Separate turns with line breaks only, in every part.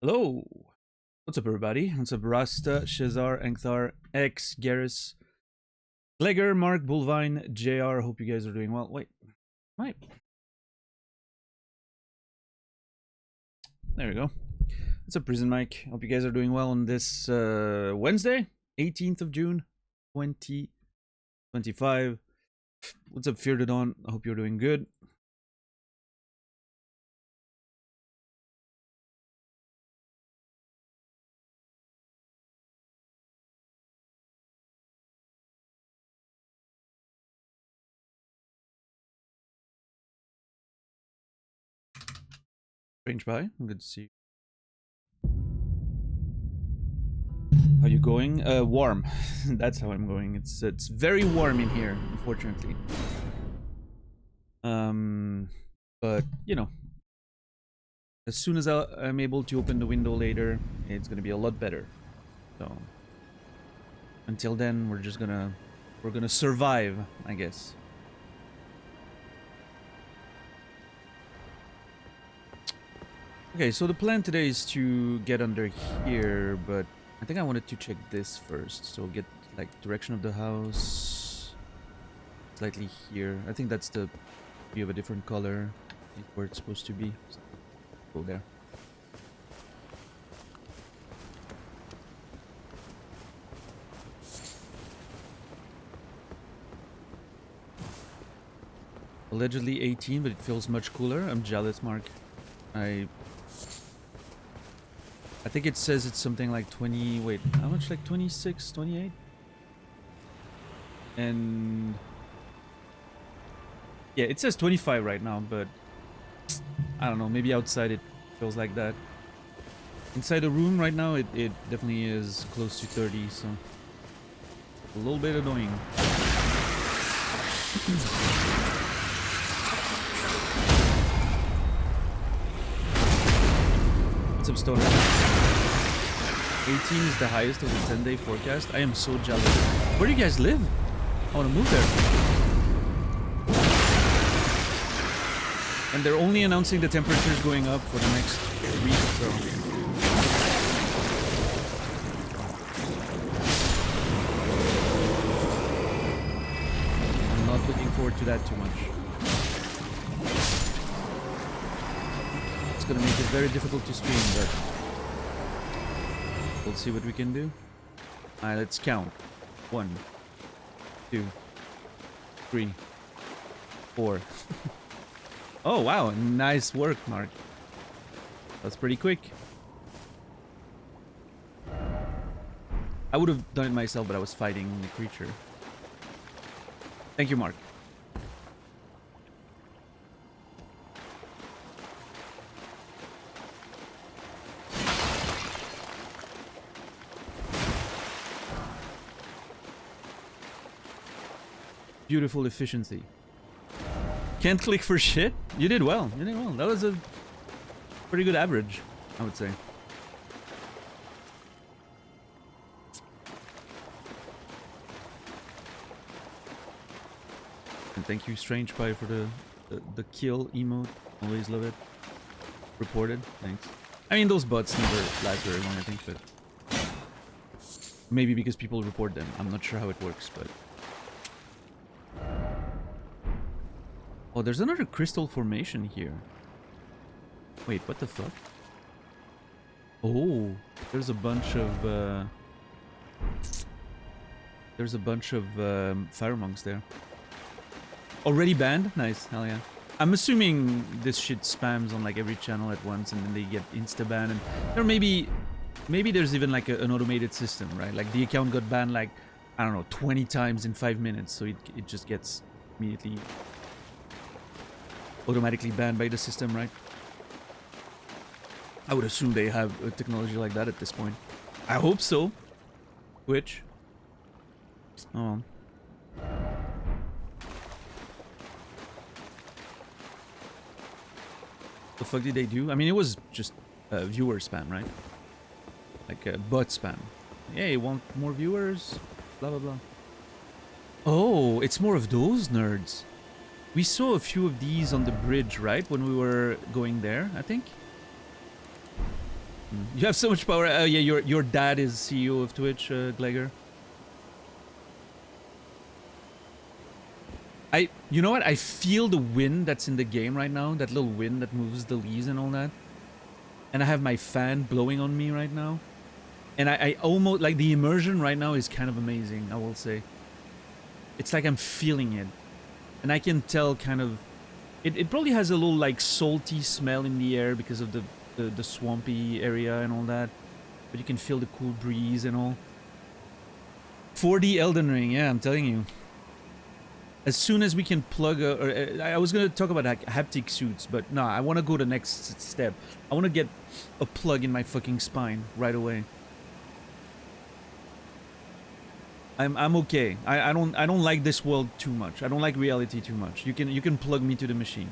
Hello! What's up, everybody? What's up, Rasta, Shazar, Ankthar, X, Garrus, Glegor, Mark, Bullvine, JR? Hope you guys are doing well. Wait, right. There we go. What's up, Prison Mike? Hope you guys are doing well on this Wednesday, 18th of June, 2025. What's up, Fear to Dawn? I hope you're doing good. Strange Pie, good to see you. How you going? Warm. That's how I'm going. It's very warm in here, unfortunately. But you know, as soon as I'm able to open the window later, it's gonna be a lot better. So until then, we're gonna survive, I guess. Okay, so the plan today is to get under here, but I think I wanted to check this first. So get like direction of the house slightly here. I think that's the view of a different color. I think where it's supposed to be. So go there. Allegedly 18, but it feels much cooler. I'm jealous, Mark. I think it says it's something like 20... Wait, how much? Like 26, 28? And... yeah, it says 25 right now, but... I don't know, maybe outside it feels like that. Inside the room right now, it definitely is close to 30, so... a little bit annoying. What's up, Stoner? 18 is the highest of the 10-day forecast. I am so jealous. Where do you guys live? I want to move there. And they're only announcing the temperatures going up for the next week, so... I'm not looking forward to that too much. It's gonna make it very difficult to stream, but... we'll see what we can do. Alright, let's count. 1, 2, 3, 4. Oh, wow. Nice work, Mark. That's pretty quick. I would have done it myself, but I was fighting the creature. Thank you, Mark. Beautiful efficiency. Can't click for shit? You did well. You did well. That was a pretty good average, I would say. And thank you, Strange Pie, for the kill emote. Always love it. Reported. Thanks. I mean, those bots never last very long, I think, but... maybe because people report them. I'm not sure how it works, but... oh, there's another crystal formation here. Wait, what the fuck? Oh, there's a bunch of fire monks there. Already banned? Nice, hell yeah. I'm assuming this shit spams on like every channel at once, and then they get insta-banned. And or maybe there's even like an automated system, right? Like the account got banned like, I don't know, 20 times in 5 minutes, so it just gets immediately automatically banned by the system, right? I would assume they have a technology like that at this point. I hope so. Twitch. Oh. The fuck did they do? I mean, it was just viewer spam, right? Like bot spam. Hey, want more viewers? Blah blah blah. Oh, it's more of those nerds. We saw a few of these on the bridge, right? When we were going there, I think. You have so much power. Yeah, your dad is CEO of Twitch, Glegor. You know what? I feel the wind that's in the game right now. That little wind that moves the leaves and all that. And I have my fan blowing on me right now. And I almost, like, the immersion right now is kind of amazing, I will say. It's like I'm feeling it. And I can tell kind of... It probably has a little, like, salty smell in the air because of the swampy area and all that. But you can feel the cool breeze and all. 4D Elden Ring, yeah, I'm telling you. As soon as we can plug I was gonna talk about like haptic suits, but no, I want to go the next step. I want to get a plug in my fucking spine right away. I'm okay. I don't like this world too much. I don't like reality too much. You can plug me to the machine.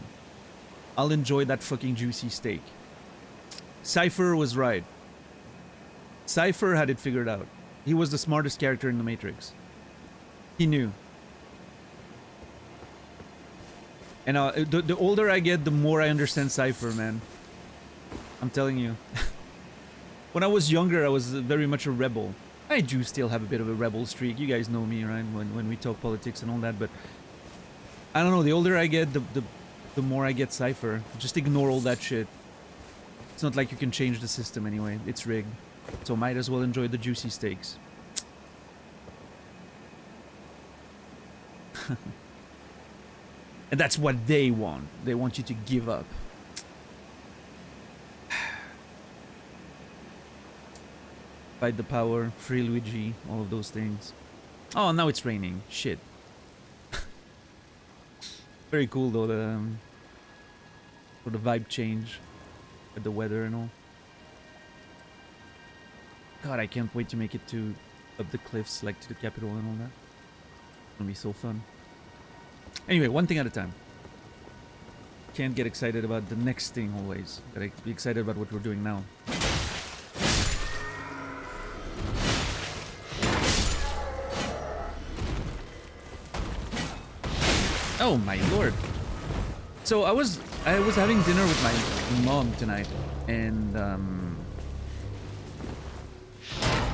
I'll enjoy that fucking juicy steak. Cypher was right. Cypher had it figured out. He was the smartest character in the Matrix. He knew. And the older I get, the more I understand Cypher, man. I'm telling you. When I was younger, I was very much a rebel. I do still have a bit of a rebel streak. You guys know me, right? When we talk politics and all that, but... I don't know, the older I get, the more I get Cypher. Just ignore all that shit. It's not like you can change the system anyway. It's rigged. So might as well enjoy the juicy steaks. And that's what they want. They want you to give up. Fight the power, free Luigi, all of those things. Oh, now it's raining. Shit. Very cool though, for the vibe change with the weather and all. God, I can't wait to make it to up the cliffs, like to the capital and all that. It's gonna be so fun. Anyway, one thing at a time. Can't get excited about the next thing always. Gotta be excited about what we're doing now. Oh my lord. So I was having dinner with my mom tonight, and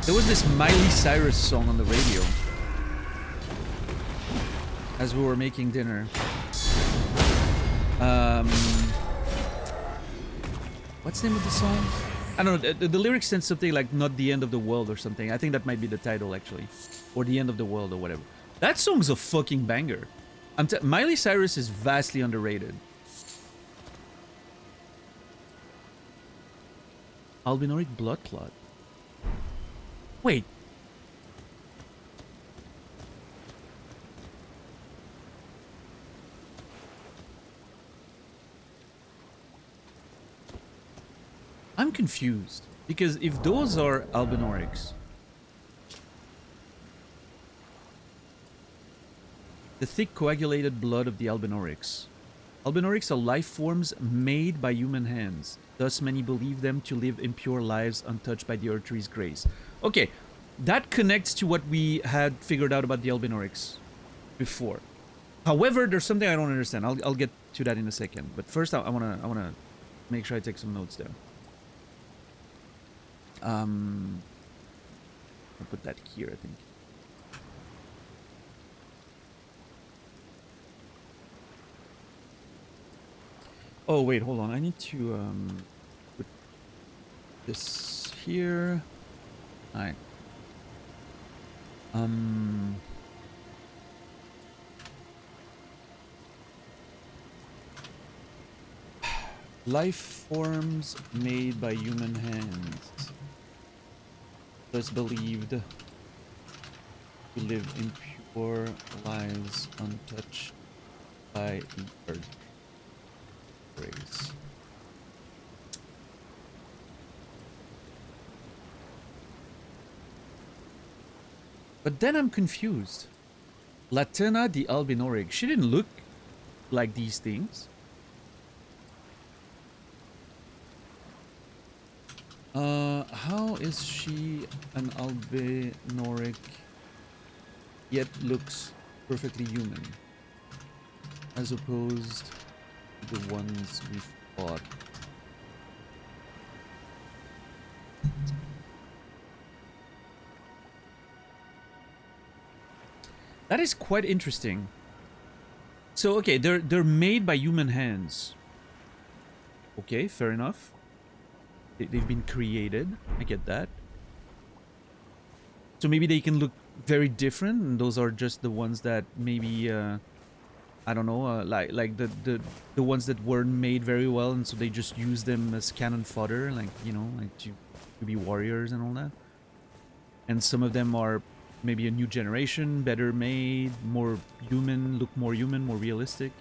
there was this Miley Cyrus song on the radio as we were making dinner. What's the name of the song? I don't know. The lyrics said something like "Not the End of the World" or something. I think that might be the title actually, or "The End of the World" or whatever. That song's a fucking banger. Miley Cyrus is vastly underrated. Albinauric blood clot. Wait. I'm confused because if those are Albinaurics, the thick coagulated blood of the Albinaurics. Albinaurics are life forms made by human hands. Thus many believe them to live impure lives untouched by the Erdtree's grace. Okay, that connects to what we had figured out about the Albinaurics before. However, there's something I don't understand. I'll get to that in a second. But first, I wanna make sure I take some notes there. I'll put that here, I think. Oh wait, hold on. I need to put this here. Alright. Life forms made by human hands. Thus believed to live impure lives untouched by the earth. Grace. But then I'm confused. Latina the Albinauric, she didn't look like these things. How is she an Albinauric yet looks perfectly human as opposed to the ones we fought? That is quite interesting. So okay, they're made by human hands. Okay, fair enough. They've been created. I get that. So maybe they can look very different, and those are just the ones that maybe I don't know, like the ones that weren't made very well, and so they just use them as cannon fodder, like, you know, like to be warriors and all that. And some of them are maybe a new generation, better made, more human, look more human, more realistic.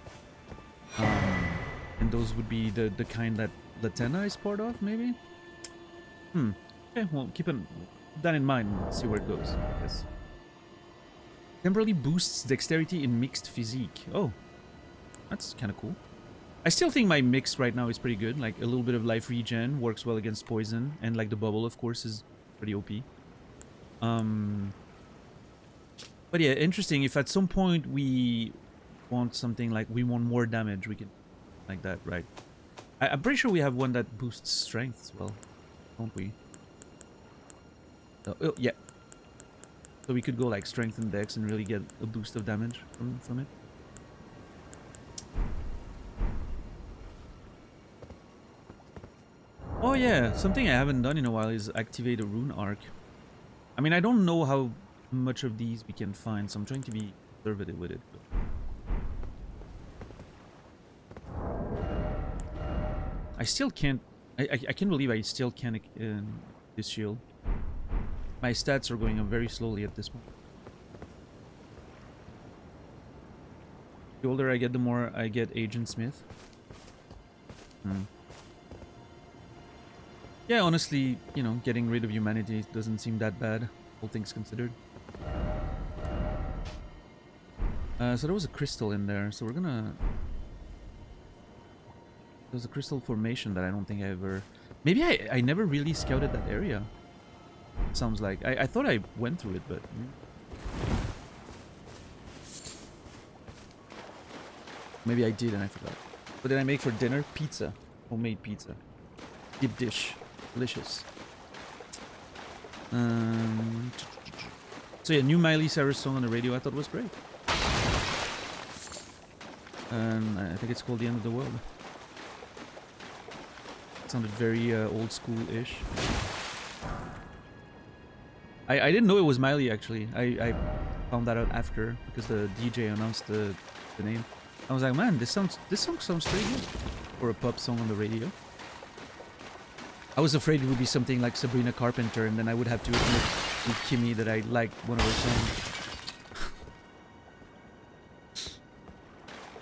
And those would be the kind that Latenna is part of, maybe? Okay, well, keep that in mind and see where it goes, I guess. Temporarily boosts dexterity in mixed physique. Oh, that's kind of cool. I still think my mix right now is pretty good. Like, a little bit of life regen works well against poison, and like the bubble, of course, is pretty OP. But yeah, interesting. If at some point we want something like we want more damage, we can like that, right? I'm pretty sure we have one that boosts strength as well, don't we? Oh, yeah. So we could go like strength and dex and really get a boost of damage from it. Oh yeah, something I haven't done in a while is activate a rune arc. I mean, I don't know how much of these we can find, so I'm trying to be conservative with it. But... I still can't... I can't believe I still can't this shield. My stats are going up very slowly at this point. The older I get, the more I get Agent Smith. Yeah, honestly, you know, getting rid of humanity doesn't seem that bad, all things considered. So there was a crystal in there, so we're gonna... There's a crystal formation that I don't think I ever... Maybe I never really scouted that area. Sounds like. I thought I went through it, but... Maybe I did and I forgot. What did I make for dinner? Pizza. Homemade pizza. Good dish. Delicious. So yeah, new Miley Cyrus song on the radio I thought was great. I think it's called The End of the World. It sounded very old school-ish. I didn't know it was Miley, actually. I found that out after, because the DJ announced the name. I was like, man, this song sounds pretty good for a pop song on the radio. I was afraid it would be something like Sabrina Carpenter, and then I would have to admit to Kimmy that I liked one of her songs.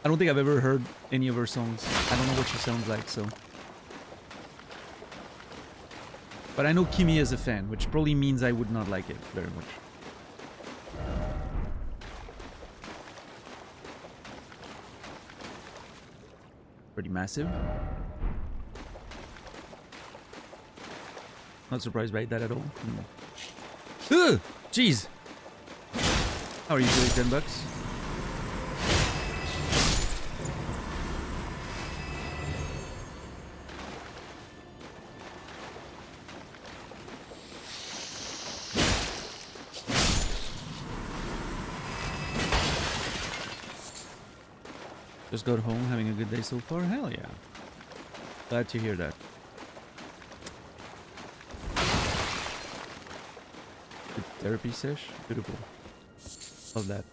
I don't think I've ever heard any of her songs. I don't know what she sounds like, so... But I know Kimmy is a fan, which probably means I would not like it very much. Pretty massive. Not surprised by that at all. Ugh! Jeez! How are you doing, $10? Just got home, having a good day so far? Hell yeah. Glad to hear that. Good therapy sesh? Beautiful. Love that.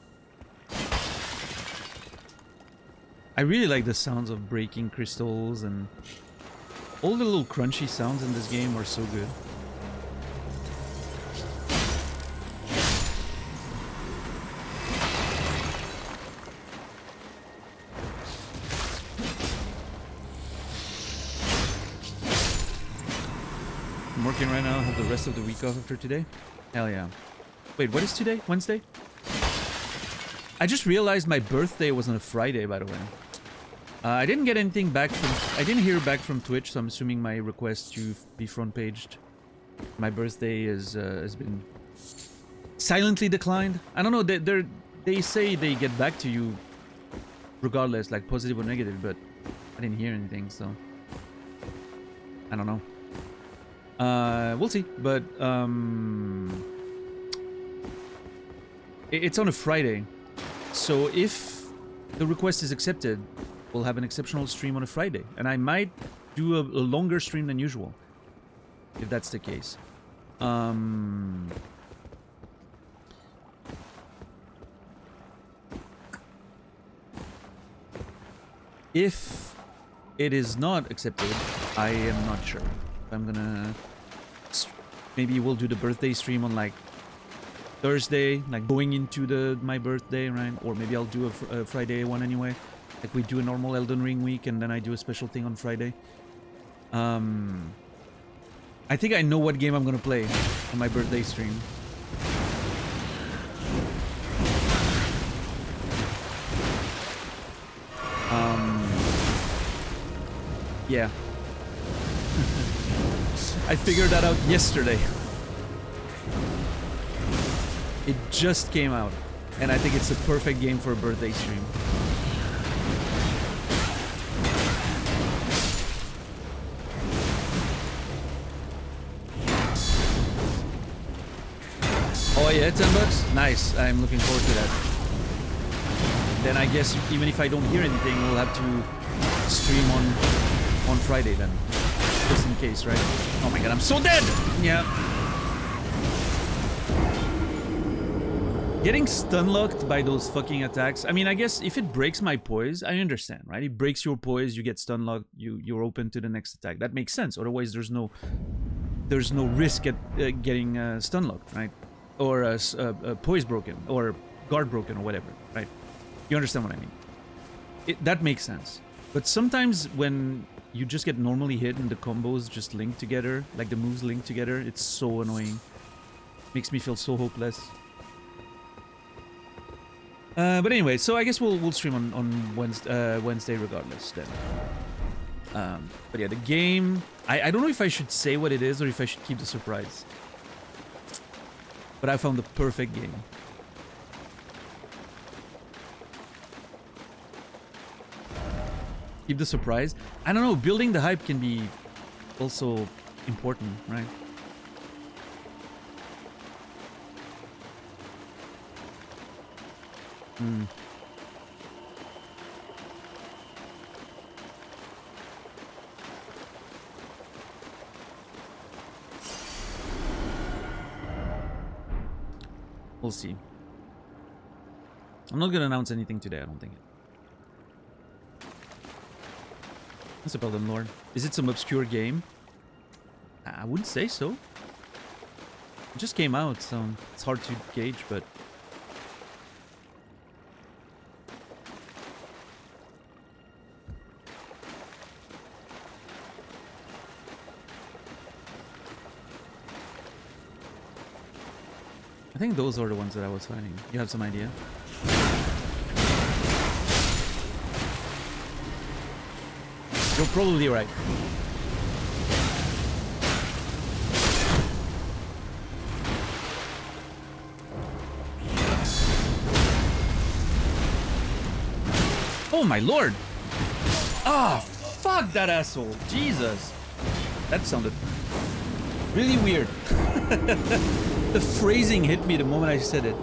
I really like the sounds of breaking crystals, and all the little crunchy sounds in this game are so good. I'm working right now, I have the rest of the week off after today. Hell yeah. Wait, what is today? Wednesday? I just realized my birthday was on a Friday, by the way. I didn't get anything back from... I didn't hear back from Twitch, so I'm assuming my request to be front-paged. My birthday has been silently declined. I don't know, they say they get back to you regardless, like positive or negative, but I didn't hear anything, so... I don't know. We'll see, but it's on a Friday, So if the request is accepted, we'll have an exceptional stream on a Friday. And I might do a longer stream than usual, if that's the case. If it is not accepted, I am not sure. I'm gonna... Maybe we'll do the birthday stream on like Thursday, like going into my birthday, right? Or maybe I'll do a Friday one anyway. Like we do a normal Elden Ring week and then I do a special thing on Friday. I think I know what game I'm gonna play on my birthday stream. Yeah. I figured that out yesterday. It just came out, and I think it's a perfect game for a birthday stream. Oh yeah, $10? Nice, I'm looking forward to that. Then I guess even if I don't hear anything, we'll have to stream on Friday then. Just in case, right? Oh my god, I'm so dead! Yeah. Getting stun-locked by those fucking attacks. I mean, I guess if it breaks my poise, I understand, right? It breaks your poise, you get stun-locked, you're open to the next attack. That makes sense. Otherwise, there's no risk at getting stun-locked, right? Or poise broken, or guard broken, or whatever, right? You understand what I mean? That makes sense. But sometimes when you just get normally hit and the combos just link together, like the moves link together, it's so annoying. Makes me feel so hopeless. But anyway, so I guess we'll stream on Wednesday regardless then. But yeah, the game... I don't know if I should say what it is or if I should keep the surprise. But I found the perfect game. Keep the surprise. I don't know, building the hype can be also important, right? We'll see. I'm not gonna announce anything today, I don't think. What's up, Elden Lord? Is it some obscure game? I wouldn't say so. It just came out, so it's hard to gauge, but... I think those are the ones that I was finding. You have some idea? You're probably right. Oh my lord! Ah, fuck that asshole! Jesus! That sounded really weird. The phrasing hit me the moment I said it.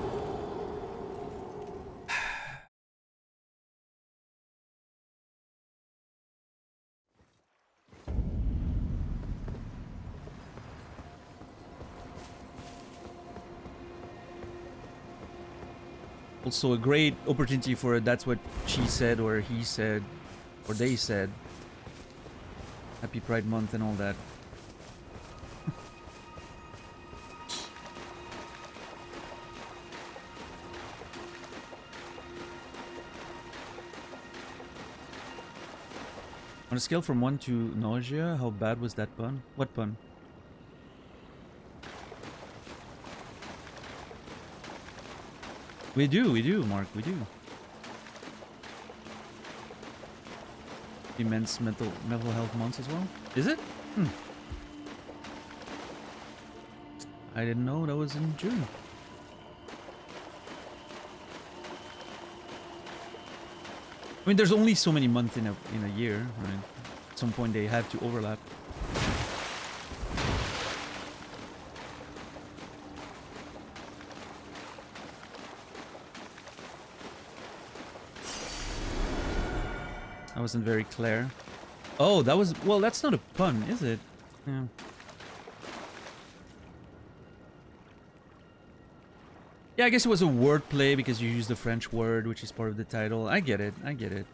Also a great opportunity for that's what she said or he said or they said. Happy Pride Month and all that. On a scale from 1 to nausea, how bad was that pun? What pun? We do, Mark, we do. Immense mental health months as well? Is it? I didn't know that was in June. I mean, there's only so many months in a year, right? At some point they have to overlap. I wasn't very clear. Oh, that was... Well, that's not a pun, is it? Yeah. Yeah, I guess it was a wordplay because you used the French word, which is part of the title. I get it. I get it.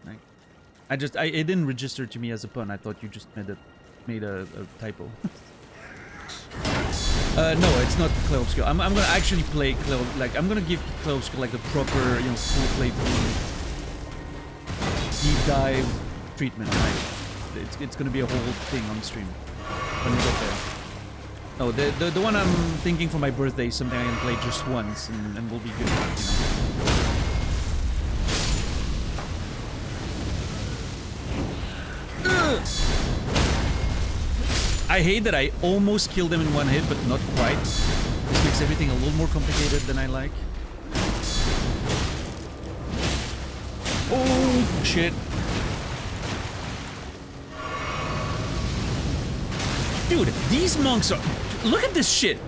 It didn't register to me as a pun. I thought you just made a typo. No, it's not Clay Obscure. I'm gonna actually play Clay, like I'm gonna give Clay Obscure like the proper, you know, full playthrough, deep dive treatment. Right? It's gonna be a whole thing on stream when we get there. No, the one I'm thinking for my birthday is something I can play just once and we'll be good. You know? I hate that I almost killed him in one hit, but not quite. This makes everything a little more complicated than I like. Oh, shit. Dude, these monks are... Look at this shit!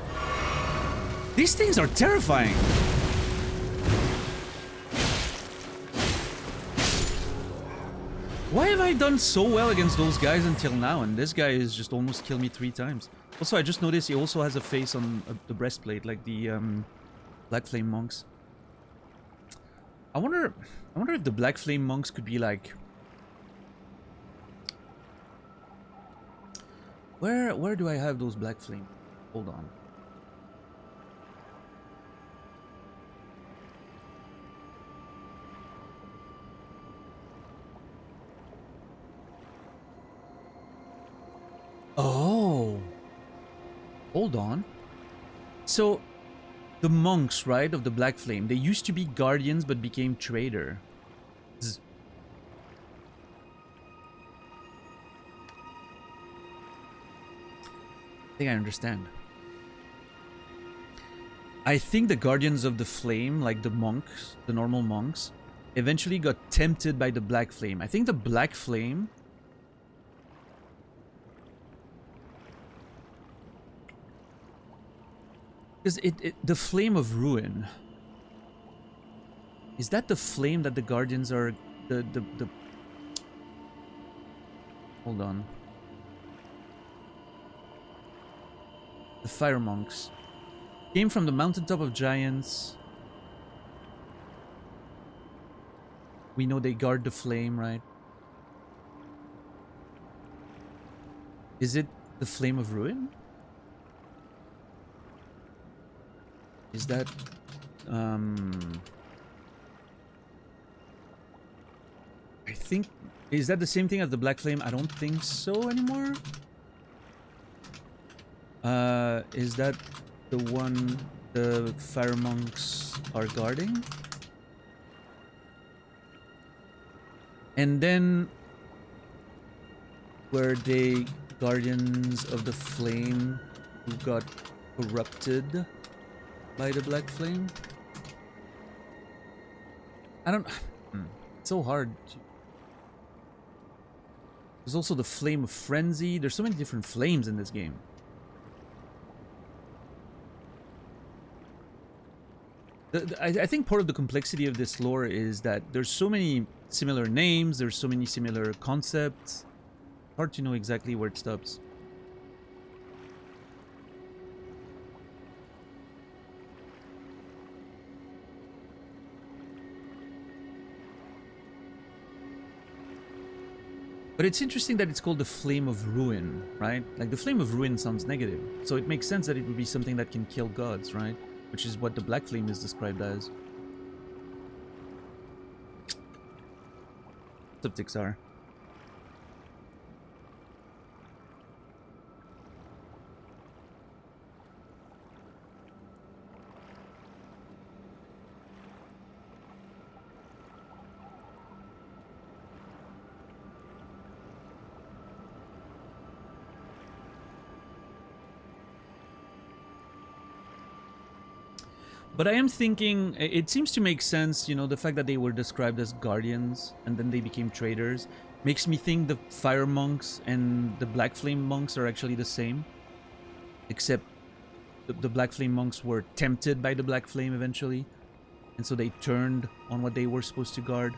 These things are terrifying. Why have I done so well against those guys until now? And this guy has just almost killed me 3 times. Also, I just noticed he also has a face on the breastplate, like the Black Flame monks. I wonder if the Black Flame monks could be like... Where do I have those Black Flame? Hold on. Oh. Hold on. So, the monks, right, of the Black Flame, they used to be guardians but became traitor. I think I understand. I think the Guardians of the Flame, like the monks, the normal monks, eventually got tempted by the Black Flame. I think the Black Flame... Because the Flame of Ruin... Is that the flame that the Guardians are... The... Hold on. The Fire Monks. Came from the mountaintop of giants. We know they guard the flame, right? Is it the Flame of Ruin? Is that... I think... Is that the same thing as the Black Flame? I don't think so anymore. Is that the one the Fire Monks are guarding? And then... Were they Guardians of the Flame who got corrupted by the Black Flame? I don't... It's so hard to... There's also the Flame of Frenzy. There's so many different flames in this game. I think part of the complexity of this lore is that there's so many similar names, there's so many similar concepts. Hard to know exactly where it stops. But it's interesting that it's called the Flame of Ruin, right? Like, the Flame of Ruin sounds negative. So it makes sense that it would be something that can kill gods, right? Which is what the Black Flame is described as. What's up, Tixar? But I am thinking, it seems to make sense, you know, the fact that they were described as guardians and then they became traitors makes me think the Fire Monks and the Black Flame Monks are actually the same. Except the Black Flame Monks were tempted by the Black Flame eventually. And so they turned on what they were supposed to guard.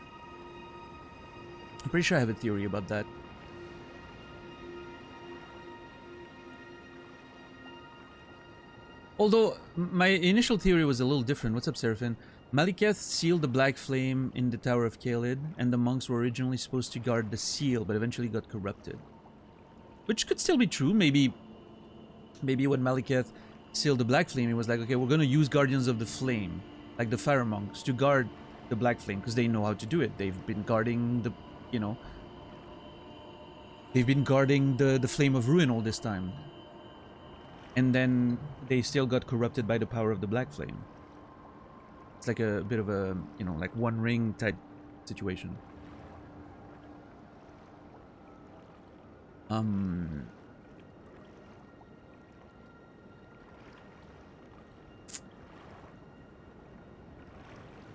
I'm pretty sure I have a theory about that. Although, my initial theory was a little different. What's up, Seraphim? Maliketh sealed the Black Flame in the Tower of Caelid, and the monks were originally supposed to guard the seal, but eventually got corrupted. Which could still be true. Maybe when Maliketh sealed the Black Flame, it was like, okay, we're going to use Guardians of the Flame, like the Fire Monks, to guard the Black Flame, because they know how to do it. They've been guarding the, you know, they've been guarding the Flame of Ruin all this time. And then they still got corrupted by the power of the Black Flame. It's like a bit of a, you know, like One Ring type situation.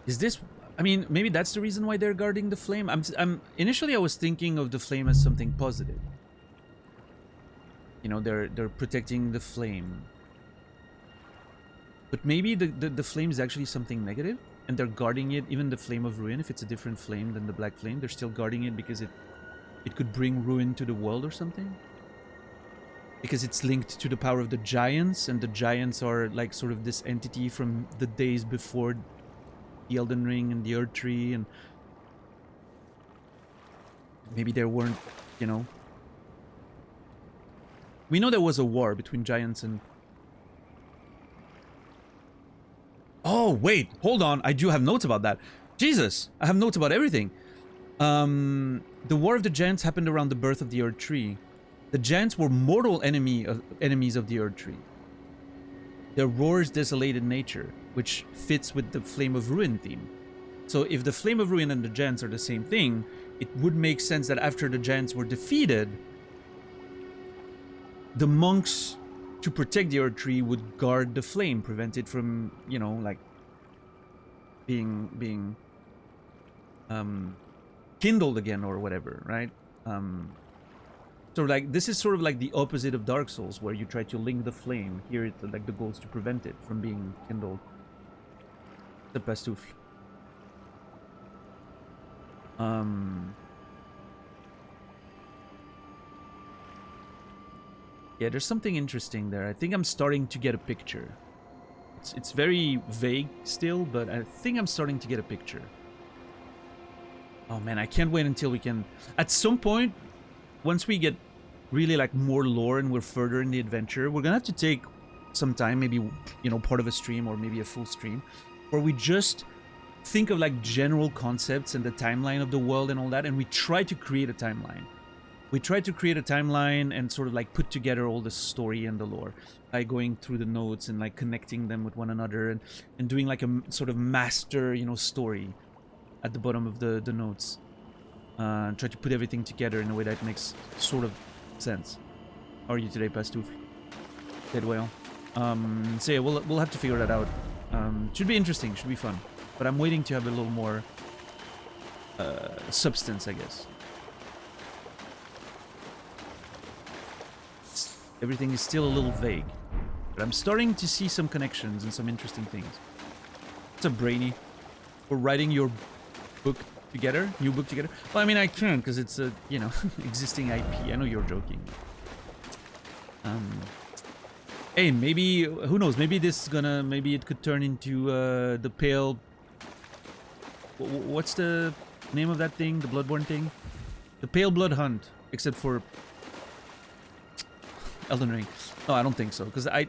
Is this... I mean, maybe that's the reason why they're guarding the flame? Initially I was thinking of the flame as something positive. You know, they're protecting the flame. But maybe the flame is actually something negative, and they're guarding it, even the Flame of Ruin, if it's a different flame than the Black Flame, they're still guarding it because it could bring ruin to the world or something? Because it's linked to the power of the giants, and the giants are like sort of this entity from the days before the Elden Ring and the Erdtree, and maybe there weren't, you know... We know there was a war between giants and... Oh, wait, hold on. I do have notes about that. Jesus, I have notes about everything. The War of the Giants happened around the birth of the Erdtree. The giants were mortal enemies of the Erdtree. Their roar's desolated nature, which fits with the Flame of Ruin theme. So if the Flame of Ruin and the giants are the same thing, it would make sense that after the giants were defeated, the monks, to protect the Erdtree, would guard the flame, prevent it from, you know, like being kindled again or whatever, right? So like this is sort of like the opposite of Dark Souls, where you try to link the flame. Here, it's like the goal is to prevent it from being kindled. The pastoufle. Yeah, there's something interesting there. I think I'm starting to get a picture. It's very vague still, but I think I'm starting to get a picture. Oh man, I can't wait until we can... At some point, once we get really like more lore and we're further in the adventure, we're gonna have to take some time, maybe, you know, part of a stream or maybe a full stream, where we just think of like general concepts and the timeline of the world and all that, and we try to create a timeline. We tried to create a timeline and sort of like put together all the story and the lore by going through the notes and like connecting them with one another and doing like a sort of master, you know, story at the bottom of the notes. Try to put everything together in a way that makes sort of sense. How are you today, Pastouf? Dead whale. So yeah, we'll have to figure that out. Should be interesting, should be fun. But I'm waiting to have a little more substance, I guess. Everything is still a little vague, but I'm starting to see some connections and some interesting things. What's up, Brainy? We're writing your book together? New book together? Well, I mean, I can't, because it's a, you know, existing IP. I know you're joking. Hey, maybe, who knows, maybe this is gonna, maybe it could turn into the Pale... What's the name of that thing? The Bloodborne thing? The Pale Blood Hunt, except for... Elden Ring. No, I don't think so, because I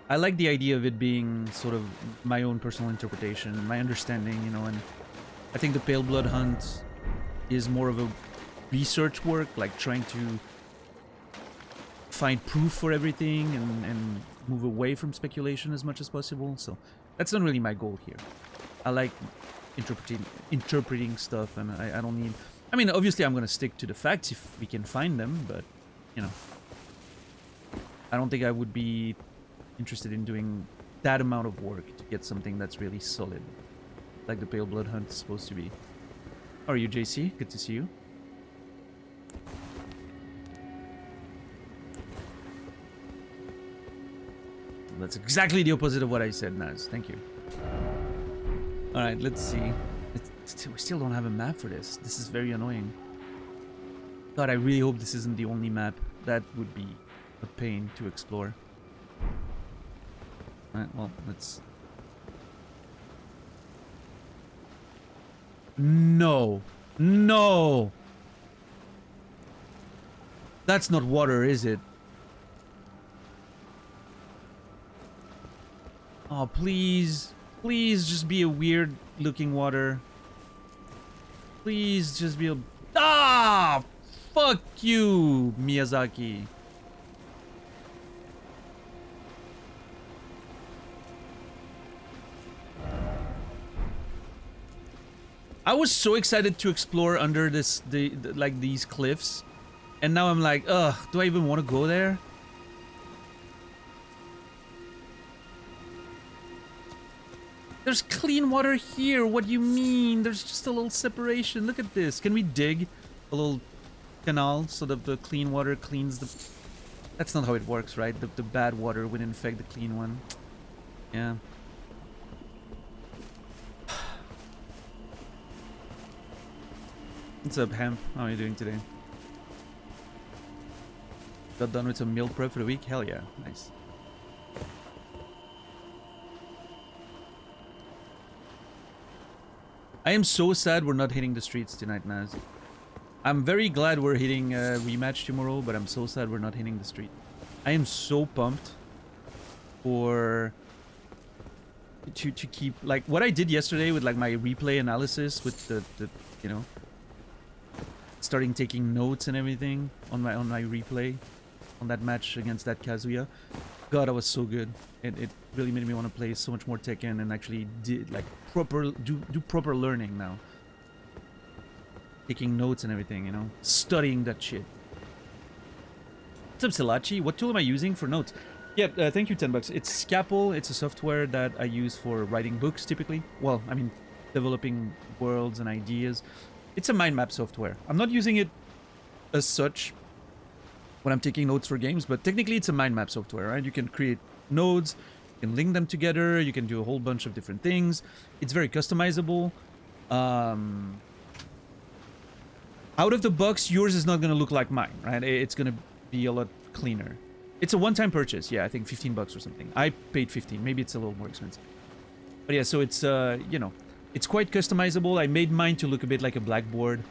like the idea of it being sort of my own personal interpretation, my understanding, you know, and I think the Pale Blood Hunt is more of a research work, like trying to find proof for everything and move away from speculation as much as possible. So that's not really my goal here. I like interpreting stuff, and I don't need... I mean, obviously I'm going to stick to the facts if we can find them, but, you know... I don't think I would be interested in doing that amount of work to get something that's really solid, like the Pale Blood Hunt is supposed to be. How are you, JC? Good to see you. That's exactly the opposite of what I said, Naz. Thank you. Alright, let's see. We still don't have a map for this. This is very annoying. God, I really hope this isn't the only map. That would be a pain to explore. Alright, well, let's... No! No! That's not water, is it? Oh, please. Please just be a weird looking water. Please just be a... Ah! Fuck you, Miyazaki. I was so excited to explore under this, like these cliffs. And now I'm like, ugh, do I even want to go there? There's clean water here. What do you mean? There's just a little separation. Look at this. Can we dig a little canal so that the clean water cleans the... That's not how it works, right? The bad water would infect the clean one. Yeah. What's up, Hemp? How are you doing today? Got done with some meal prep for the week? Hell yeah. Nice. I am so sad we're not hitting the streets tonight, Naz. I'm very glad we're hitting a rematch tomorrow, but I'm so sad we're not hitting the street. I am so pumped for... To keep... Like, what I did yesterday with, like, my replay analysis with the you know... Starting taking notes and everything on my replay. On that match against that Kazuya. God, that was so good. It really made me want to play so much more Tekken and actually do proper learning now. Taking notes and everything, you know, studying that shit. What's up, Silachi? What tool am I using for notes? Yeah, thank you, $10. It's Scapel. It's a software that I use for writing books, typically. Well, I mean, developing worlds and ideas. It's a mind map software. I'm not using it as such when I'm taking notes for games, but technically it's a mind map software, right? You can create nodes, you can link them together, you can do a whole bunch of different things. It's very customizable. Out of the box, yours is not going to look like mine, right? It's going to be a lot cleaner. It's a one-time purchase. Yeah, I think $15 or something. I paid 15. Maybe it's a little more expensive. But yeah, so it's, you know, it's quite customizable. I made mine to look a bit like a blackboard.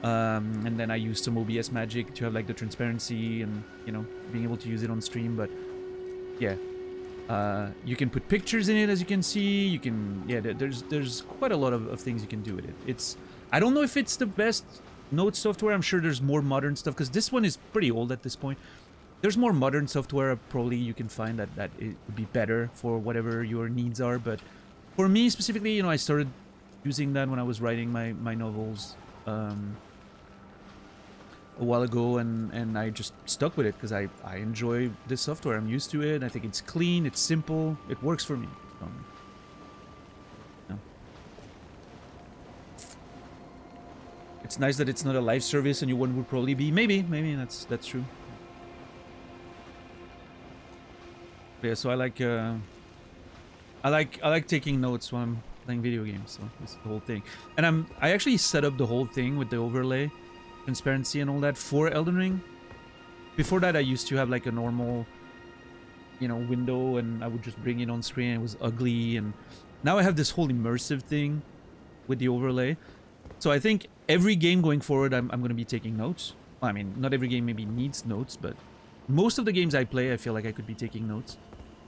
And then I used some OBS magic to have like the transparency and, you know, being able to use it on stream. But yeah, you can put pictures in it, as you can see. You can, yeah, there's quite a lot of things you can do with it. It's, I don't know if it's the best note software. I'm sure there's more modern stuff because this one is pretty old at this point. There's more modern software probably you can find that it would be better for whatever your needs are. But for me specifically, you know, I started using that when I was writing my novels a while ago, and I just stuck with it because I enjoy this software. I'm used to it. I think it's clean, it's simple, it works for me. Yeah. It's nice that it's not a live service, and your one would probably be maybe that's true. But yeah, so I like taking notes when I'm playing video games. So it's the whole thing, and I actually set up the whole thing with the overlay, transparency, and all that for Elden Ring. Before that, I used to have like a normal, you know, window, and I would just bring it on screen. It was ugly, and now I have this whole immersive thing with the overlay. So I think every game going forward, I'm going to be taking notes. Well, I mean, not every game maybe needs notes, but most of the games I play, I feel like I could be taking notes.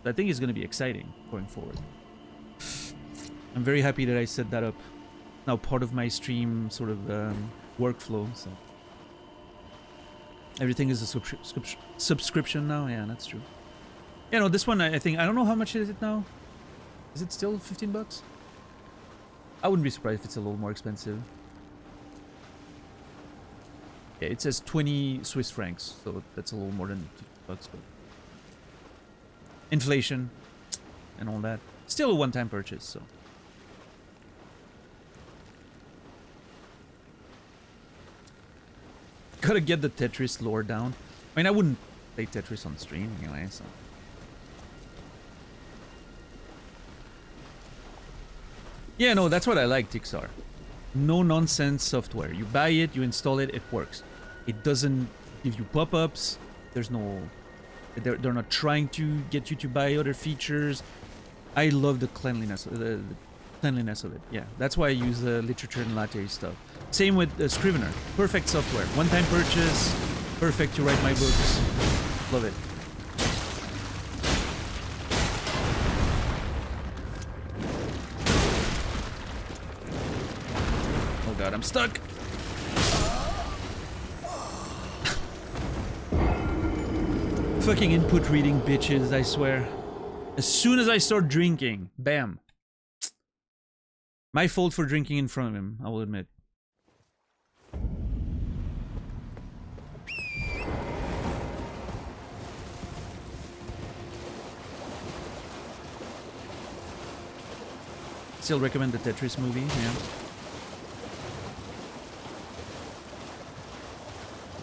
So I think it's going to be exciting going forward. I'm very happy that I set that up. Now part of my stream sort of workflow. So everything is a subscription now. Yeah, that's true. Yeah, no, this one I think, I don't know how much is it now. Is it still $15? I wouldn't be surprised if it's a little more expensive. Yeah, it says 20 Swiss francs, so that's a little more than $50, but inflation and all that. Still a one-time purchase, so. Gotta get the Tetris lore down. I mean, I wouldn't play Tetris on stream anyway, so. Yeah, no, that's what I like, Tixar. No nonsense software. You buy it, you install it, it works. It doesn't give you pop-ups. There's no... They're not trying to get you to buy other features. I love the cleanliness of it. Yeah, that's why I use the literature and latte stuff. Same with Scrivener. Perfect software. One-time purchase. Perfect to write my books. Love it. Oh god, I'm stuck. Fucking input reading bitches, I swear. As soon as I start drinking, bam. My fault for drinking in front of him, I will admit. Still recommend the Tetris movie, yeah.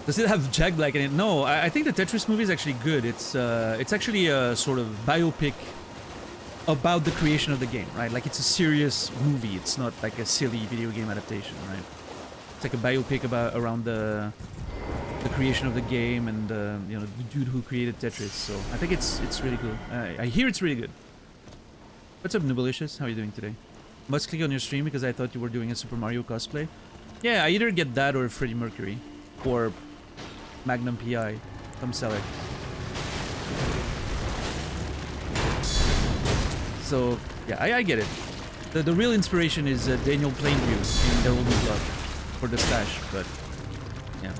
Does it have Jack Black in it? No, I think the Tetris movie is actually good. It's actually a sort of biopic about the creation of the game, right? Like it's a serious movie. It's not like a silly video game adaptation, right? It's like a biopic around the creation of the game and you know, the dude who created Tetris. So I think it's really cool. I hear it's really good. What's up, Nubelicious? How are you doing today? Must click on your stream because I thought you were doing a Super Mario cosplay. Yeah, I either get that or Freddie Mercury or Magnum PI. Come sell it. So yeah, I get it. The real inspiration is Daniel Plainview in There Will Be Blood for the stash, but yeah.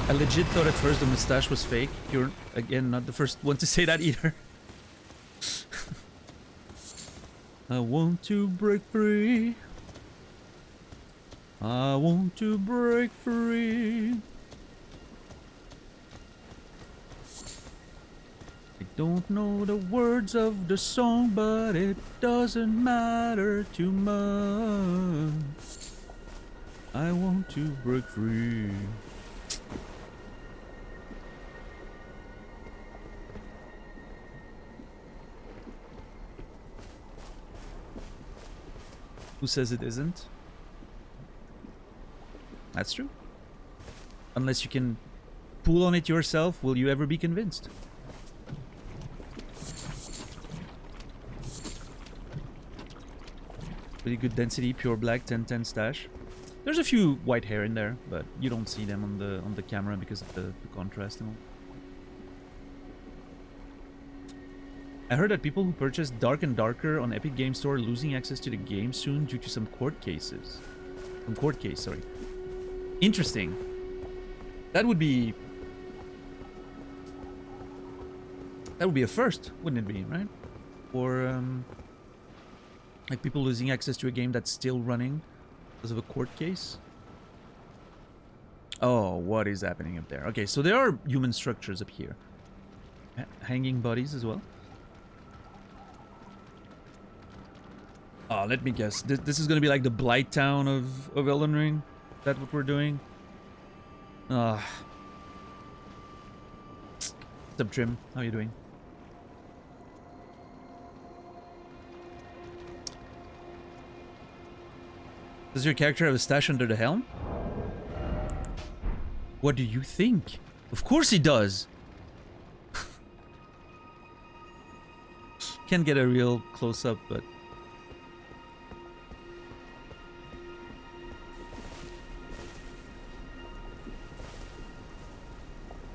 I legit thought at first the mustache was fake. You're, again, not the first one to say that either. I want to break free. I want to break free. I don't know the words of the song, but it doesn't matter too much. I want to break free. Who says it isn't? That's true. Unless you can pull on it yourself, will you ever be convinced? Pretty good density, pure black, 10-10 stash. There's a few white hair in there, but you don't see them on the camera because of the contrast and all. I heard that people who purchased Dark and Darker on Epic Game Store are losing access to the game soon due to some court cases. Some court case, sorry. Interesting. That would be a first, wouldn't it be, right? Or like people losing access to a game that's still running because of a court case. Oh, what is happening up there? Okay, so there are human structures up here. Hanging bodies as well. Oh, let me guess. This is gonna be like the Blight Town of Elden Ring. Is that what we're doing? What's up, Trim? How are you doing? Does your character have a stash under the helm? What do you think? Of course he does! Can't get a real close-up, but...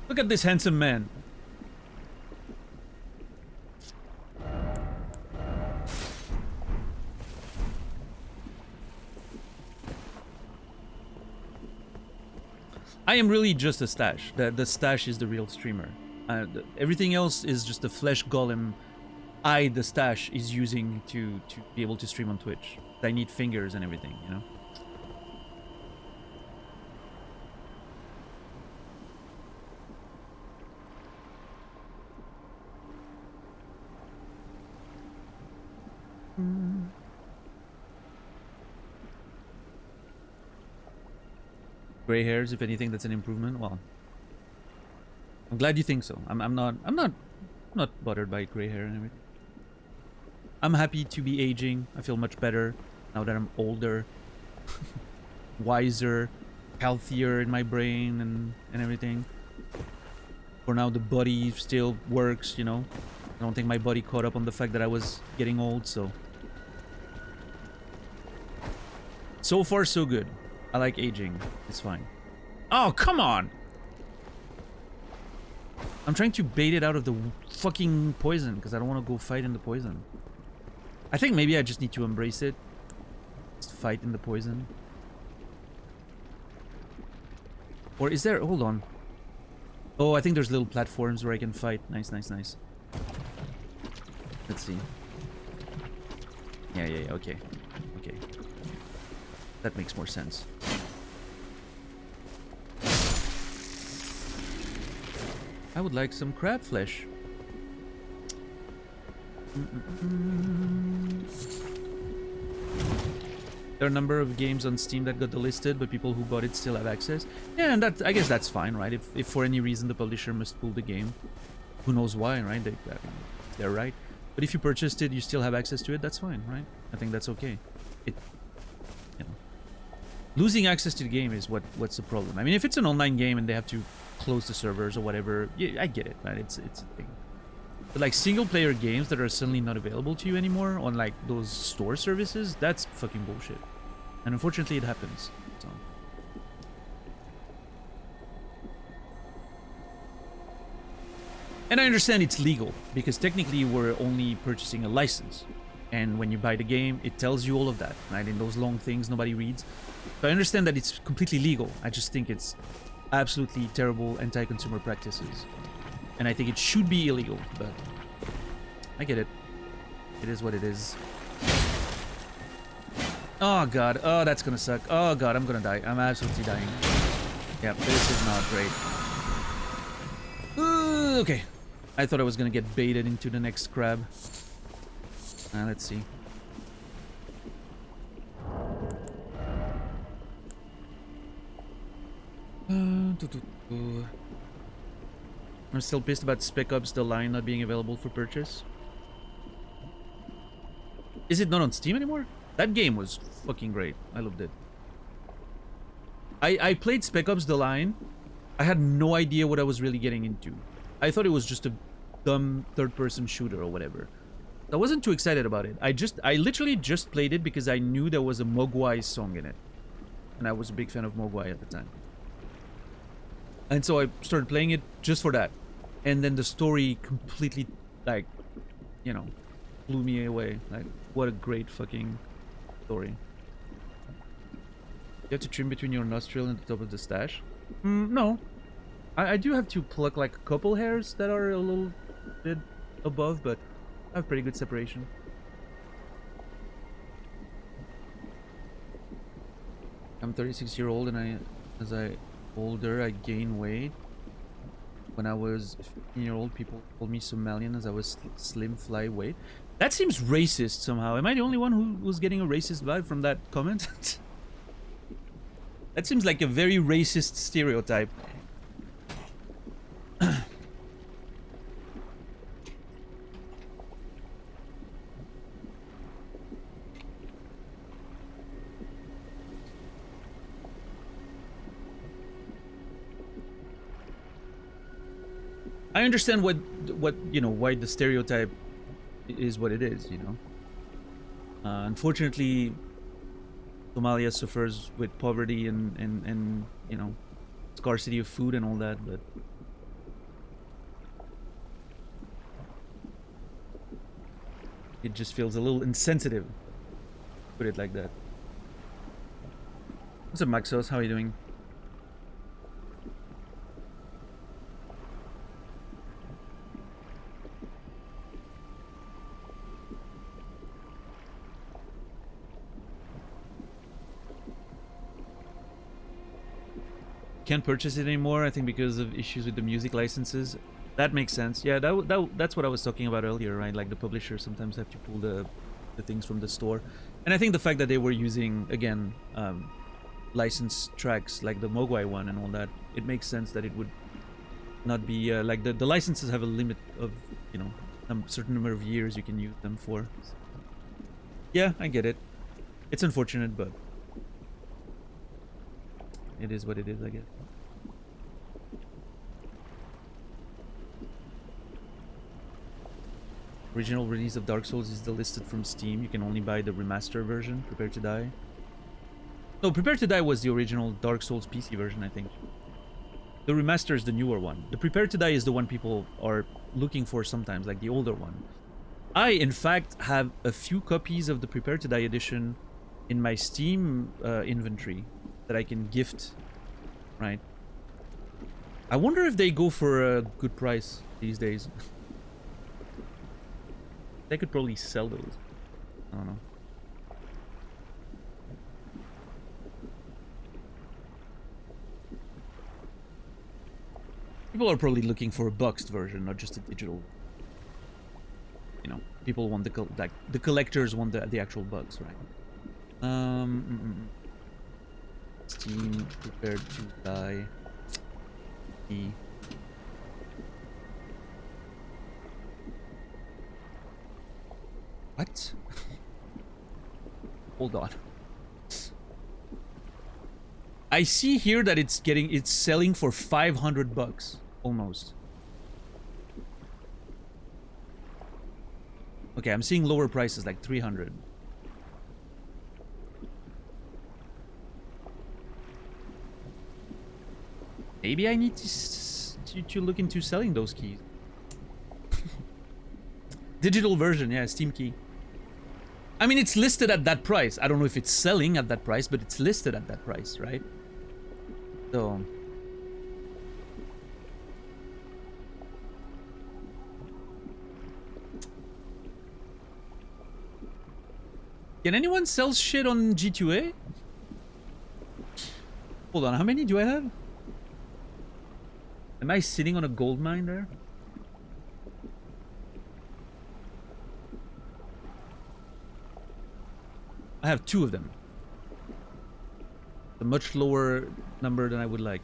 Look at this handsome man. I am really just a stash. The stash is the real streamer. Everything else is just a flesh golem the stash is using to be able to stream on Twitch. I need fingers and everything, you know? Gray hairs, if anything, that's an improvement. Well, I'm glad you think so. I'm not I'm not bothered by gray hair and everything. I'm happy to be aging. I feel much better now that I'm older, wiser, healthier in my brain and everything. For now, the body still works, you know. I don't think my body caught up on the fact that I was getting old, so. So far, so good. I like aging. It's fine. Oh, come on! I'm trying to bait it out of the fucking poison, because I don't want to go fight in the poison. I think maybe I just need to embrace it. Just fight in the poison. Or is there... Hold on. Oh, I think there's little platforms where I can fight. Nice, nice, nice. Let's see. Yeah, okay. Okay. That makes more sense. I would like some crab flesh. There are a number of games on Steam that got delisted, but people who bought it still have access. Yeah, and that, I guess that's fine, right? If for any reason the publisher must pull the game, who knows why, right? They're right. But if you purchased it, you still have access to it, that's fine, right? I think that's okay. You know, losing access to the game is what's the problem. I mean, if it's an online game and they have to close the servers or whatever, yeah, I get it, right? It's a thing. But like single-player games that are suddenly not available to you anymore on like those store services, that's fucking bullshit. And unfortunately, it happens. So. And I understand it's legal because technically we're only purchasing a license. And when you buy the game, it tells you all of that, right? In those long things nobody reads. So I understand that it's completely legal. I just think it's absolutely terrible anti-consumer practices. And I think it should be illegal, but I get it. It is what it is. Oh god, oh that's gonna suck. Oh god, I'm gonna die. I'm absolutely dying. Yeah, this is not great. Okay. I thought I was gonna get baited into the next crab. Let's see. I'm still pissed about Spec Ops The Line not being available for purchase. Is it not on Steam anymore? That game was fucking great. I loved it. I played Spec Ops The Line. I had no idea what I was really getting into. I thought it was just a dumb third-person shooter or whatever. I wasn't too excited about it. I literally just played it because I knew there was a Mogwai song in it. And I was a big fan of Mogwai at the time. And so I started playing it just for that. And then the story completely, like, you know, blew me away. Like, what a great fucking story. You have to trim between your nostril and the top of the stash? No. I do have to pluck, like, a couple hairs that are a little bit above, but I have pretty good separation. I'm 36-year-old and as I older, I gain weight. When I was 15-year-old, people called me Somalian as I was slim, fly weight. That seems racist somehow. Am I the only one who was getting a racist vibe from that comment? That seems like a very racist stereotype. I understand what you know, why the stereotype is what it is, you know. Unfortunately, Somalia suffers with poverty and you know, scarcity of food and all that, but it just feels a little insensitive, put it like that. What's up, Maxos? How are you doing? Can't purchase it anymore, I think because of issues with the music licenses. That makes sense. Yeah, that's what I was talking about earlier, right? Like the publishers sometimes have to pull the things from the store. And I think the fact that they were using, again, licensed tracks like the Mogwai one and all that, it makes sense that it would not be like the licenses have a limit of, you know, a certain number of years you can use them for. Yeah, I get it. It's unfortunate, but it is what it is, I guess. Original release of Dark Souls is delisted from Steam. You can only buy the remaster version, Prepare to Die. No, Prepare to Die was the original Dark Souls PC version, I think. The remaster is the newer one. The Prepare to Die is the one people are looking for sometimes, like the older one. I, in fact, have a few copies of the Prepare to Die edition in my Steam inventory that I can gift, right? I wonder if they go for a good price these days. They could probably sell those. I don't know. People are probably looking for a boxed version, not just a digital. You know, people want the collectors want the actual bugs, right? Steam Prepared to Die. What? Hold on. I see here that it's selling for $500 almost. Okay, I'm seeing lower prices like 300. Maybe I need to look into selling those keys. Digital version, yeah, Steam key. I mean, it's listed at that price. I don't know if it's selling at that price, but it's listed at that price, right? So... Can anyone sell shit on G2A? Hold on, how many do I have? Am I sitting on a gold mine there? I have 2 of them. A much lower number than I would like.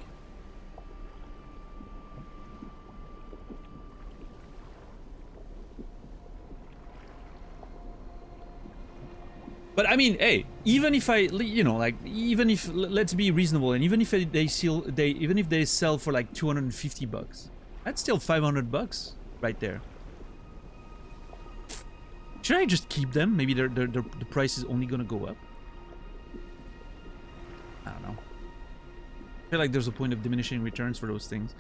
But I mean, hey, even if I, you know, like, even if, let's be reasonable, and even if even if they sell for like $250, that's still $500 right there. Should I just keep them? Maybe the price is only gonna go up. I don't know. I feel like there's a point of diminishing returns for those things.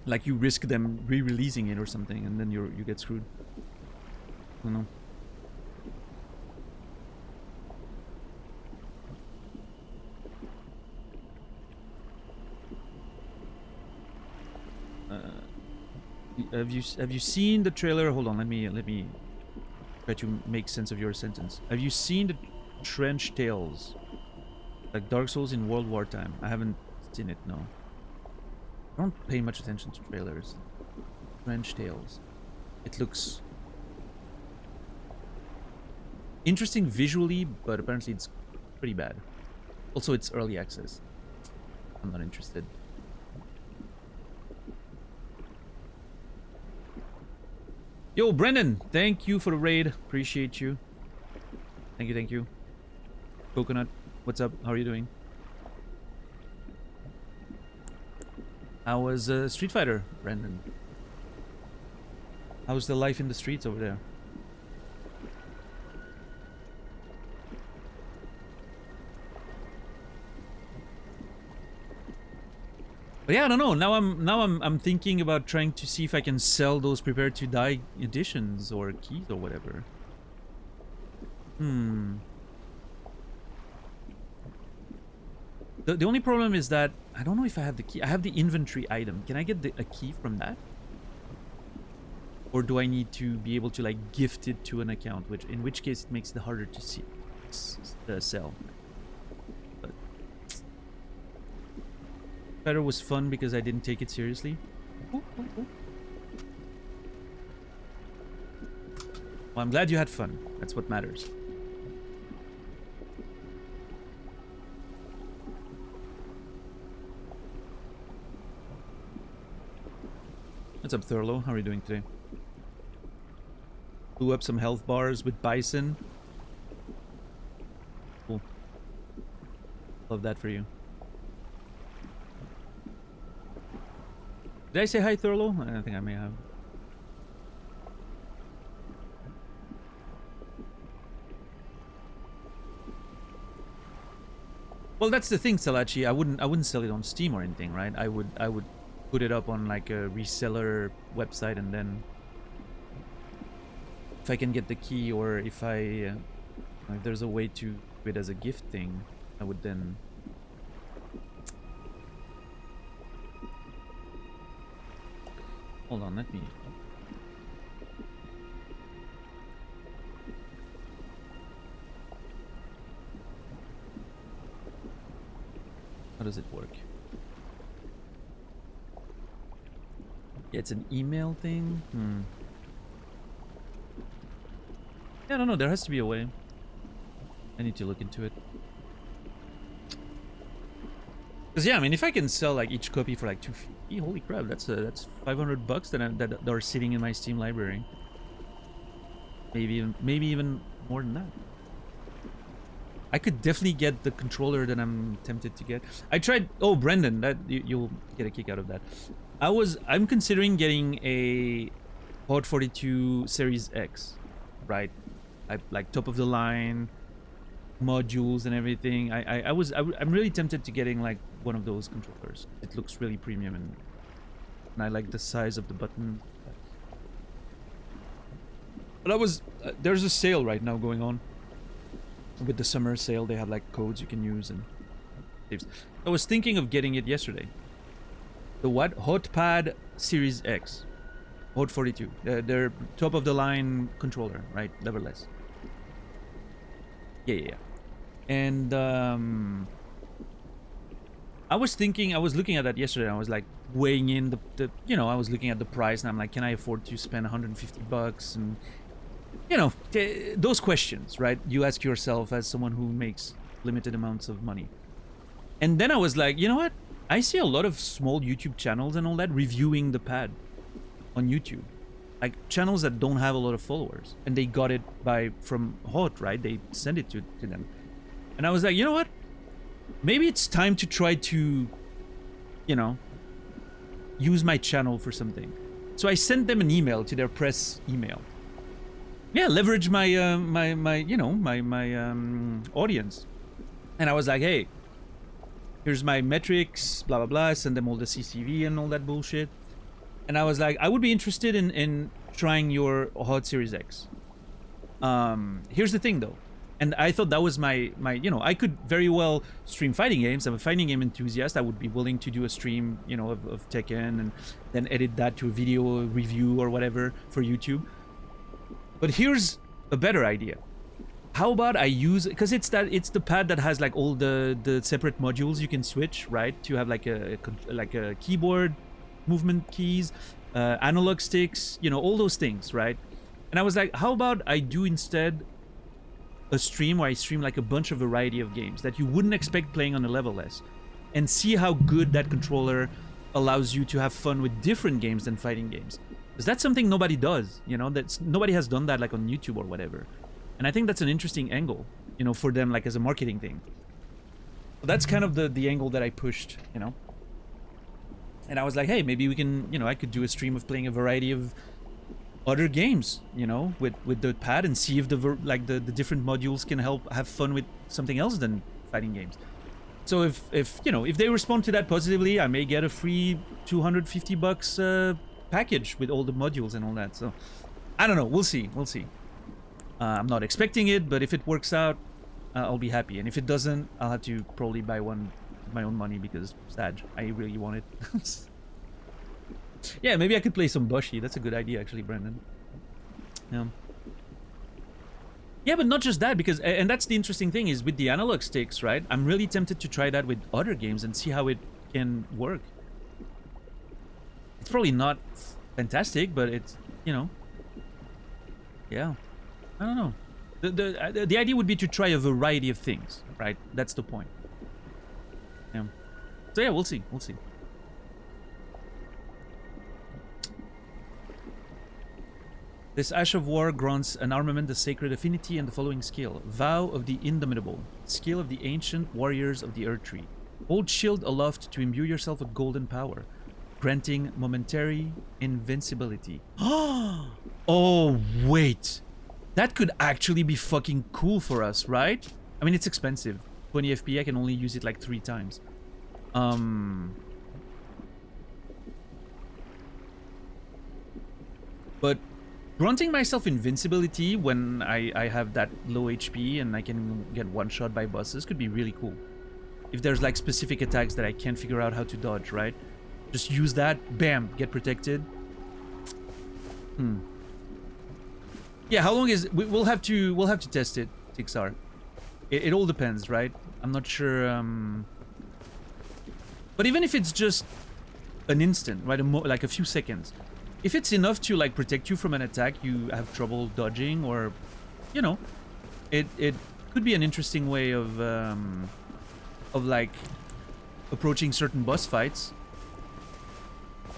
Like you risk them re-releasing it or something, and then you get screwed. I don't know. Have you seen the trailer? Hold on, let me try to make sense of your sentence. Have you seen the Trench Tales? Like Dark Souls in World War time. I haven't seen it, no. I don't pay much attention to trailers. Trench Tales. It looks interesting visually, but apparently it's pretty bad. Also, it's early access. I'm not interested. Yo, Brendan, thank you for the raid. Appreciate you. Thank you, thank you. Coconut, what's up? How are you doing? How was Street Fighter, Brendan? How's the life in the streets over there? But yeah, I don't know. Now I'm thinking about trying to see if I can sell those Prepare to Die editions or keys or whatever. The only problem is that I don't know if I have the key. I have the inventory item. Can I get a key from that? Or do I need to be able to like gift it to an account, in which case it makes it harder to see sell. But Better was fun because I didn't take it seriously. Well, I'm glad you had fun. That's what matters. What's up, Thurlow? How are you doing today? Blew up some health bars with Bison. Cool. Love that for you. Did I say hi, Thurlow? I don't think I may have. Well, that's the thing, Salachi. I wouldn't sell it on Steam or anything, right? I would put it up on like a reseller website, and then if I can get the key, or if there's a way to do it as a gift thing, I would then. Hold on, let me. How does it work? Yeah, it's an email thing? Yeah, I don't know. There has to be a way. I need to look into it. Because, yeah, I mean, if I can sell, like, each copy for, like, $250, holy crap, that's $500 that are sitting in my Steam library. Maybe even more than that. I could definitely get the controller that I'm tempted to get. I tried. Oh, Brendan, that you'll get a kick out of that. I'm considering getting a Hot 42 Series X, right? Like top of the line modules and everything. I'm really tempted to getting like one of those controllers. It looks really premium, and I like the size of the button. But there's a sale right now going on. With the summer sale, they have like codes you can use and saves. I was thinking of getting it yesterday. The what? Hotpad Series X. Hot 42. They're top of the line controller, right? Leverless. Yeah. And I was looking at that yesterday, and I was like weighing in I was looking at the price, and I'm like, can I afford to spend $150? And those questions, right? You ask yourself as someone who makes limited amounts of money. And then I was like, you know what? I see a lot of small YouTube channels and all that reviewing the pad on YouTube. Like channels that don't have a lot of followers. And they got it from Hot, right? They sent it to them. And I was like, you know what? Maybe it's time to try to, use my channel for something. So I sent them an email to their press email. Yeah, leverage my audience. And I was like, hey, here's my metrics, blah, blah, blah. I send them all the CCV and all that bullshit. And I was like, I would be interested in trying your Hot Series X. Here's the thing, though. And I thought that was my I could very well stream fighting games. I'm a fighting game enthusiast. I would be willing to do a stream, of Tekken, and then edit that to a video review or whatever for YouTube. But here's a better idea. How about I use, because it's the pad that has like all the separate modules you can switch, right? To have like a keyboard movement keys, analog sticks, all those things, right? And I was like, how about I do instead a stream where I stream like a bunch of variety of games that you wouldn't expect playing on a level S, and see how good that controller allows you to have fun with different games than fighting games. Because that's something nobody does, nobody has done that like on YouTube or whatever. And I think that's an interesting angle, for them, like as a marketing thing. So that's kind of the angle that I pushed, And I was like, hey, maybe we can, I could do a stream of playing a variety of other games, with the pad, and see if the different modules can help have fun with something else than fighting games. So if they respond to that positively, I may get a free $250 package with all the modules and all that. So I don't know, we'll see. I'm not expecting it, but if it works out, I'll be happy. And if it doesn't, I'll have to probably buy one with my own money, because sad, I really want it. Yeah, maybe I could play some Bushi. That's a good idea, actually, Brandon. Yeah, but not just that, because, and that's the interesting thing, is with the analog sticks, right? I'm really tempted to try that with other games and see how it can work. It's probably not fantastic, but it's, yeah, I don't know. The idea would be to try a variety of things, right? That's the point. Yeah. So yeah, we'll see. This Ash of War grants an armament the sacred affinity and the following skill. Vow of the Indomitable. Skill of the ancient warriors of the Erdtree. Hold shield aloft to imbue yourself with golden power, granting momentary invincibility. Oh, wait. That could actually be fucking cool for us, right? I mean, it's expensive. 20 FP, I can only use it like 3 times. But granting myself invincibility when I have that low HP and I can get one-shot by bosses could be really cool. If there's like specific attacks that I can't figure out how to dodge, right? Just use that, bam, get protected. Yeah, how long is we'll have to test it, Tixar. It all depends, right? I'm not sure. But even if it's just an instant, right? Like a few seconds, if it's enough to like protect you from an attack you have trouble dodging, or you know, it could be an interesting way of like approaching certain boss fights.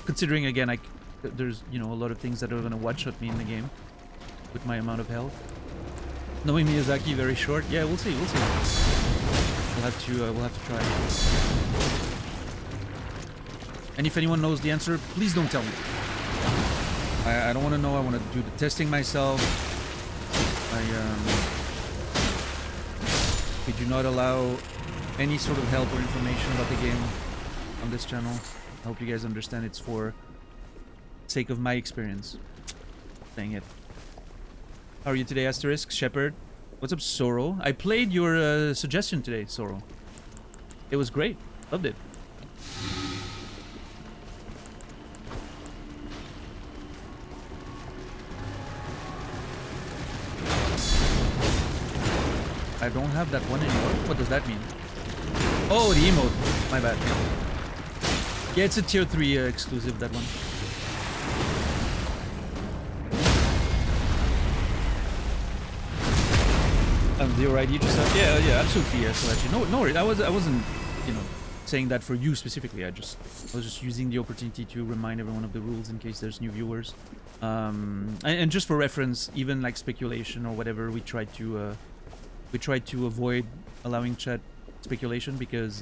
Considering again, like there's a lot of things that are gonna one-shot me in the game with my amount of health. Knowing Miyazaki, very short. Yeah, we'll see. We'll have to try. And if anyone knows the answer, please don't tell me. I don't want to know. I want to do the testing myself. We do not allow any sort of help or information about the game on this channel. I hope you guys understand. It's for sake of my experience. Dang it. How are you today, Asterisk? Shepherd? What's up, Sorrow? I played your suggestion today, Sorrow. It was great. Loved it. I don't have that one anymore. What does that mean? Oh, the emote. My bad. Yeah, it's a tier 3 exclusive, that one. Zero ID just yeah, absolutely, yeah. So actually, no, I wasn't, saying that for you specifically. I was just using the opportunity to remind everyone of the rules in case there's new viewers. And just for reference, even like speculation or whatever, we try to avoid allowing chat speculation because,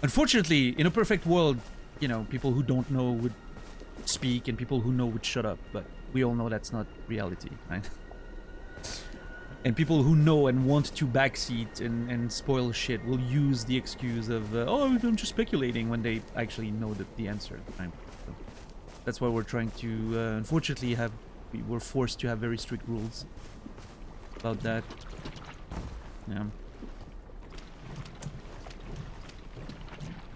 unfortunately, in a perfect world, people who don't know would speak and people who know would shut up. But we all know that's not reality, right? And people who know and want to backseat and spoil shit will use the excuse of, oh, I'm just speculating, when they actually know the answer. Right? So that's why we're trying to, unfortunately, we're forced to have very strict rules about that. Yeah.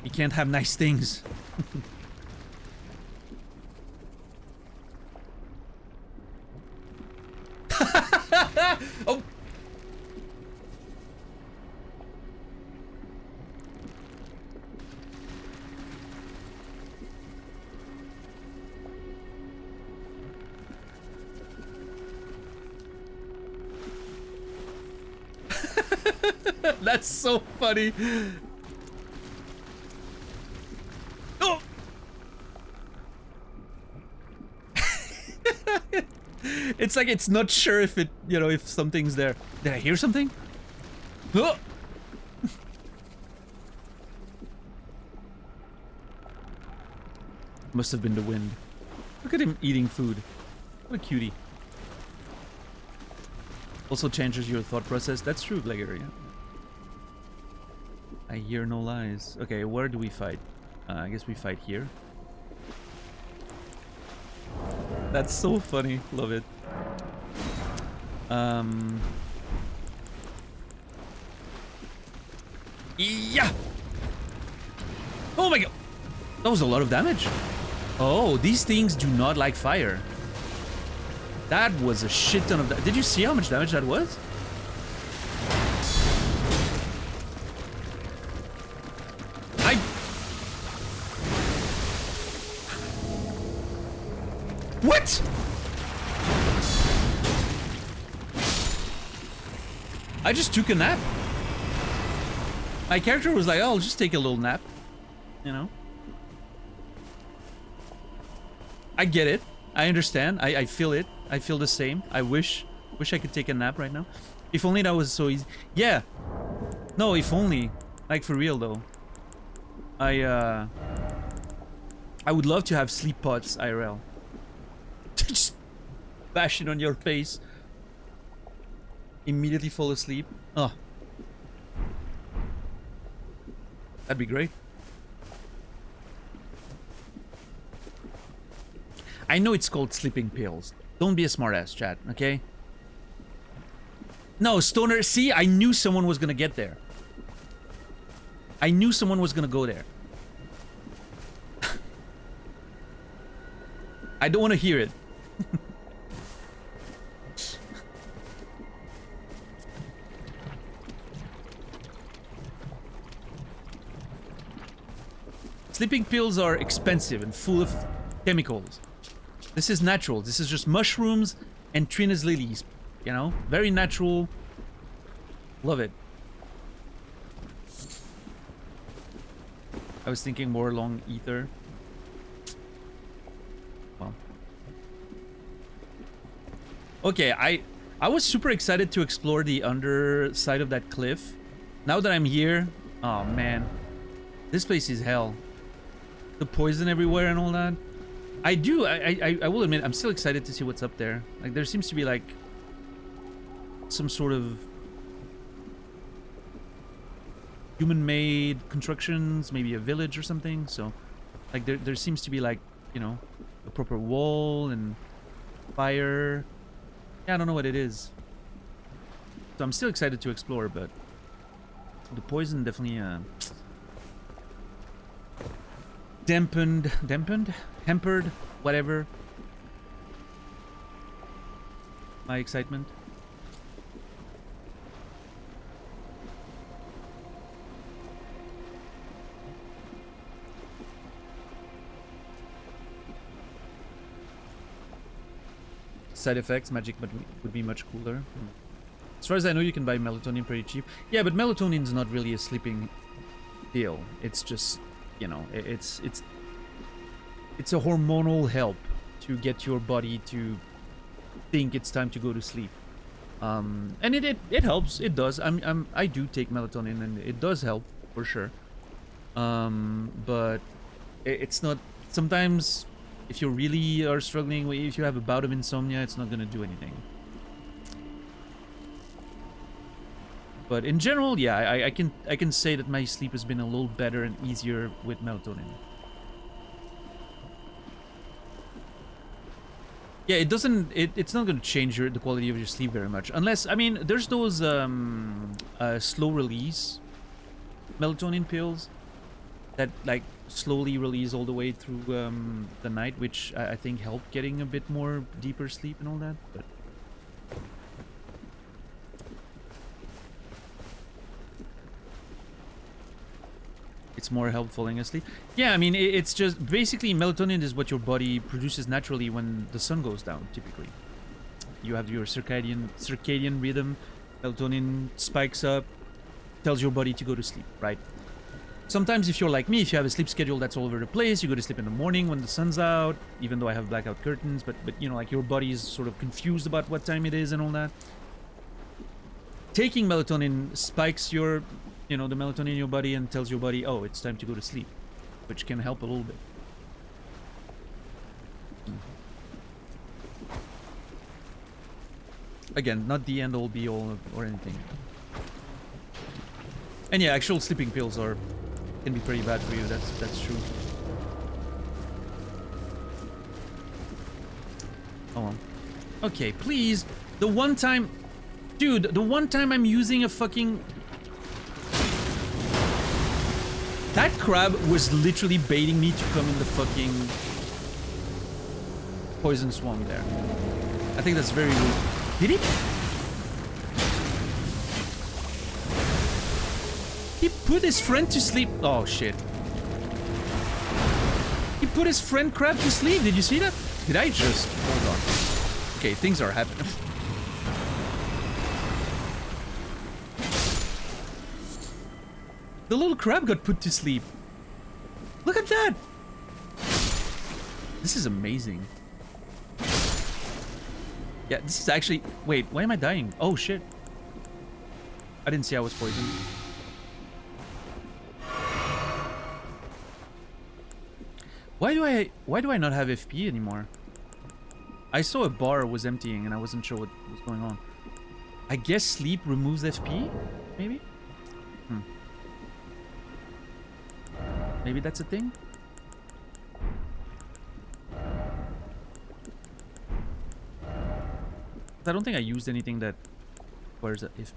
You can't have nice things. Oh. That's so funny. Oh. It's like it's not sure if it, if something's there. Did I hear something? Oh. Must have been the wind. Look at him eating food. What a cutie. Also changes your thought process. That's true, Blegar, yeah. I hear no lies. Okay, where do we fight? I guess we fight here. That's so funny. Love it. Yeah. Oh my god. That was a lot of damage. Oh, these things do not like fire. That was a shit ton of damage. Did you see how much damage that was? What? I just took a nap. My character was like, oh, I'll just take a little nap. I get it. I understand. I feel it. I feel the same. I wish I could take a nap right now. If only that was so easy. Yeah. No, if only. Like, for real, though. I would love to have sleep pods, IRL. Just bash it on your face. Immediately fall asleep. Oh. That'd be great. I know it's called sleeping pills. Don't be a smartass, chat, okay? No, Stoner, see? I knew someone was gonna get there. I knew someone was gonna go there. I don't want to hear it. Sleeping pills are expensive and full of chemicals. This is natural. This is just mushrooms and Trina's lilies. You know? Very natural. Love it. I was thinking more along ether. Well. Okay, I was super excited to explore the underside of that cliff. Now that I'm here, oh man. This place is hell. The poison everywhere and all that. I will admit, I'm still excited to see what's up there. Like, there seems to be, like, some sort of human-made constructions, maybe a village or something. So, like, there seems to be, like, you know, a proper wall and fire. Yeah, I don't know what it is. So I'm still excited to explore, but the poison definitely, tempered, whatever, my excitement. Side effects, magic would be much cooler. As far as I know, you can buy melatonin pretty cheap. Yeah, but melatonin's not really a sleeping pill. It's just, you know, it's a hormonal help to get your body to think it's time to go to sleep. And it helps. It does. I do take melatonin and it does help for sure. But it's not. Sometimes if you really are struggling, if you have a bout of insomnia, it's not gonna do anything. But in general, yeah, I can say that my sleep has been a little better and easier with melatonin. Yeah, it's not going to change the quality of your sleep very much. Unless, I mean, there's those slow release melatonin pills that, like, slowly release all the way through the night, which I think help getting a bit more deeper sleep and all that. But it's more help falling asleep. Yeah, I mean, it's just basically melatonin is what your body produces naturally when the sun goes down, typically. You have your circadian rhythm, melatonin spikes up, tells your body to go to sleep, right? Sometimes if you're like me, if you have a sleep schedule that's all over the place, you go to sleep in the morning when the sun's out, even though I have blackout curtains, but you know, like, your body is sort of confused about what time it is and all that. Taking melatonin spikes your, you know, the melatonin in your body and tells your body, oh, it's time to go to sleep, which can help a little bit. Again, not the end all be all or anything. And yeah, actual sleeping pills can be pretty bad for you. That's true. Oh well. Okay, please. The one time, dude, the one time I'm using a fucking. That crab was literally baiting me to come in the fucking poison swamp there. I think that's very rude. Did he? He put his friend to sleep. Oh shit. He put his friend crab to sleep. Did you see that? Did I just... Hold on. Okay, things are happening. The little crab got put to sleep. Look at that. This is amazing. Yeah, this is actually... Wait, why am I dying? Oh, shit. I didn't see I was poisoned. Why do I not have FP anymore? I saw a bar was emptying and I wasn't sure what was going on. I guess sleep removes FP? Maybe? Maybe that's a thing? I don't think I used anything that requires that if.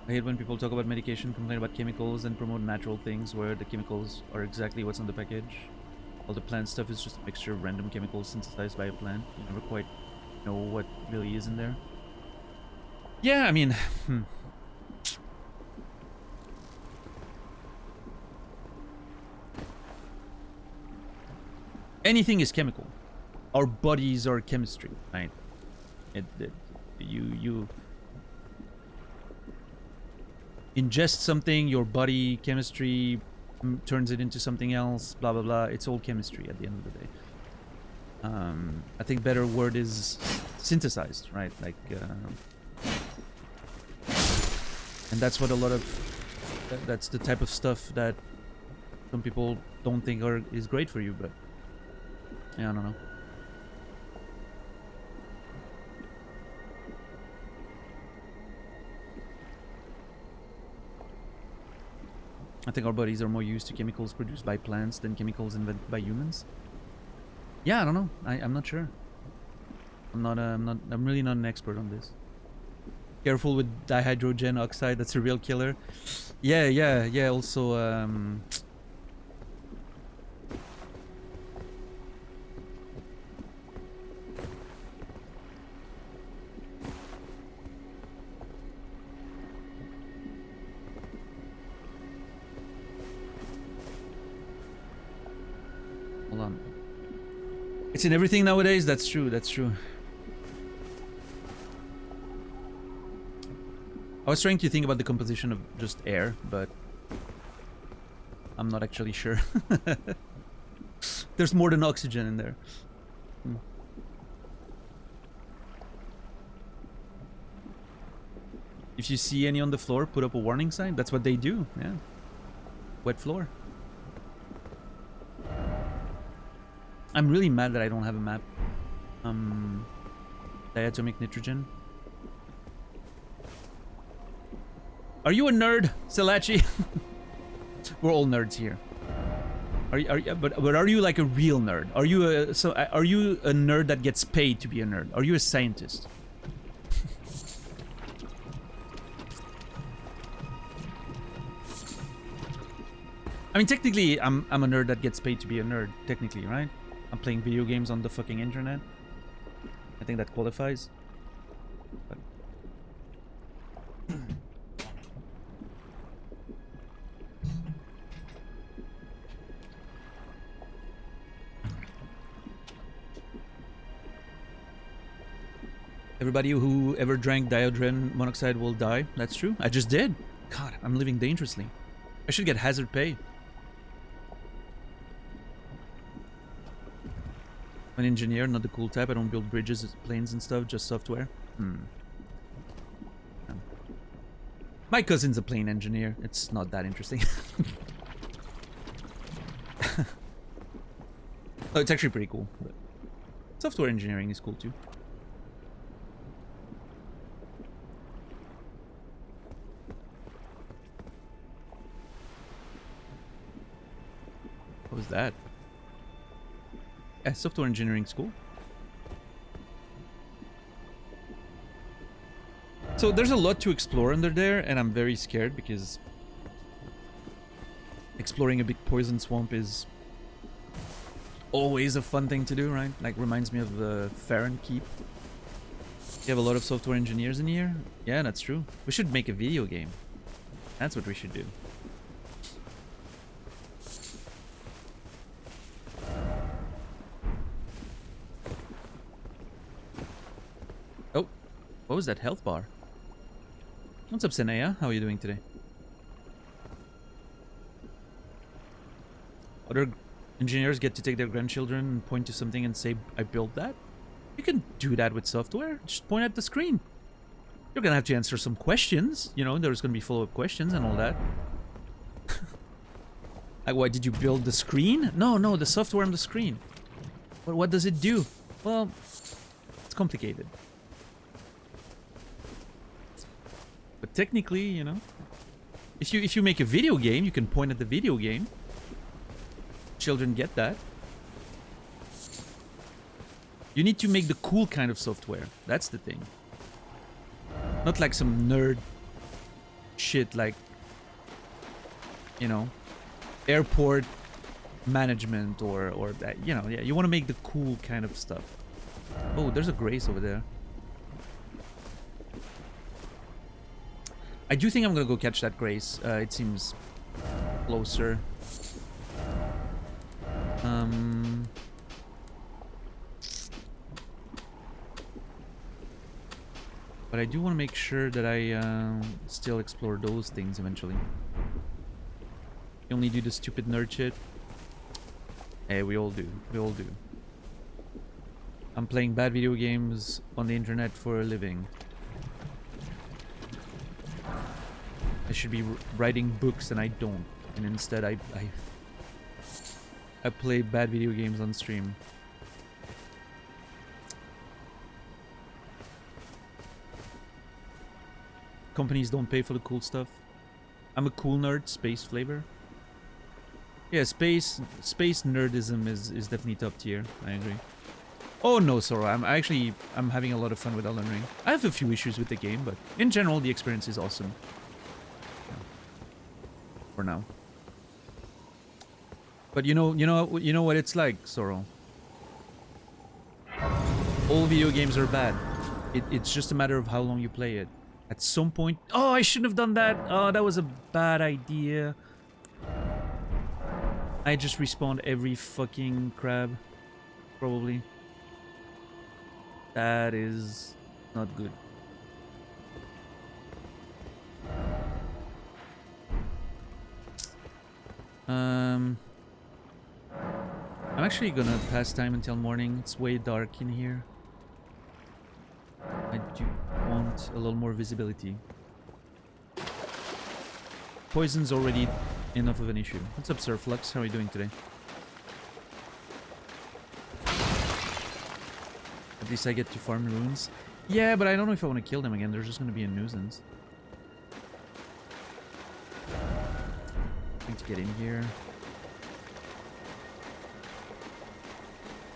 I hate when people talk about medication, complain about chemicals, and promote natural things where the chemicals are exactly what's on the package. All the plant stuff is just a mixture of random chemicals synthesized by a plant. You never quite know what really is in there. Yeah, I mean... Anything is chemical. Our bodies are chemistry, right? You ingest something, your body chemistry turns it into something else, blah blah blah. It's all chemistry at the end of the day. I think better word is synthesized, right? Like, and that's what a lot of that's the type of stuff that some people don't think is great for you, but yeah, I don't know. I think our bodies are more used to chemicals produced by plants than chemicals invented by humans. Yeah, I don't know. I'm not sure. I'm really not an expert on this. Careful with dihydrogen oxide. That's a real killer. Yeah. Also, hold on. It's in everything nowadays. That's true. That's true. I was trying to think about the composition of just air, but I'm not actually sure. There's more than oxygen in there. If you see any on the floor, put up a warning sign. That's what they do, yeah. Wet floor. I'm really mad that I don't have a map. Diatomic nitrogen. Are you a nerd, Salachi? We're all nerds here. But are you like a real nerd? Are you a nerd that gets paid to be a nerd? Are you a scientist? I mean, technically, I'm a nerd that gets paid to be a nerd. Technically, right? I'm playing video games on the fucking internet. I think that qualifies. But... Everybody who ever drank dihydrogen monoxide will die. That's true. I just did. God, I'm living dangerously. I should get hazard pay. I'm an engineer, not the cool type. I don't build bridges, planes and stuff, just software. Yeah. My cousin's a plane engineer. It's not that interesting. Oh, it's actually pretty cool. But software engineering is cool too. What was that? Yeah, software engineering school. So there's a lot to explore under there, and I'm very scared because exploring a big poison swamp is always a fun thing to do, right? Like, reminds me of the Farron Keep. You have a lot of software engineers in here? Yeah, that's true. We should make a video game. That's what we should do. Oh, what was that health bar? What's up, Senea? How are you doing today? engineers get to take their grandchildren and point to something and say, I built that. You can do that with software. Just point at the screen. You're gonna have to answer some questions. You know, there's gonna be follow-up questions and all that. Like, why did you build the screen? No, the software on the screen. But what does it do? Well, it's complicated. But technically, you know, if you make a video game, you can point at the video game. Children get that. You need to make the cool kind of software. That's the thing. Not like some nerd shit like, you know, airport management or that, you know, yeah, you want to make the cool kind of stuff. Oh, there's a grace over there. I do think I'm gonna go catch that grace. It seems closer. But I do want to make sure that I still explore those things eventually. You only do the stupid nerd shit. Hey, we all do. We all do. I'm playing bad video games on the internet for a living. I should be writing books and I don't. And instead I play bad video games on stream. Companies don't pay for the cool stuff. I'm a cool nerd, space flavor. Yeah, space nerdism is definitely top tier. I agree. Oh no, Sora, I'm having a lot of fun with Elden Ring. I have a few issues with the game, but in general the experience is awesome. Yeah. For now. But you know what it's like, Sora. All video games are bad. It's just a matter of how long you play it. At some point... Oh, I shouldn't have done that! Oh, that was a bad idea. I just respawned every fucking crab. Probably. That is not good. I'm actually gonna pass time until morning. It's way dark in here. I do want a little more visibility. Poison's already enough of an issue. What's up, Sir Flux? How are you doing today? At least I get to farm runes. Yeah, but I don't know if I want to kill them again. They're just going to be a nuisance. Trying to get in here.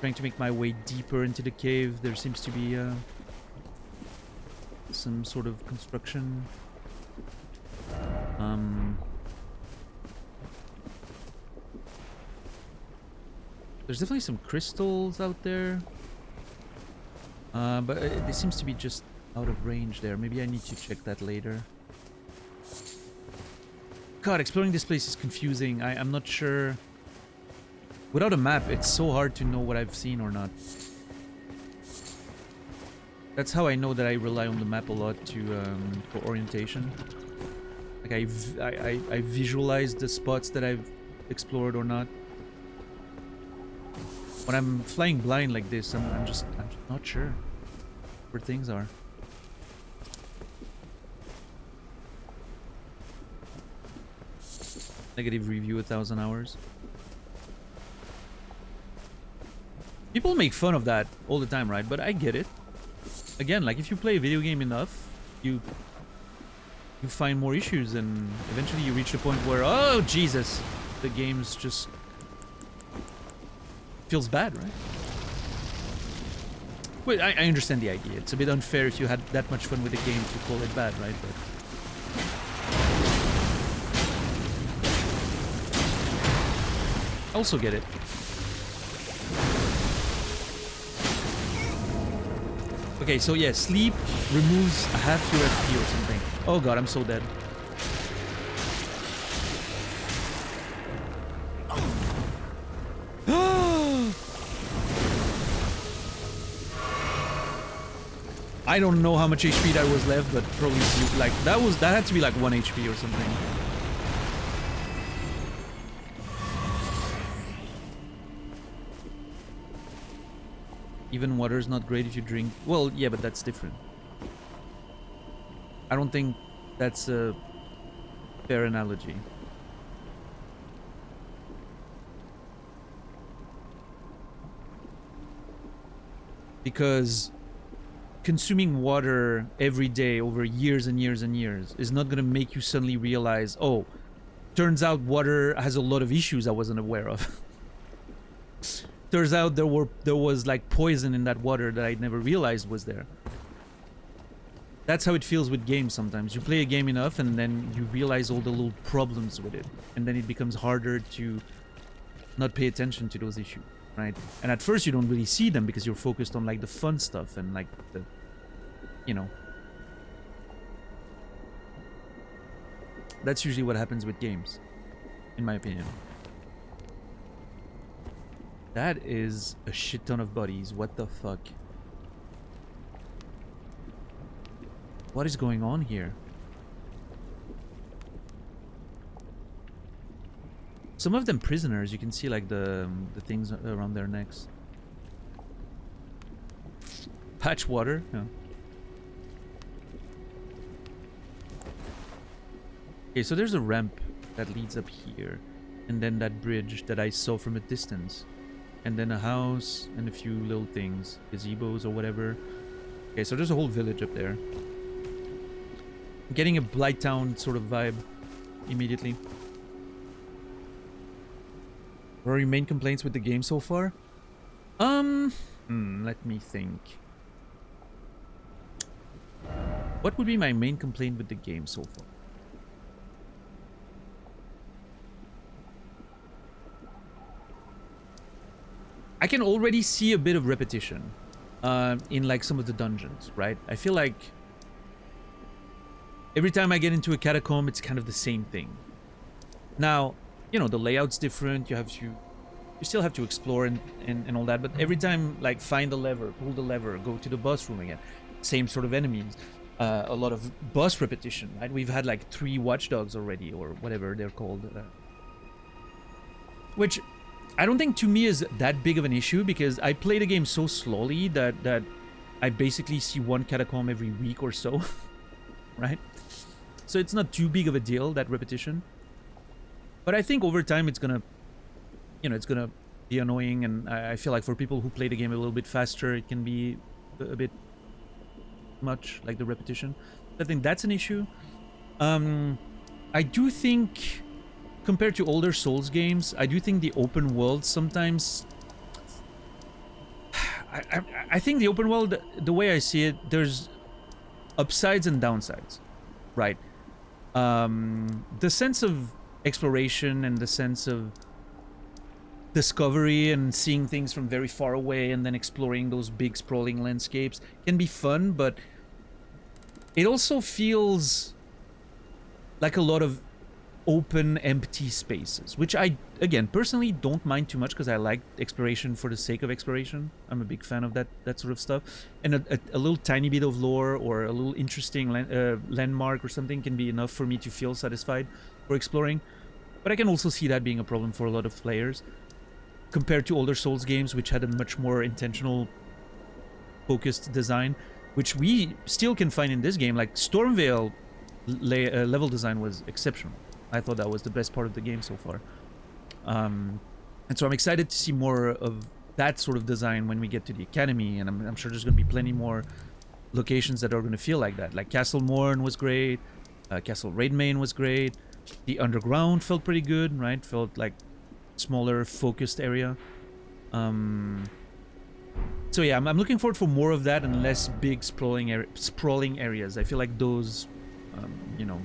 Trying to make my way deeper into the cave. There seems to be some sort of construction. There's definitely some crystals out there. But it seems to be just out of range there. Maybe I need to check that later. God, exploring this place is confusing. I'm not sure. Without a map, it's so hard to know what I've seen or not. That's how I know that I rely on the map a lot for orientation. Like I visualize the spots that I've explored or not. When I'm flying blind like this, I'm just not sure where things are. Negative review 1,000 hours. People make fun of that all the time, right? But I get it. Again, like if you play a video game enough, you find more issues, and eventually you reach the point where, oh Jesus, the game's just feels bad, right? Well, I understand the idea. It's a bit unfair if you had that much fun with the game to call it bad, right? But I also get it. Okay, so yeah, sleep removes a half your FP or something. Oh god, I'm so dead. I don't know how much HP that was left, but probably like that had to be like 1 HP or something. Even water is not great if you drink. Well, yeah, but that's different. I don't think that's a fair analogy. Because consuming water every day over years and years and years is not going to make you suddenly realize, oh, turns out water has a lot of issues I wasn't aware of. Turns out there was like poison in that water that I never realized was there. That's how it feels with games sometimes. You play a game enough and then you realize all the little problems with it. And then it becomes harder to not pay attention to those issues, right? And at first you don't really see them because you're focused on like the fun stuff and like the, you know. That's usually what happens with games, in my opinion. That is a shit ton of bodies. What the fuck? What is going on here? Some of them prisoners. You can see like the things around their necks. Patch water. No. Okay, so there's a ramp that leads up here, and then that bridge that I saw from a distance, and then a house and a few little things, gazebos or whatever. Okay, so there's a whole village up there. Getting a Blight Town sort of vibe immediately. What are your main complaints with the game so far? Let me think. What would be my main complaint with the game so far? I can already see a bit of repetition in like some of the dungeons, right? I feel like every time I get into a catacomb, it's kind of the same thing. Now, you know, the layout's different. You still have to explore and all that. But every time, like, find the lever, pull the lever, go to the boss room again. Same sort of enemies. A lot of boss repetition, right? We've had like 3 watchdogs already, or whatever they're called. Which I don't think to me is that big of an issue, because I play the game so slowly that I basically see one catacomb every week or so. Right? So it's not too big of a deal, that repetition. But I think over time it's gonna, you know, it's gonna be annoying, and I feel like for people who play the game a little bit faster, it can be a bit much, like the repetition. I think that's an issue. I do think, compared to older Souls games, I do think the open world sometimes... I think the open world, the way I see it, there's upsides and downsides, right? The sense of exploration and the sense of discovery and seeing things from very far away and then exploring those big sprawling landscapes can be fun, but it also feels like a lot of open, empty spaces, which I, again, personally don't mind too much, because I like exploration for the sake of exploration. I'm a big fan of that sort of stuff. And a little tiny bit of lore or a little interesting landmark or something can be enough for me to feel satisfied for exploring. But I can also see that being a problem for a lot of players, compared to older Souls games, which had a much more intentional, focused design, which we still can find in this game. Like Stormvale level design was exceptional. I thought that was the best part of the game so far. And so I'm excited to see more of that sort of design when we get to the Academy, and I'm sure there's going to be plenty more locations that are going to feel like that. Like Castle Morn was great, Castle Raidmain was great, the Underground felt pretty good, right? Felt like smaller, focused area. So yeah, I'm looking forward for more of that and less big sprawling areas. I feel like those, you know,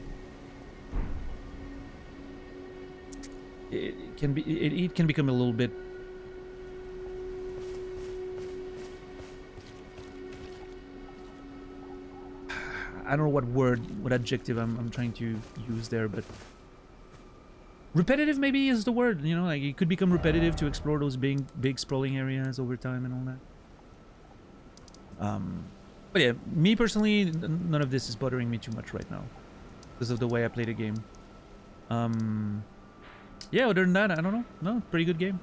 it can become a little bit I don't know what adjective I'm trying to use there, but repetitive maybe is the word, you know, like it could become repetitive to explore those big sprawling areas over time and all that. But yeah, me personally, none of this is bothering me too much right now because of the way I play the game. Yeah, other than that, I don't know. No, pretty good game.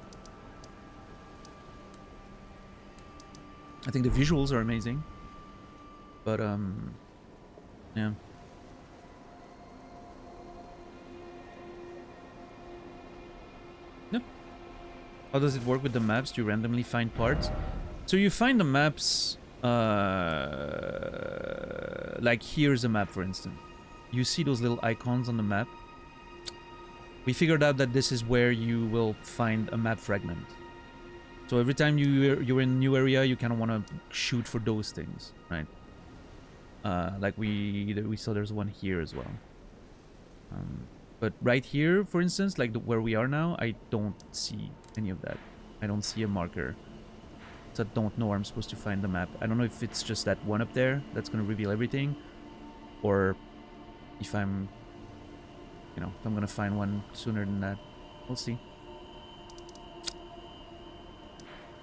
I think the visuals are amazing. But, yeah. Yep. How does it work with the maps? Do you randomly find parts? So you find the maps, like here's a map, for instance. You see those little icons on the map. We figured out that this is where you will find a map fragment. So every time you're in a new area, you kind of want to shoot for those things, right? Like we saw there's one here as well. But right here, for instance, like where we are now, I don't see any of that. I don't see a marker. So I don't know where I'm supposed to find the map. I don't know if it's just that one up there that's going to reveal everything, or if I'm, you know, if I'm going to find one sooner than that. We'll see.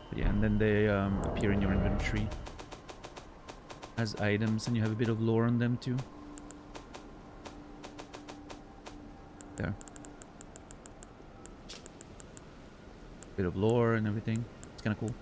But yeah, and then they appear in your inventory as items, and you have a bit of lore on them too. There. Bit of lore and everything. It's kind of cool.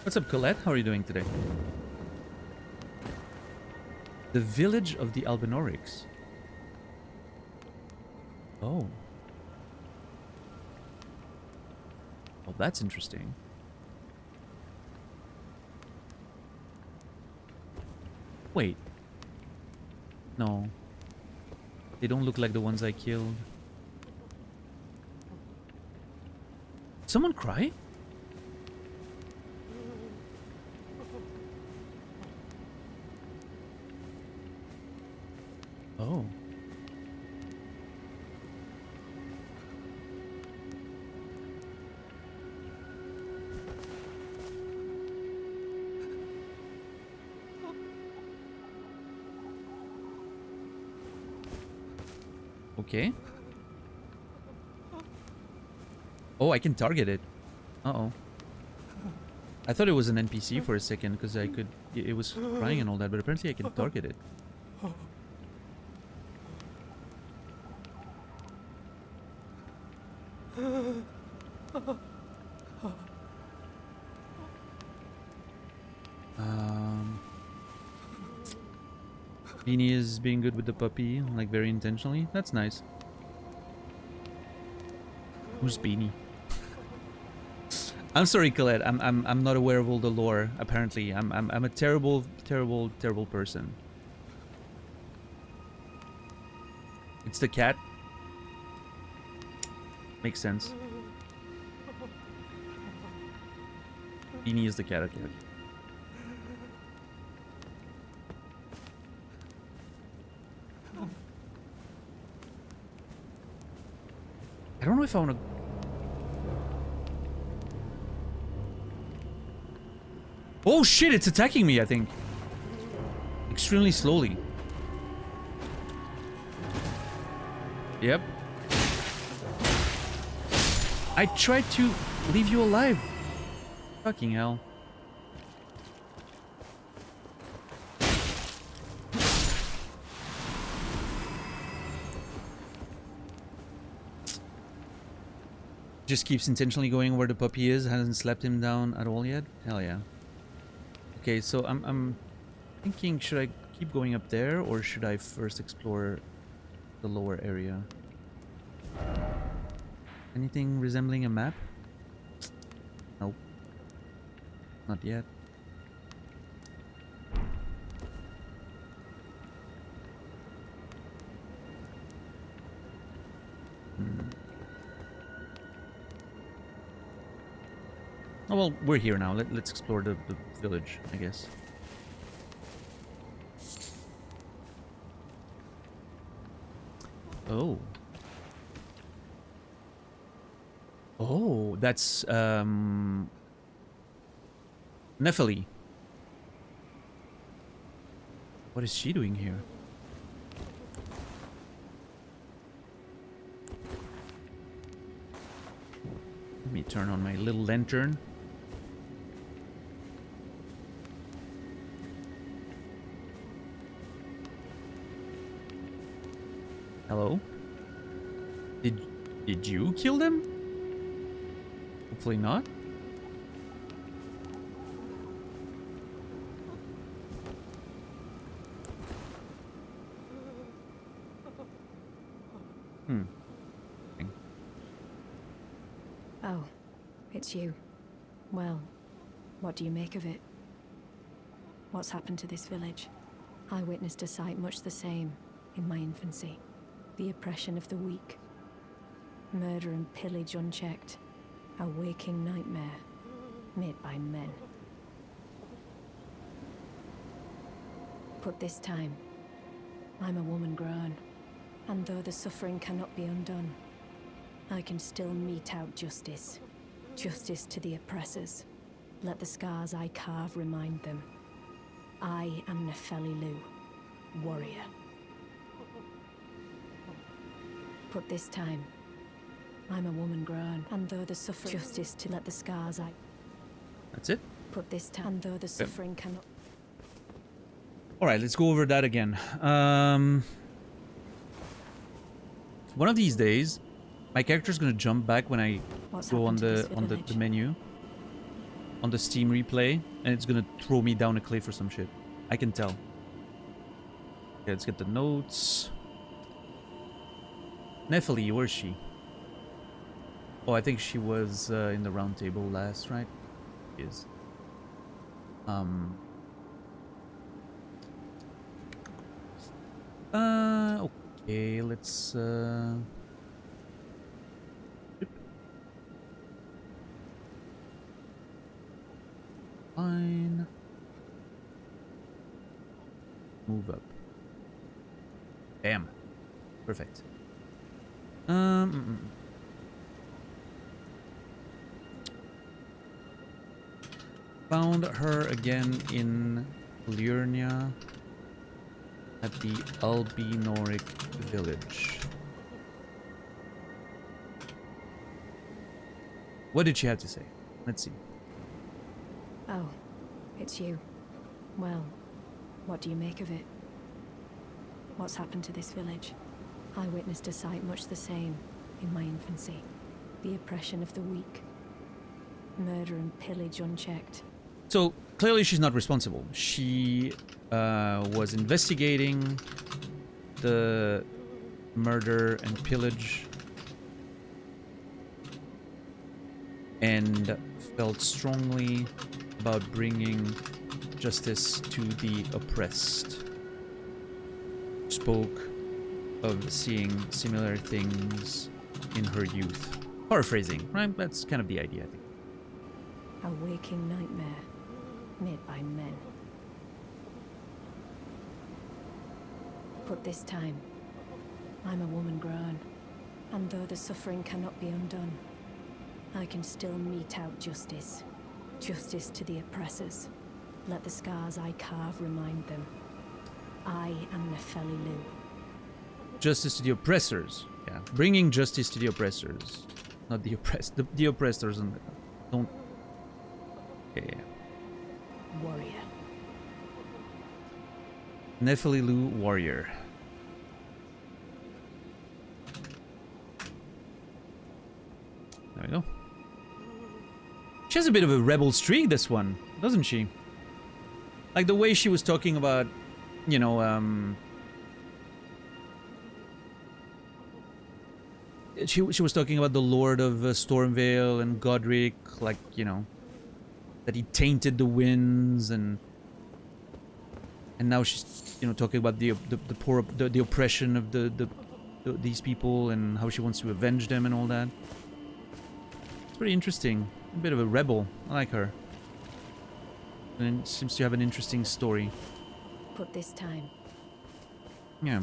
What's up, Colette? How are you doing today? The village of the Albinaurics. Oh. Well, that's interesting. Wait. No. They don't look like the ones I killed. Someone cry? Oh. Okay. Oh, I can target it. Uh-oh. I thought it was an NPC for a second because I could... It was crying and all that, but apparently I can target it. Beanie is being good with the puppy, like very intentionally. That's nice. Who's Beanie? I'm sorry, Colette. I'm not aware of all the lore. Apparently, I'm a terrible person. It's the cat. Makes sense. Beanie is the cat. Okay. I don't know if I want to... Oh shit, it's attacking me, I think. Extremely slowly. Yep. I tried to leave you alive. Fucking hell. Just keeps intentionally going where the puppy is, hasn't slapped him down at all yet? Hell yeah. Okay, so I'm thinking, should I keep going up there or should I first explore the lower area? Anything resembling a map? Nope. Not yet. Oh, well, we're here now. Let's explore the village, I guess. Oh. Oh, that's, Nephili. What is she doing here? Let me turn on my little lantern. Hello? Did you kill them? Hopefully not.
Oh, it's you. Well, what do you make of it? What's happened to this village? I witnessed a sight much the same in my infancy. The oppression of the weak. Murder and pillage unchecked. A waking nightmare made by men. But this time, I'm a woman grown, and though the suffering cannot be undone, I can still mete out justice. Justice to the oppressors. Let the scars I carve remind them. I am Nefeli-Lu, warrior. But this time, I'm a woman grown, and though the suffering... Justice to let the scars I...
That's it?
But this time, and though the suffering cannot...
Alright, let's go over that again. One of these days, my character's gonna jump back when I go on the menu. On the Steam replay, and it's gonna throw me down a cliff or some shit. I can tell. Okay, let's get the notes. Nefeli, where's she? Oh, I think she was in the round table last, right? She is. Okay, let's fine. Move up. Bam. Perfect. Found her again in Liurnia at the Albinauric village. What did she have to say? Let's see.
Oh, it's you. Well, what do you make of it? What's happened to this village? I witnessed a sight much the same in my infancy. The oppression of the weak. Murder and pillage unchecked.
So, clearly she's not responsible. She was investigating the murder and pillage and felt strongly about bringing justice to the oppressed. Spoke of seeing similar things in her youth. Paraphrasing, right? That's kind of the idea, I think.
A waking nightmare made by men. But this time, I'm a woman grown, and though the suffering cannot be undone, I can still mete out justice. Justice to the oppressors. Let the scars I carve remind them. I am Nefeli-Lu.
Justice to the oppressors. Yeah, bringing justice to the oppressors. Not the oppressed. The oppressors don't... Okay, yeah.
Warrior.
Nefeli-Lu warrior. There we go. She has a bit of a rebel streak, this one, doesn't she? Like the way she was talking about, you know, she was talking about the Lord of Stormvale and Godric, like, you know, that he tainted the winds, and now she's, you know, talking about the poor, the oppression of these people and how she wants to avenge them and all that. It's pretty interesting. A bit of a rebel. I like her. And seems to have an interesting story.
But this time.
Yeah.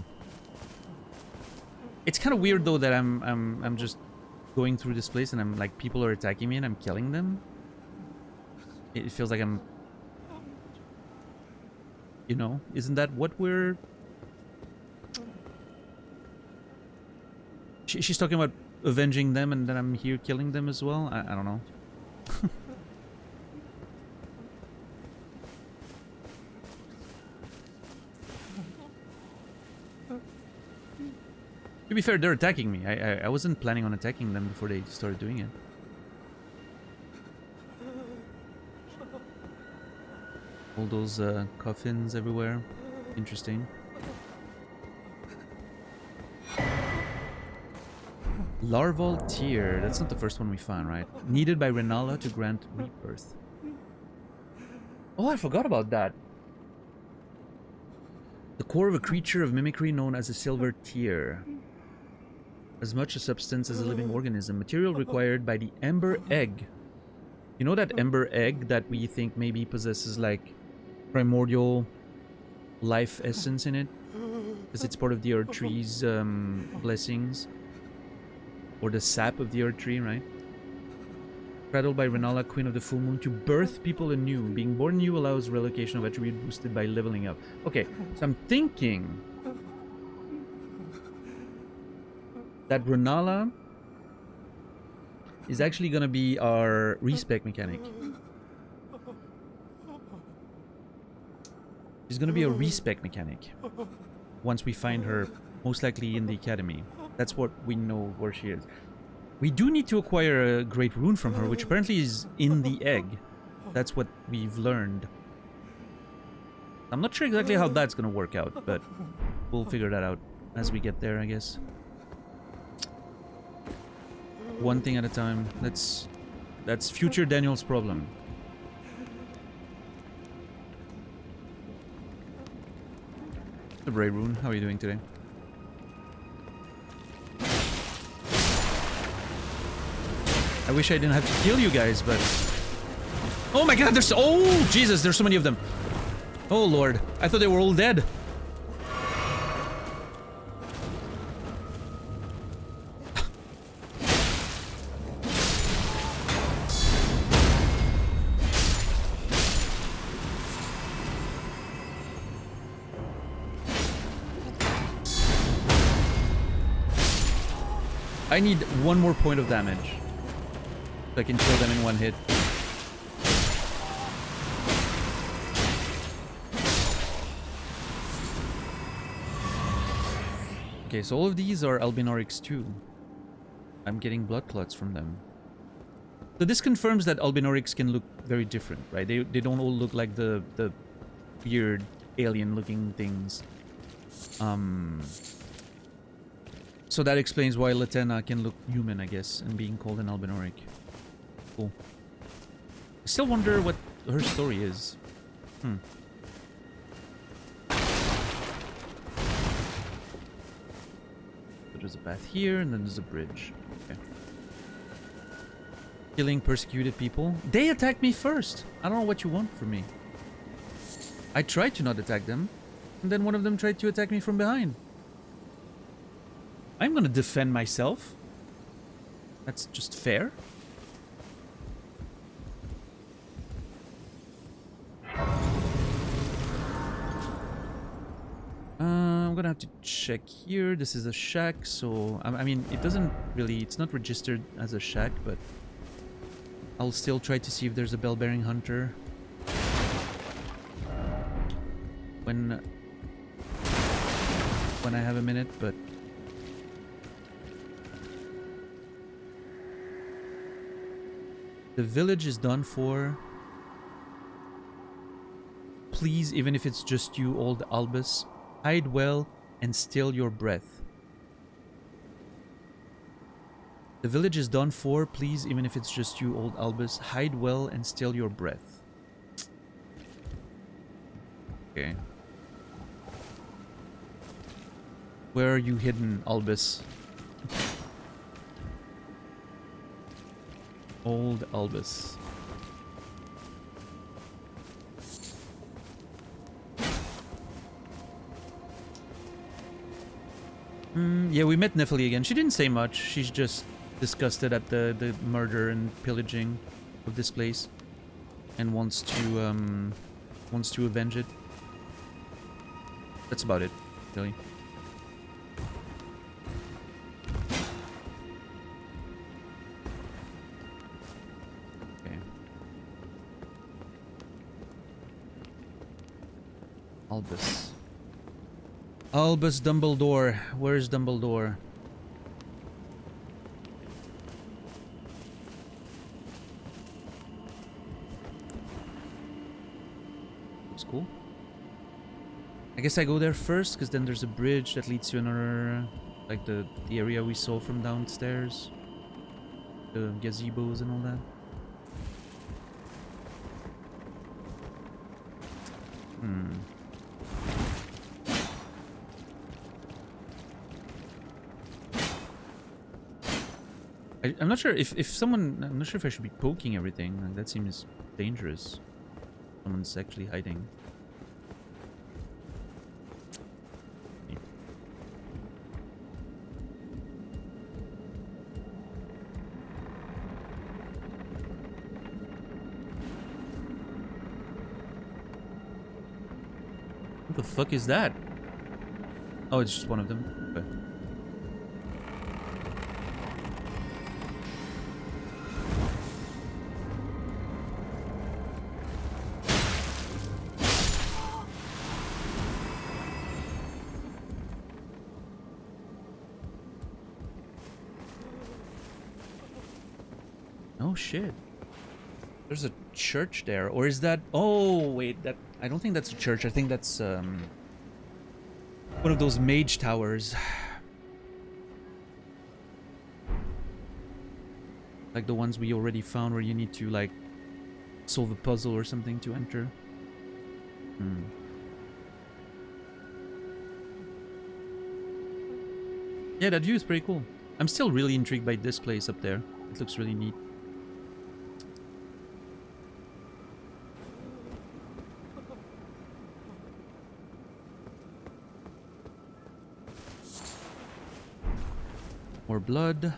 It's kind of weird though that I'm just going through this place and I'm like, people are attacking me and I'm killing them. It feels like I'm, you know, isn't that what we're... She's talking about avenging them and then I'm here killing them as well. I don't know. To be fair, they're attacking me. I wasn't planning on attacking them before they started doing it. All those coffins everywhere. Interesting. Larval tear. That's not the first one we found, right? Needed by Renala to grant rebirth. Oh, I forgot about that. The core of a creature of mimicry known as a silver tear. As much a substance as a living organism. Material required by the ember egg. You know that ember egg that we think maybe possesses like primordial life essence in it? Because it's part of the Erdtree's blessings. Or the sap of the Erdtree, right? Cradled by Renala, Queen of the Full Moon, to birth people anew. Being born new allows relocation of attribute boosted by leveling up. Okay, so I'm thinking that Renala is actually gonna be our respec mechanic. She's gonna be a respec mechanic once we find her, most likely in the academy. That's what we know where she is. We do need to acquire a great rune from her, which apparently is in the egg. That's what we've learned. I'm not sure exactly how that's gonna work out, but we'll figure that out as we get there, I guess. One thing at a time. That's future Daniel's problem. The Bray Rune, how are you doing today? I wish I didn't have to kill you guys, but... Oh my god, there's... Oh, Jesus, there's so many of them. Oh, Lord. I thought they were all dead. I need one more point of damage. So I can kill them in one hit. Okay, so all of these are Albinaurics too. I'm getting blood clots from them. So this confirms that Albinaurics can look very different, right? They don't all look like the weird alien-looking things. So that explains why Latenna can look human, I guess, and being called an Albinauric. Cool. I still wonder what her story is. So there's a path here, and then there's a bridge. Okay. Killing persecuted people. They attacked me first! I don't know what you want from me. I tried to not attack them, and then one of them tried to attack me from behind. I'm gonna defend myself. That's just fair. I'm gonna have to check here. This is a shack, so... I mean, it doesn't really... It's not registered as a shack, but... I'll still try to see if there's a bell-bearing hunter. When I have a minute, but... The village is done for. Please, even if it's just you, old Albus, hide well and still your breath. The village is done for. Please, even if it's just you, old Albus, hide well and still your breath. Okay. Where are you hidden, Albus? Old Albus. Yeah, we met Nephili again. She didn't say much. She's just disgusted at the murder and pillaging of this place, and wants to avenge it. That's about it, really. Albus. Albus Dumbledore. Where's Dumbledore? Looks cool. I guess I go there first, because then there's a bridge that leads to another... Like the area we saw from downstairs. The gazebos and all that. I'm not sure if someone... I'm not sure if I should be poking everything. Like, that seems dangerous. Someone's actually hiding. What the fuck is that? Oh, it's just one of them. Okay. Oh shit. There's a church there. Or is that... Oh, wait. That... I don't think that's a church. I think that's one of those mage towers. Like the ones we already found where you need to like solve a puzzle or something to enter. Yeah, that view is pretty cool. I'm still really intrigued by this place up there. It looks really neat. More blood.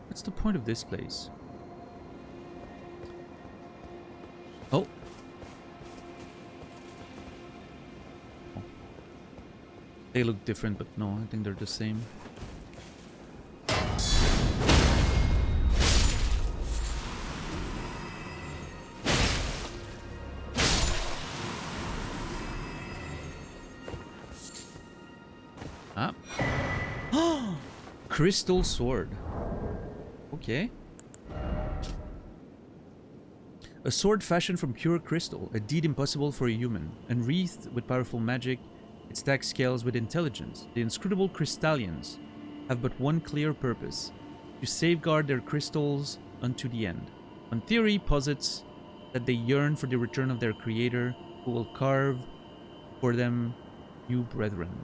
What's the point of this place? Oh. They look different, but no, I think they're the same. Ah. Crystal sword. Okay. A sword fashioned from pure crystal, a deed impossible for a human, and wreathed with powerful magic. It stacks scales with intelligence. The inscrutable Crystallians have but one clear purpose: to safeguard their crystals unto the end. On theory posits that they yearn for the return of their creator, who will carve for them new brethren.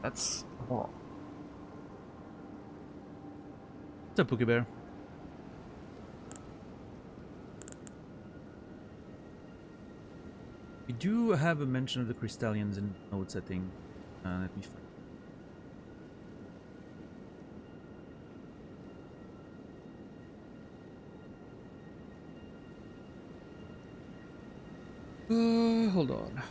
That's... Oh. What's up, Pokebear? We do have a mention of the Crystallians in notes, I think. Let me find. Hold on.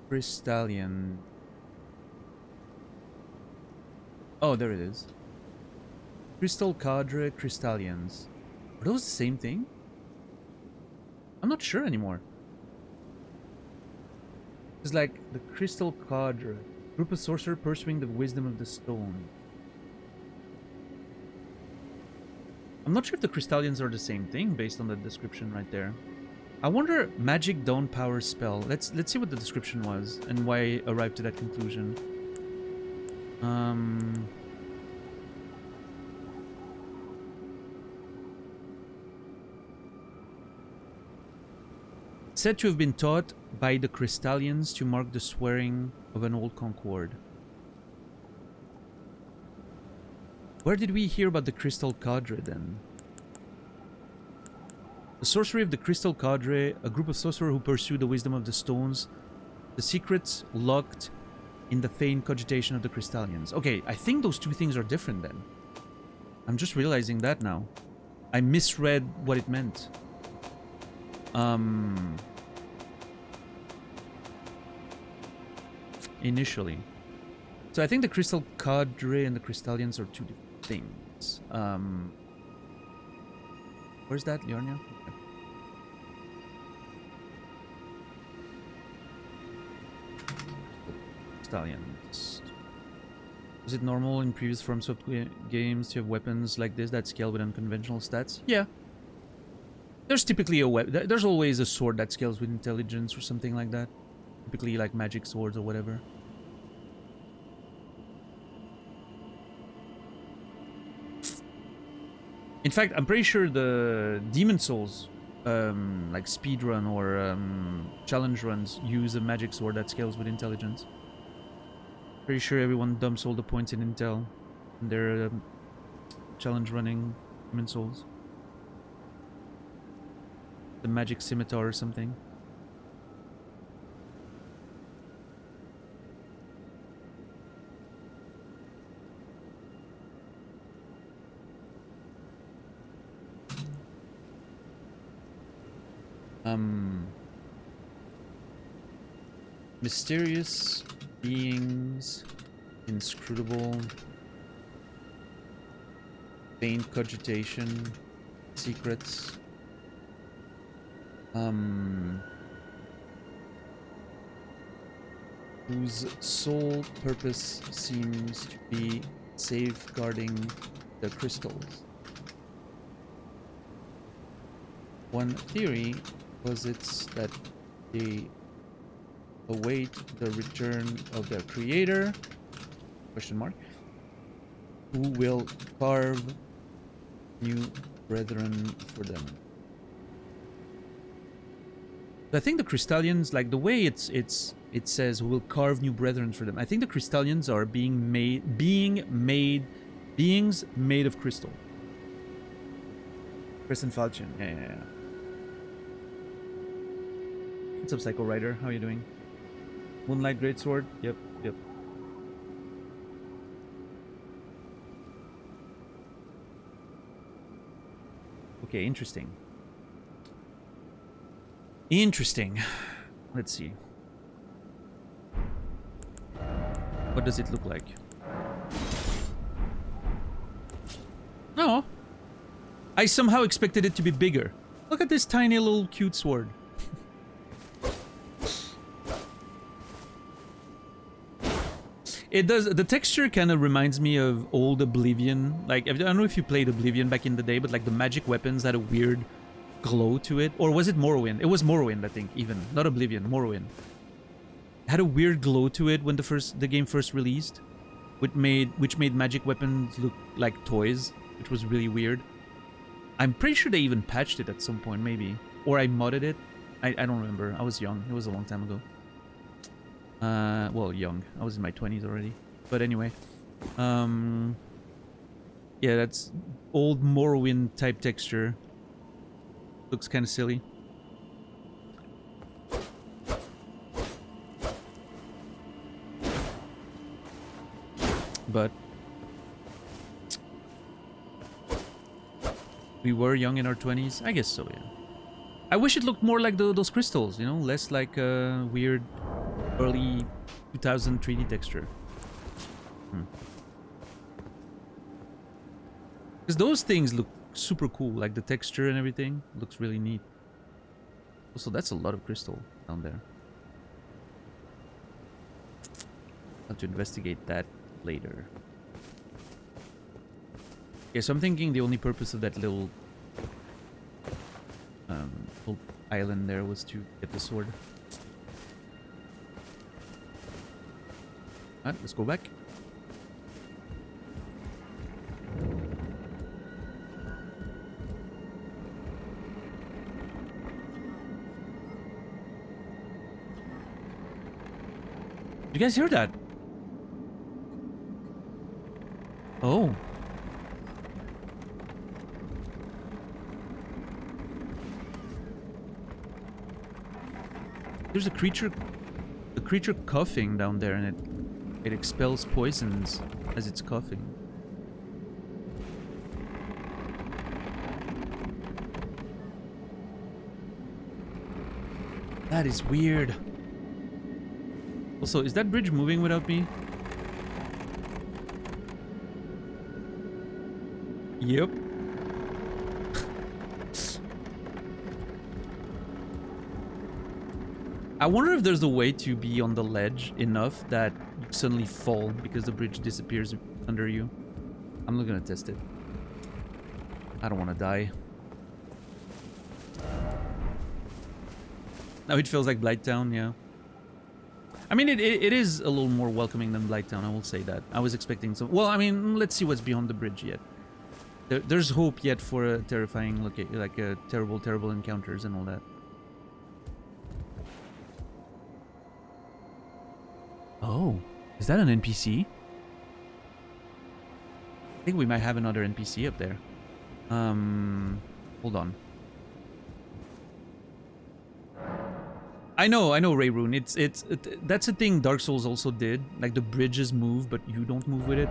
Crystallian. Oh, there it is. Crystal Cadre Crystallians. Are those the same thing? I'm not sure anymore. It's like the Crystal Cadre. Group of sorcerer pursuing the wisdom of the stone. I'm not sure if the Crystallians are the same thing based on the description right there. I wonder, magic dawn power spell. Let's see what the description was and why I arrived to that conclusion. Said to have been taught by the Crystallians to mark the swearing of an old Concord. Where did we hear about the Crystal Cadre then? The sorcery of the Crystal Cadre, a group of sorcerers who pursue the wisdom of the stones, the secrets locked in the feigned cogitation of the Crystallians. Okay, I think those two things are different then. I'm just realizing that now. I misread what it meant. Initially. So I think the Crystal Cadre and the Crystallians are two different things. Where's that, Liornia? Okay. Crystallians. Is it normal in previous FromSoft games to have weapons like this that scale with unconventional stats? Yeah. There's typically a there's always a sword that scales with intelligence or something like that. Typically like magic swords or whatever. In fact, I'm pretty sure the Demon Souls, like speedrun or challenge runs, use a magic sword that scales with intelligence. Pretty sure everyone dumps all the points in intel in their challenge running Demon Souls. The magic scimitar or something. Mysterious beings, inscrutable, faint cogitation, secrets. Whose sole purpose seems to be safeguarding the crystals. One theory posits that they await the return of their creator, question mark, who will carve new brethren for them. I think the Crystallians, like the way it says, will carve new brethren for them. I think the Crystallians are beings made of crystal. Crescent Falchion, yeah. What's up, Psycho Rider? How are you doing? Moonlight Greatsword? Yep. Okay, interesting. Let's see. What does it look like? Oh. I somehow expected it to be bigger. Look at this tiny little cute sword. It does. The texture kind of reminds me of old Oblivion. Like, I don't know if you played Oblivion back in the day, but like the magic weapons had a weird glow to it. Or was it Morrowind? It was Morrowind, I think, even. Not Oblivion, Morrowind. It had a weird glow to it when the game first released, which made magic weapons look like toys, which was really weird. I'm pretty sure they even patched it at some point, maybe. Or I modded it. I don't remember. I was young. It was a long time ago. Well, young. I was in my 20s already. But anyway. Yeah, that's old Morrowind type texture. Looks kind of silly. But we were young in our 20s? I guess so, yeah. I wish it looked more like those crystals, you know? Less like a weird early 2000 3D texture. Because those things look super cool, like the texture and everything looks really neat. Also, that's a lot of crystal down there. I'll have to investigate that later. Yeah, so I'm thinking the only purpose of that little island there was to get the sword. Alright, let's go back. You guys hear that? Oh. There's a creature coughing down there, and it expels poisons as it's coughing. That is weird. Also, is that bridge moving without me? Yep. I wonder if there's a way to be on the ledge enough that you suddenly fall because the bridge disappears under you. I'm not gonna test it. I don't want to die. Now it feels like Blighttown, yeah. I mean, it is a little more welcoming than Blighttown, I will say that. I was expecting some... Well, I mean, let's see what's beyond the bridge yet. There's hope yet for a terrifying, like a terrible encounters and all that. Oh, is that an NPC? I think we might have another NPC up there. Hold on. I know, Ray Rune. That's a thing Dark Souls also did. Like the bridges move, but you don't move with it.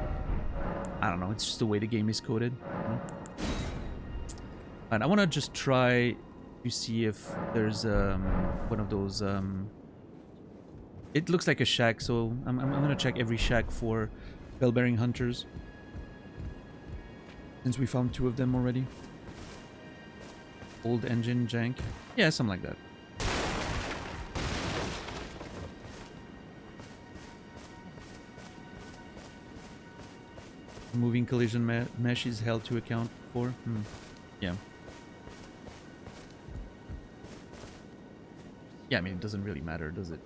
I don't know. It's just the way the game is coded. And I want to just try to see if there's one of those. It looks like a shack, so I'm gonna check every shack for bell-bearing hunters. Since we found 2 of them already. Old engine jank. Yeah, something like that. Moving collision mesh is held to account for. Yeah. Yeah, I mean, it doesn't really matter, does it?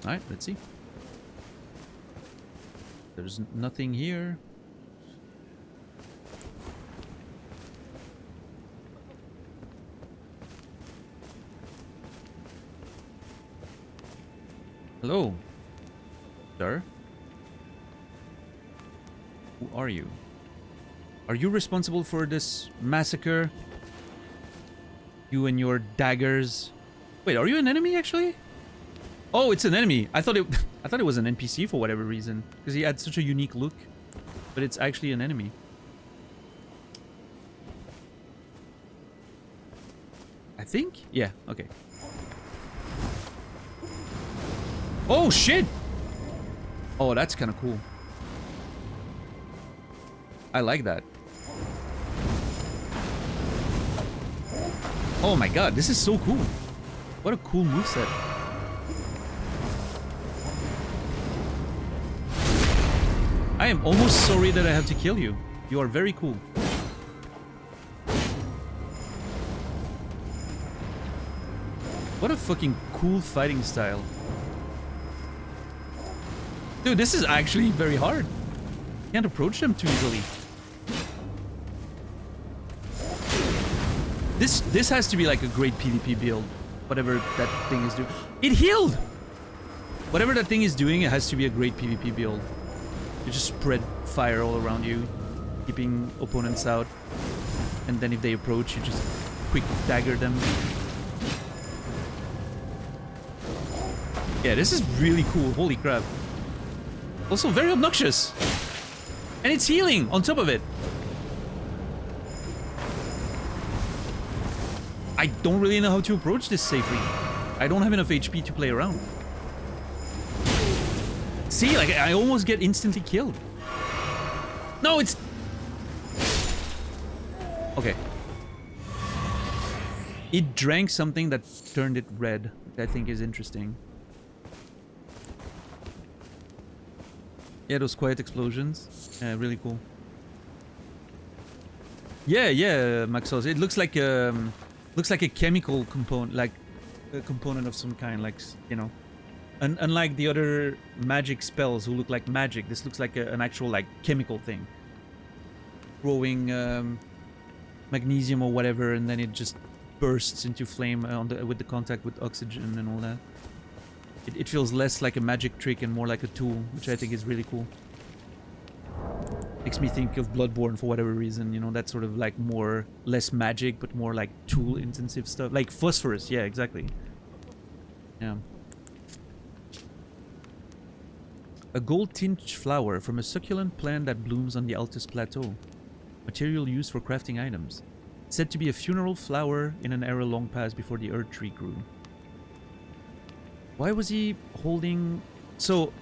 Alright, let's see. There's nothing here. Hello, sir. Who are you? Are you responsible for this massacre? You and your daggers. Wait, are you an enemy actually? Oh, it's an enemy. I thought it was an NPC for whatever reason, because he had such a unique look. But it's actually an enemy. I think? Yeah, okay. Oh shit! Oh, that's kind of cool. I like that. Oh my god, this is so cool. What a cool moveset. I am almost sorry that I have to kill you. You are very cool. What a fucking cool fighting style. Dude, this is actually very hard. Can't approach them too easily. This has to be like a great PvP build. Whatever that thing is doing. It healed! Whatever that thing is doing, it has to be a great PvP build. You just spread fire all around you, keeping opponents out. And then if they approach, you just quick dagger them. Yeah, this is really cool. Holy crap. Also very obnoxious. And it's healing on top of it. I don't really know how to approach this safely. I don't have enough HP to play around. See, like, I almost get instantly killed. No, it's... Okay. It drank something that turned it red, which I think is interesting. Yeah, those quiet explosions. Really cool. Yeah, Maxos. It looks like a chemical component, like a component of some kind, like, you know. Unlike the other magic spells who look like magic, this looks like an actual, like, chemical thing. Growing magnesium or whatever, and then it just bursts into flame with the contact with oxygen and all that. It feels less like a magic trick and more like a tool, which I think is really cool. makes me think of Bloodborne for whatever reason, you know, that sort of like more, less magic, but more like tool intensive stuff. Like phosphorus, yeah, exactly. Yeah. A gold-tinged flower from a succulent plant that blooms on the Altus Plateau. Material used for crafting items. Said to be a funeral flower in an era long past before the Erdtree grew. Why was he holding... So,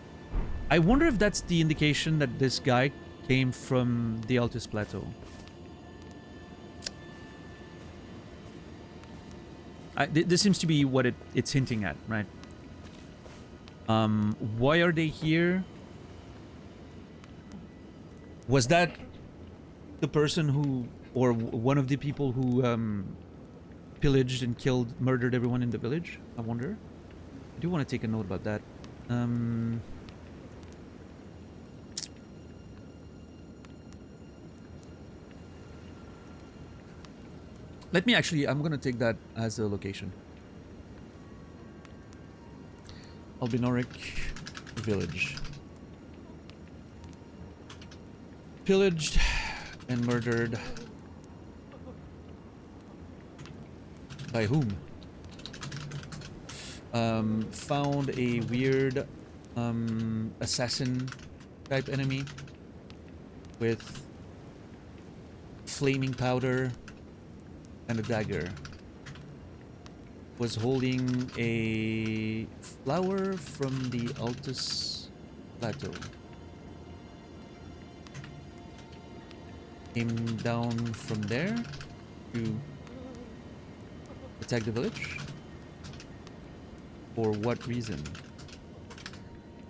I wonder if that's the indication that this guy came from the Altus Plateau. This seems to be what it's hinting at, right? Why are they here? Was that the person who, or one of the people who pillaged and killed, murdered everyone in the village? I wonder. I do want to take a note about that. Let me actually, I'm going to take that as a location. Albinauric village. Pillaged and murdered. By whom? Found a weird assassin type enemy with flaming powder and a dagger. Was holding a flower from the Altus Plateau. Came down from there to attack the village. For what reason?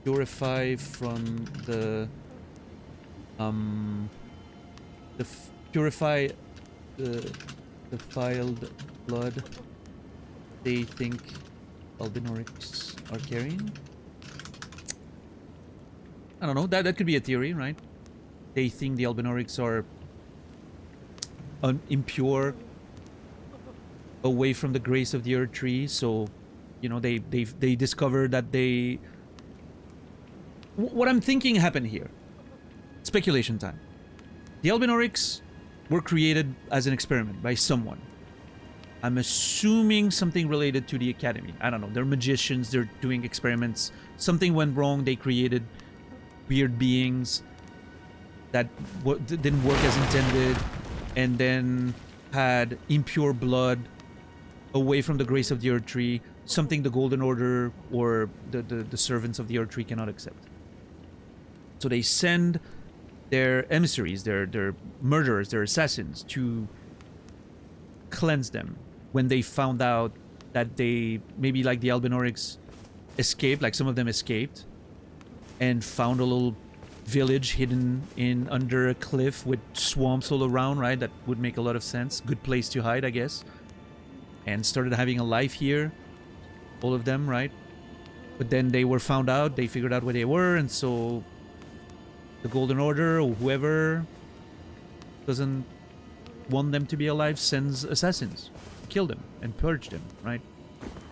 Purify from purify the defiled blood they think Albinaurics are carrying. I don't know. That could be a theory, right? They think the Albinaurics are impure, away from the grace of the Erdtree. So, you know, they discover that they. What I'm thinking happened here. Speculation time. The Albinaurics were created as an experiment by someone. I'm assuming something related to the academy. I don't know. They're magicians. They're doing experiments. Something went wrong. They created weird beings that didn't work as intended, and then had impure blood away from the grace of the Erdtree. Something the Golden Order or the servants of the Erdtree cannot accept. So they send their emissaries, their murderers, their assassins, to cleanse them. When they found out that they, maybe like the Albinaurics escaped, like some of them escaped, and found a little village hidden in under a cliff with swamps all around, right? That would make a lot of sense. Good place to hide, I guess. And started having a life here, all of them, right? But then they were found out, they figured out where they were, and so the Golden Order or whoever doesn't want them to be alive sends assassins. Kill them and purge them, right?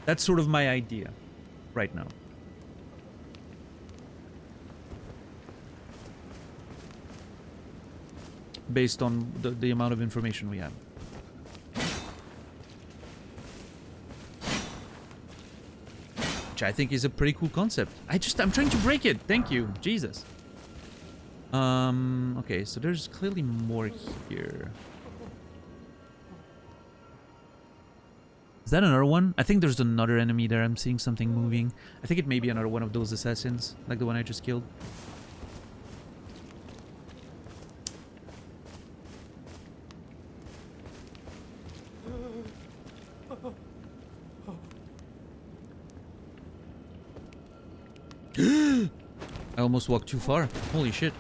That's sort of my idea right now. Based on the amount of information we have. Which I think is a pretty cool concept. I'm trying to break it. Thank you. Jesus. Okay, so there's clearly more here. Is that another one? I think there's another enemy there. I'm seeing something moving. I think it may be another one of those assassins, like the one I just killed. I almost walked too far. Holy shit.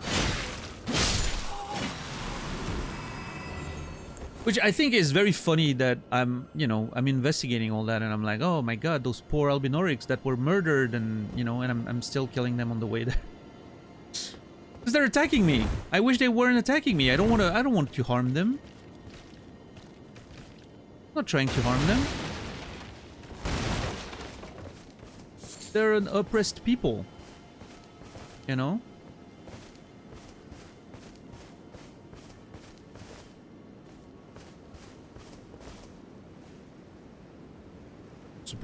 Which I think is very funny that I'm investigating all that and I'm like, oh my god, those poor Albinaurics that were murdered and, you know, and I'm still killing them on the way there. Because they're attacking me. I wish they weren't attacking me. I don't want to harm them. I'm not trying to harm them. They're an oppressed people. You know?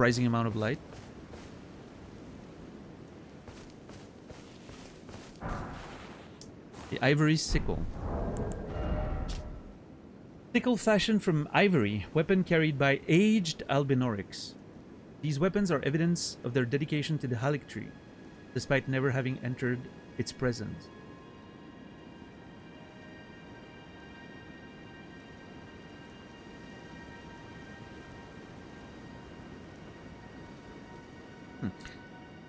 surprising amount of light. The ivory sickle. Sickle fashioned from ivory, weapon carried by aged Albinaurics. These weapons are evidence of their dedication to the Erdtree, despite never having entered its presence.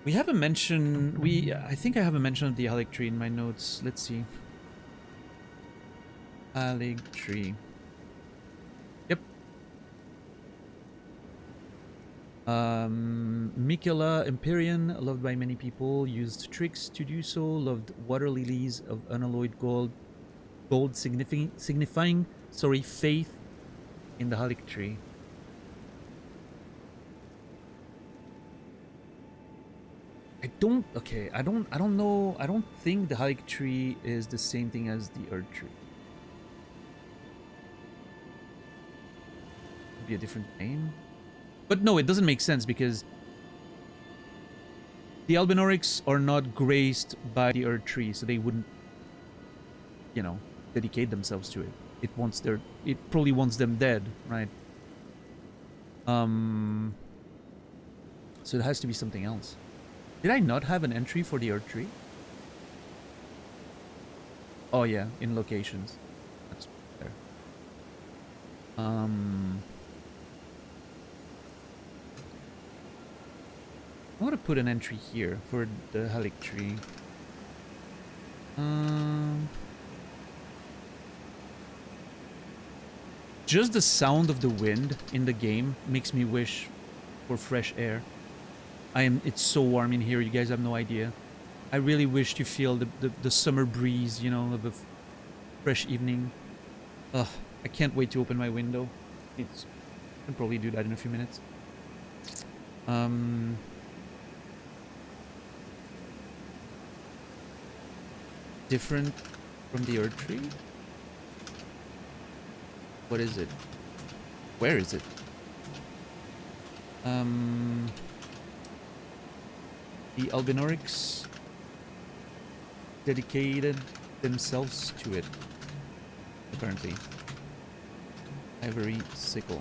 We have a mention. I think I have a mention of the Erdtree in my notes. Let's see. Erdtree. Yep. Mikela Empyrean, loved by many people, used tricks to do so. Loved water lilies of unalloyed gold. Gold signifying, faith in the Erdtree. I don't know. I don't think the Erdtree is the same thing as the Erdtree. Could be a different name. But no, it doesn't make sense because the Albinaurics are not graced by the Erdtree, so they wouldn't, dedicate themselves to it. It probably wants them dead, right? So it has to be something else. Did I not have an entry for the Erdtree? Oh yeah, in locations. That's fair. I want to put an entry here for the Erdtree. Just the sound of the wind in the game makes me wish for fresh air. It's so warm in here, you guys have no idea. I really wish to feel the summer breeze, of a fresh evening. Ugh, I can't wait to open my window. I can probably do that in a few minutes. Different from the Erdtree? What is it? Where is it? The Albinaurics dedicated themselves to it, apparently. Ivory sickle.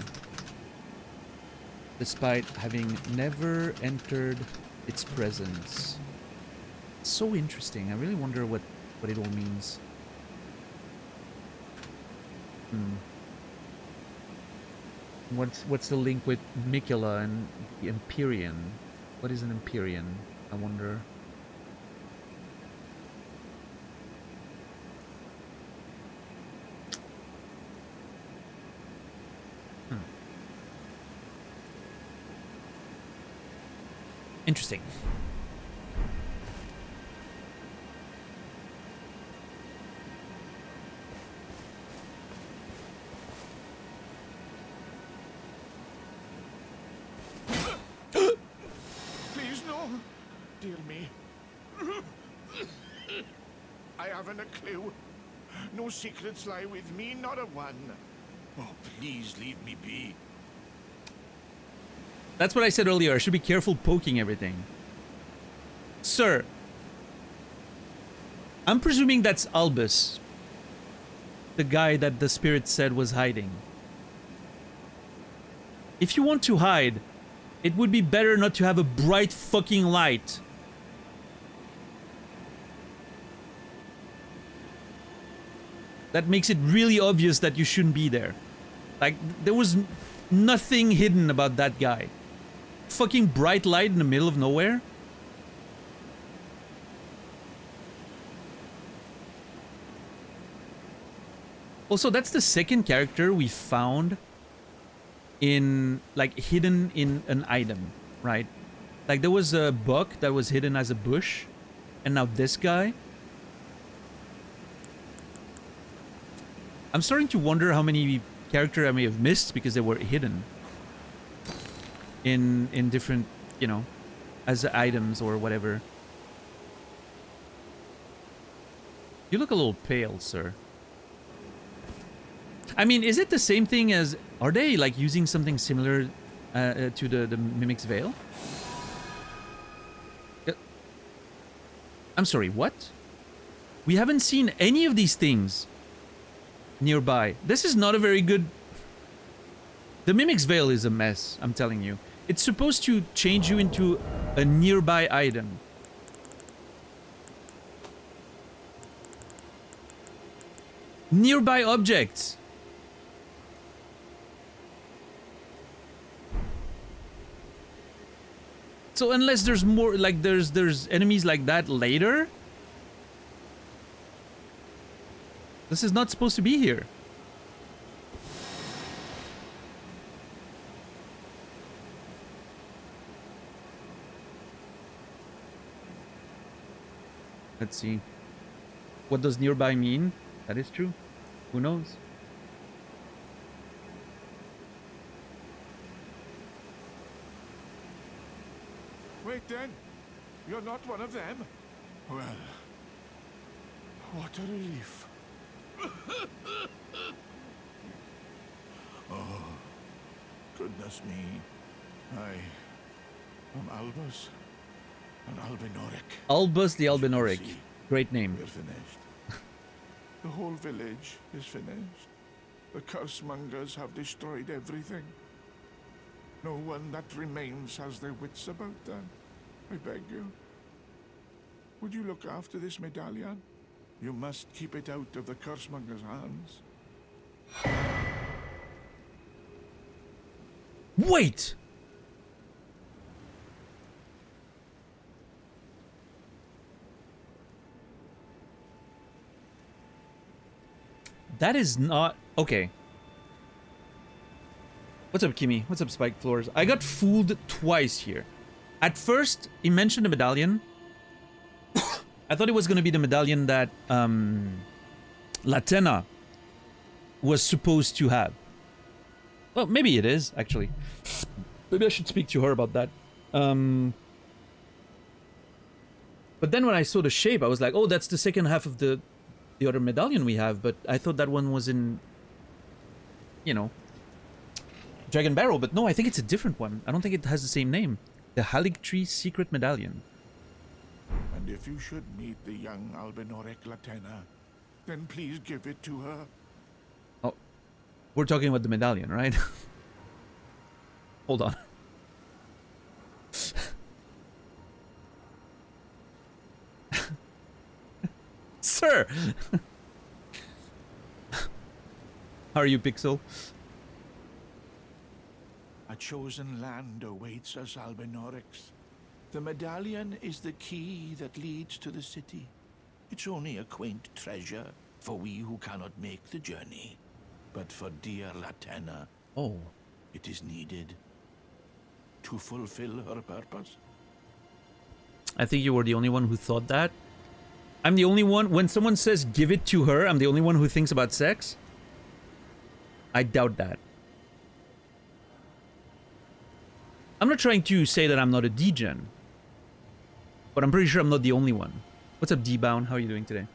Despite having never entered its presence. So interesting. I really wonder what it all means. What's the link with Mikela and the Empyrean? What is an Empyrean? I wonder. Interesting.
Dear me. I haven't a clue. No secrets lie with me, not a one. Oh, please leave me be.
That's what I said earlier. I should be careful poking everything. Sir, I'm presuming that's Albus, the guy that the spirit said was hiding. If you want to hide, it would be better not to have a bright fucking light. That makes it really obvious that you shouldn't be there. Like, there was nothing hidden about that guy. Fucking bright light in the middle of nowhere. Also, that's the second character we found in, like, hidden in an item, right? Like, there was a buck that was hidden as a bush, and now this guy. I'm starting to wonder how many characters I may have missed because they were hidden in different, as items or whatever. You look a little pale, sir. I mean, is it the same thing as... Are they, like, using something similar to the Mimic's Veil. I'm sorry, what? We haven't seen any of these things nearby. This is not a very good... The Mimic's Veil is a mess, I'm telling you. It's supposed to change you into a nearby item. Nearby objects. So unless there's more, like there's enemies like that later, this is not supposed to be here. Let's see. What does nearby mean? That is true. Who knows?
Wait then. You're not one of them? Well, what a relief. Oh, goodness me. I am Albus, an Albinauric.
Albus the Albinauric. Great name.
We're finished. The whole village is finished. The cursemongers have destroyed everything. No one that remains has their wits about them. I beg you. Would you look after this medallion? You must keep it out of the cursemongers' hands.
Wait! That is not... Okay. What's up, Kimmy? What's up, Spike Floors? I got fooled twice here. At first, he mentioned the medallion. I thought it was going to be the medallion that Latenna was supposed to have. Well, maybe it is, actually. Maybe I should speak to her about that. But then when I saw the shape, I was like, oh, that's the second half of the other medallion we have. But I thought that one was in, you know, Dragon Barrow. But no, I think it's a different one. I don't think it has the same name. The Erdtree Secret Medallion.
And if you should meet the young Albinauric Latenna, then please give it to her.
Oh, we're talking about the medallion, right? Hold on. Sir! How are you, Pixel?
A chosen land awaits us, Albinaurics. The medallion is the key that leads to the city. It's only a quaint treasure for we who cannot make the journey. But for dear Latenna,
Oh.
it is needed to fulfill her purpose.
I think you were the only one who thought that. I'm the only one... When someone says give it to her, I'm the only one who thinks about sex? I doubt that. I'm not trying to say that I'm not a degen. But I'm pretty sure I'm not the only one. What's up, D-Bound? How are you doing today?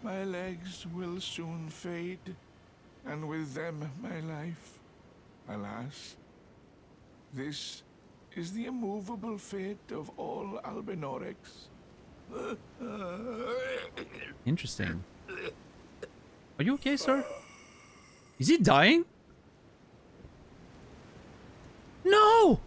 My legs will soon fade, and with them my life. Alas, this is the immovable fate of all Albinaurics.
Interesting. Are you okay, sir? Is he dying? No!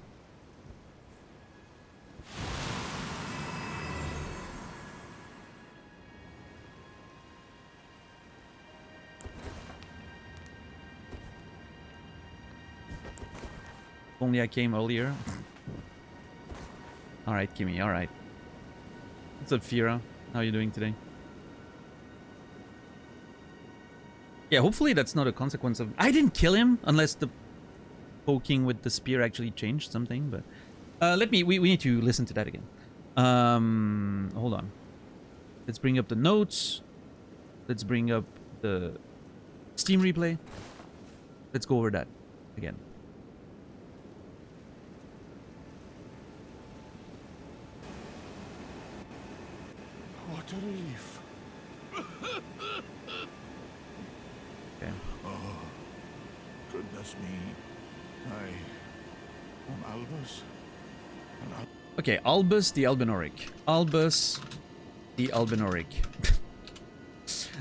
If only I came earlier. Alright, Kimmy, alright. What's up, Fira? How are you doing today? Yeah, hopefully that's not a consequence of... I didn't kill him, unless the poking with the spear actually changed something, but... we need to listen to that again. Hold on. Let's bring up the notes. Let's bring up the Steam replay. Let's go over that again.
What a relief.
Okay.
Oh, goodness me. On Albus.
Okay, Albus the Albinauric. Albus the Albinauric.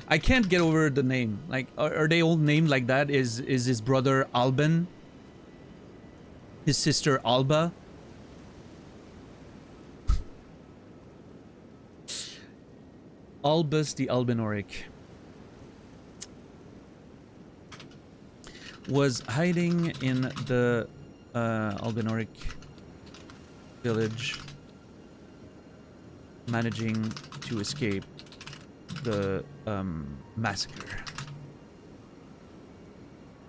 I can't get over the name. Like, are they all named like that? Is his brother Alban? His sister Alba? Albus the Albinauric was hiding in the Albinauric village, managing to escape the massacre.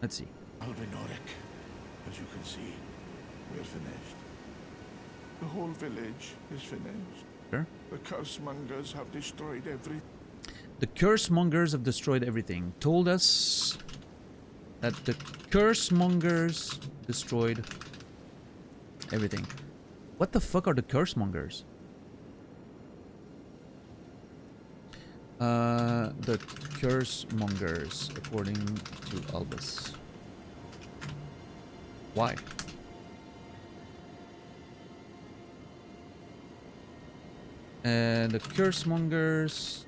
Let's see.
Albinauric. As you can see, we're finished. The whole village is finished.
Sure.
The cursemongers have destroyed everything.
The cursemongers have destroyed everything. Told us that the cursemongers destroyed everything. What the fuck are the cursemongers? The cursemongers, according to Albus. Why? The cursemongers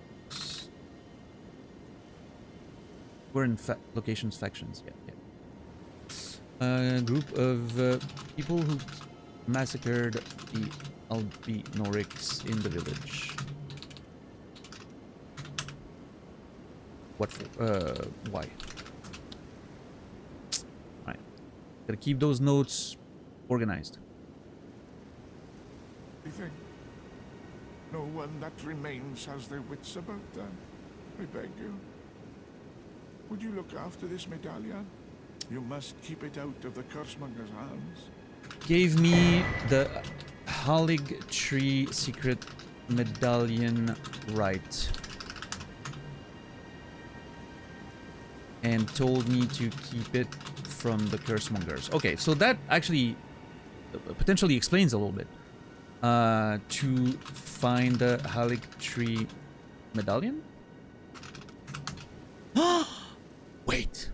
were in locations factions. Yeah. A group of people who massacred the Albinaurics in the village. What for? Why? Right. Gotta keep those notes organized.
No one that remains has their wits about them. I beg you. Would you look after this medallion? You must keep it out of the cursemonger's hands.
Gave me the Erdtree secret medallion right. And told me to keep it from the cursemongers. Okay, so that actually potentially explains a little bit. To find the Erdtree medallion? Wait.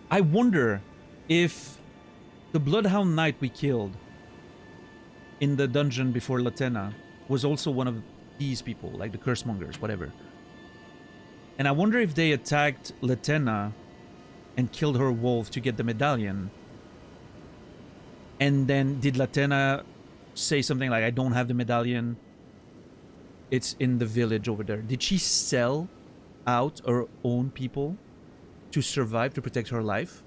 I wonder if the Bloodhound Knight we killed in the dungeon before Latenna was also one of these people, like the cursemongers, whatever. And I wonder if they attacked Latenna and killed her wolf to get the medallion. And then did Latenna say something like, I don't have the medallion. It's in the village over there. Did she sell out her own people to survive, to protect her life?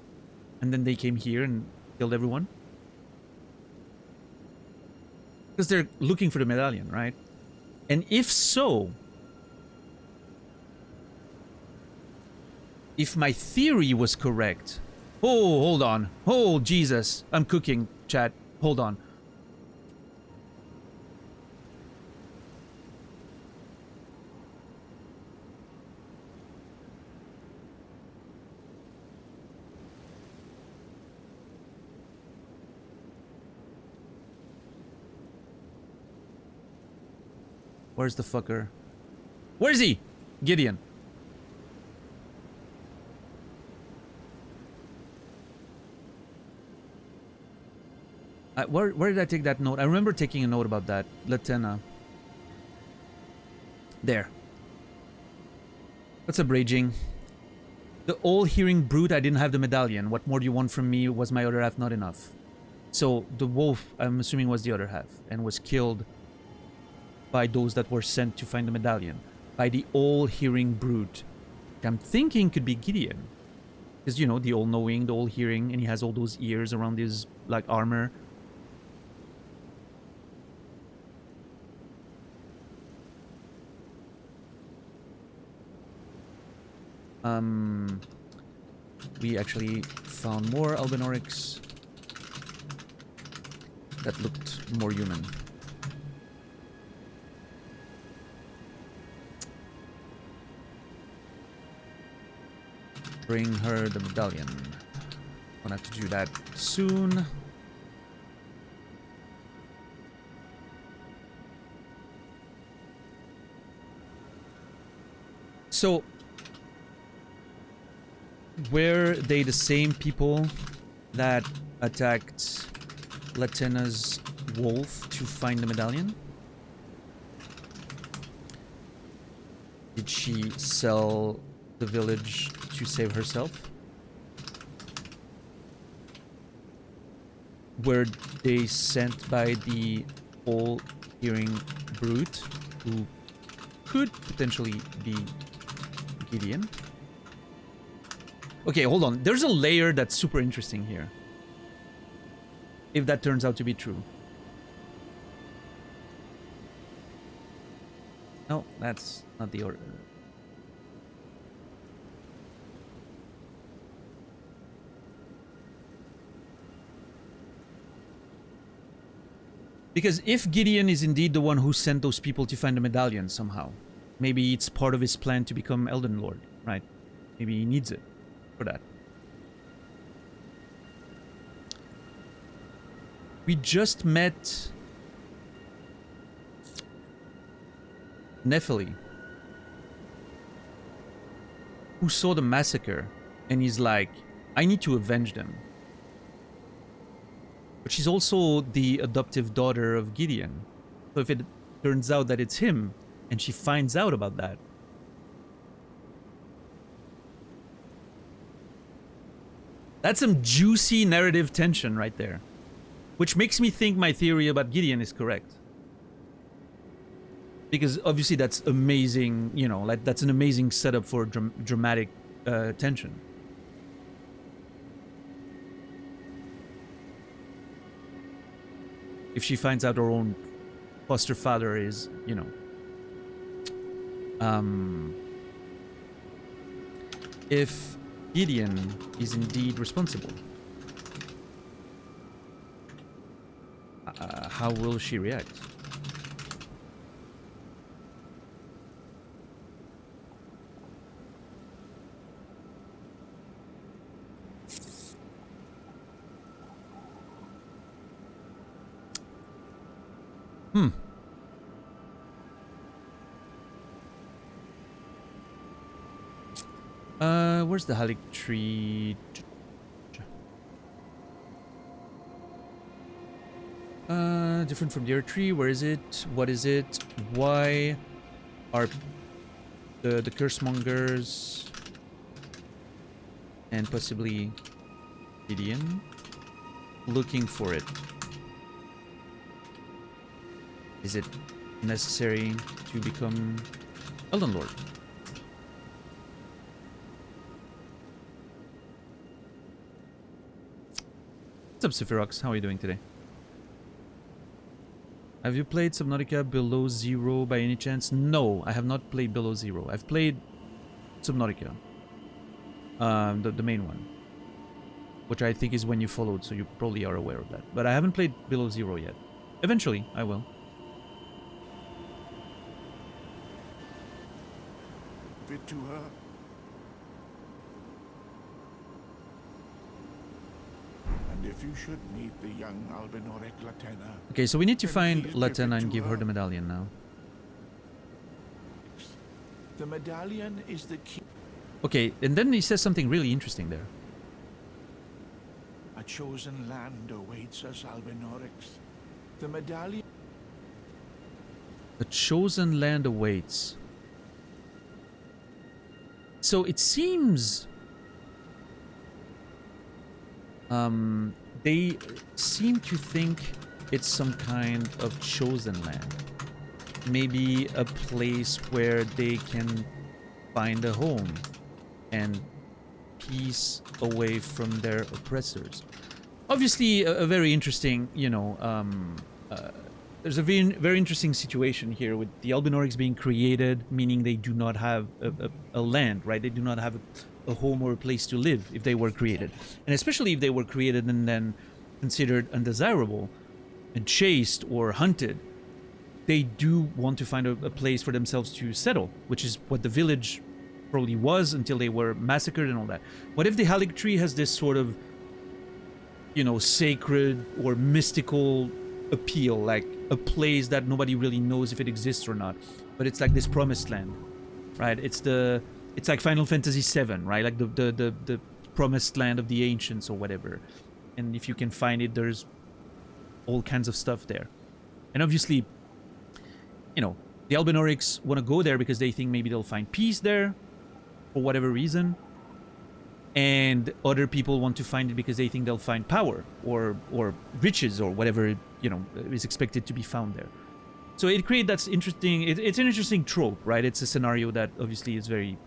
And then they came here and killed everyone? Because they're looking for the medallion, right? And if so, if my theory was correct... Oh, hold on. Oh, Jesus. I'm cooking, chat. Hold on. Where's the fucker? Where is he? Gideon. Where did I take that note? I remember taking a note about that. Latenna. There. What's up, raging? The all-hearing brute, I didn't have the medallion. What more do you want from me? Was my other half not enough? So, the wolf, I'm assuming, was the other half. And was killed by those that were sent to find the medallion. By the all-hearing brute. I'm thinking could be Gideon. Because, you know, the all-knowing, the all-hearing, and he has all those ears around his, like, armor. We actually found more Albinaurics that looked more human. Bring her the medallion. Gonna have to do that soon. So, were they the same people that attacked Latena's wolf to find the medallion? Did she sell the village to save herself? Were they sent by the all-hearing brute who could potentially be Gideon? Okay, hold on. There's a layer that's super interesting here. If that turns out to be true. No, that's not the order. Because if Gideon is indeed the one who sent those people to find the medallion somehow, maybe it's part of his plan to become Elden Lord, right? Maybe he needs it for that. We just met Nephili, who saw the massacre, and he's like, I need to avenge them. But she's also the adoptive daughter of Gideon. So if it turns out that it's him, and she finds out about that, that's some juicy narrative tension right there. Which makes me think my theory about Gideon is correct. Because obviously that's amazing, you know, like that's an amazing setup for dramatic tension. If she finds out her own foster father is, you know, if Gideon is indeed responsible, how will she react? Where's the Erdtree? Different from the Erdtree. Where is it? What is it? Why are the cursemongers and possibly Gideon looking for it? Is it necessary to become Elden Lord? What's up, Sephirox? How are you doing today? Have you played Subnautica Below Zero by any chance? No, I have not played Below Zero. I've played Subnautica. The main one. Which I think is when you followed, so you probably are aware of that. But I haven't played Below Zero yet. Eventually, I will.
Give it to her. And if you should meet the young Albinauric Latena...
Okay, so we need to
then
find
please
Latena
it
and
to
give her the medallion now.
The medallion is the key.
Okay, and then he says something really interesting there.
A chosen land awaits us, Albinaurics. The medallion...
A chosen land awaits. So it seems... they seem to think it's some kind of chosen land. Maybe a place where they can find a home and peace away from their oppressors. Obviously, a very interesting, you know, there's a very interesting situation here with the Albinaurics being created, meaning they do not have a land, right? They do not have a home or a place to live if they were created. And especially if they were created and then considered undesirable and chased or hunted, they do want to find a place for themselves to settle, which is what the village probably was until they were massacred and all that. What if the Erdtree has this sort of, you know, sacred or mystical appeal, like a place that nobody really knows if it exists or not, but it's like this promised land, right? It's like Final Fantasy VII, right? Like the promised land of the ancients or whatever. And if you can find it, there's all kinds of stuff there. And obviously, you know, the Albinaurics want to go there because they think maybe they'll find peace there for whatever reason. And other people want to find it because they think they'll find power or riches or whatever, you know, is expected to be found there. So it creates that's interesting. It's an interesting trope, right? It's a scenario that obviously is very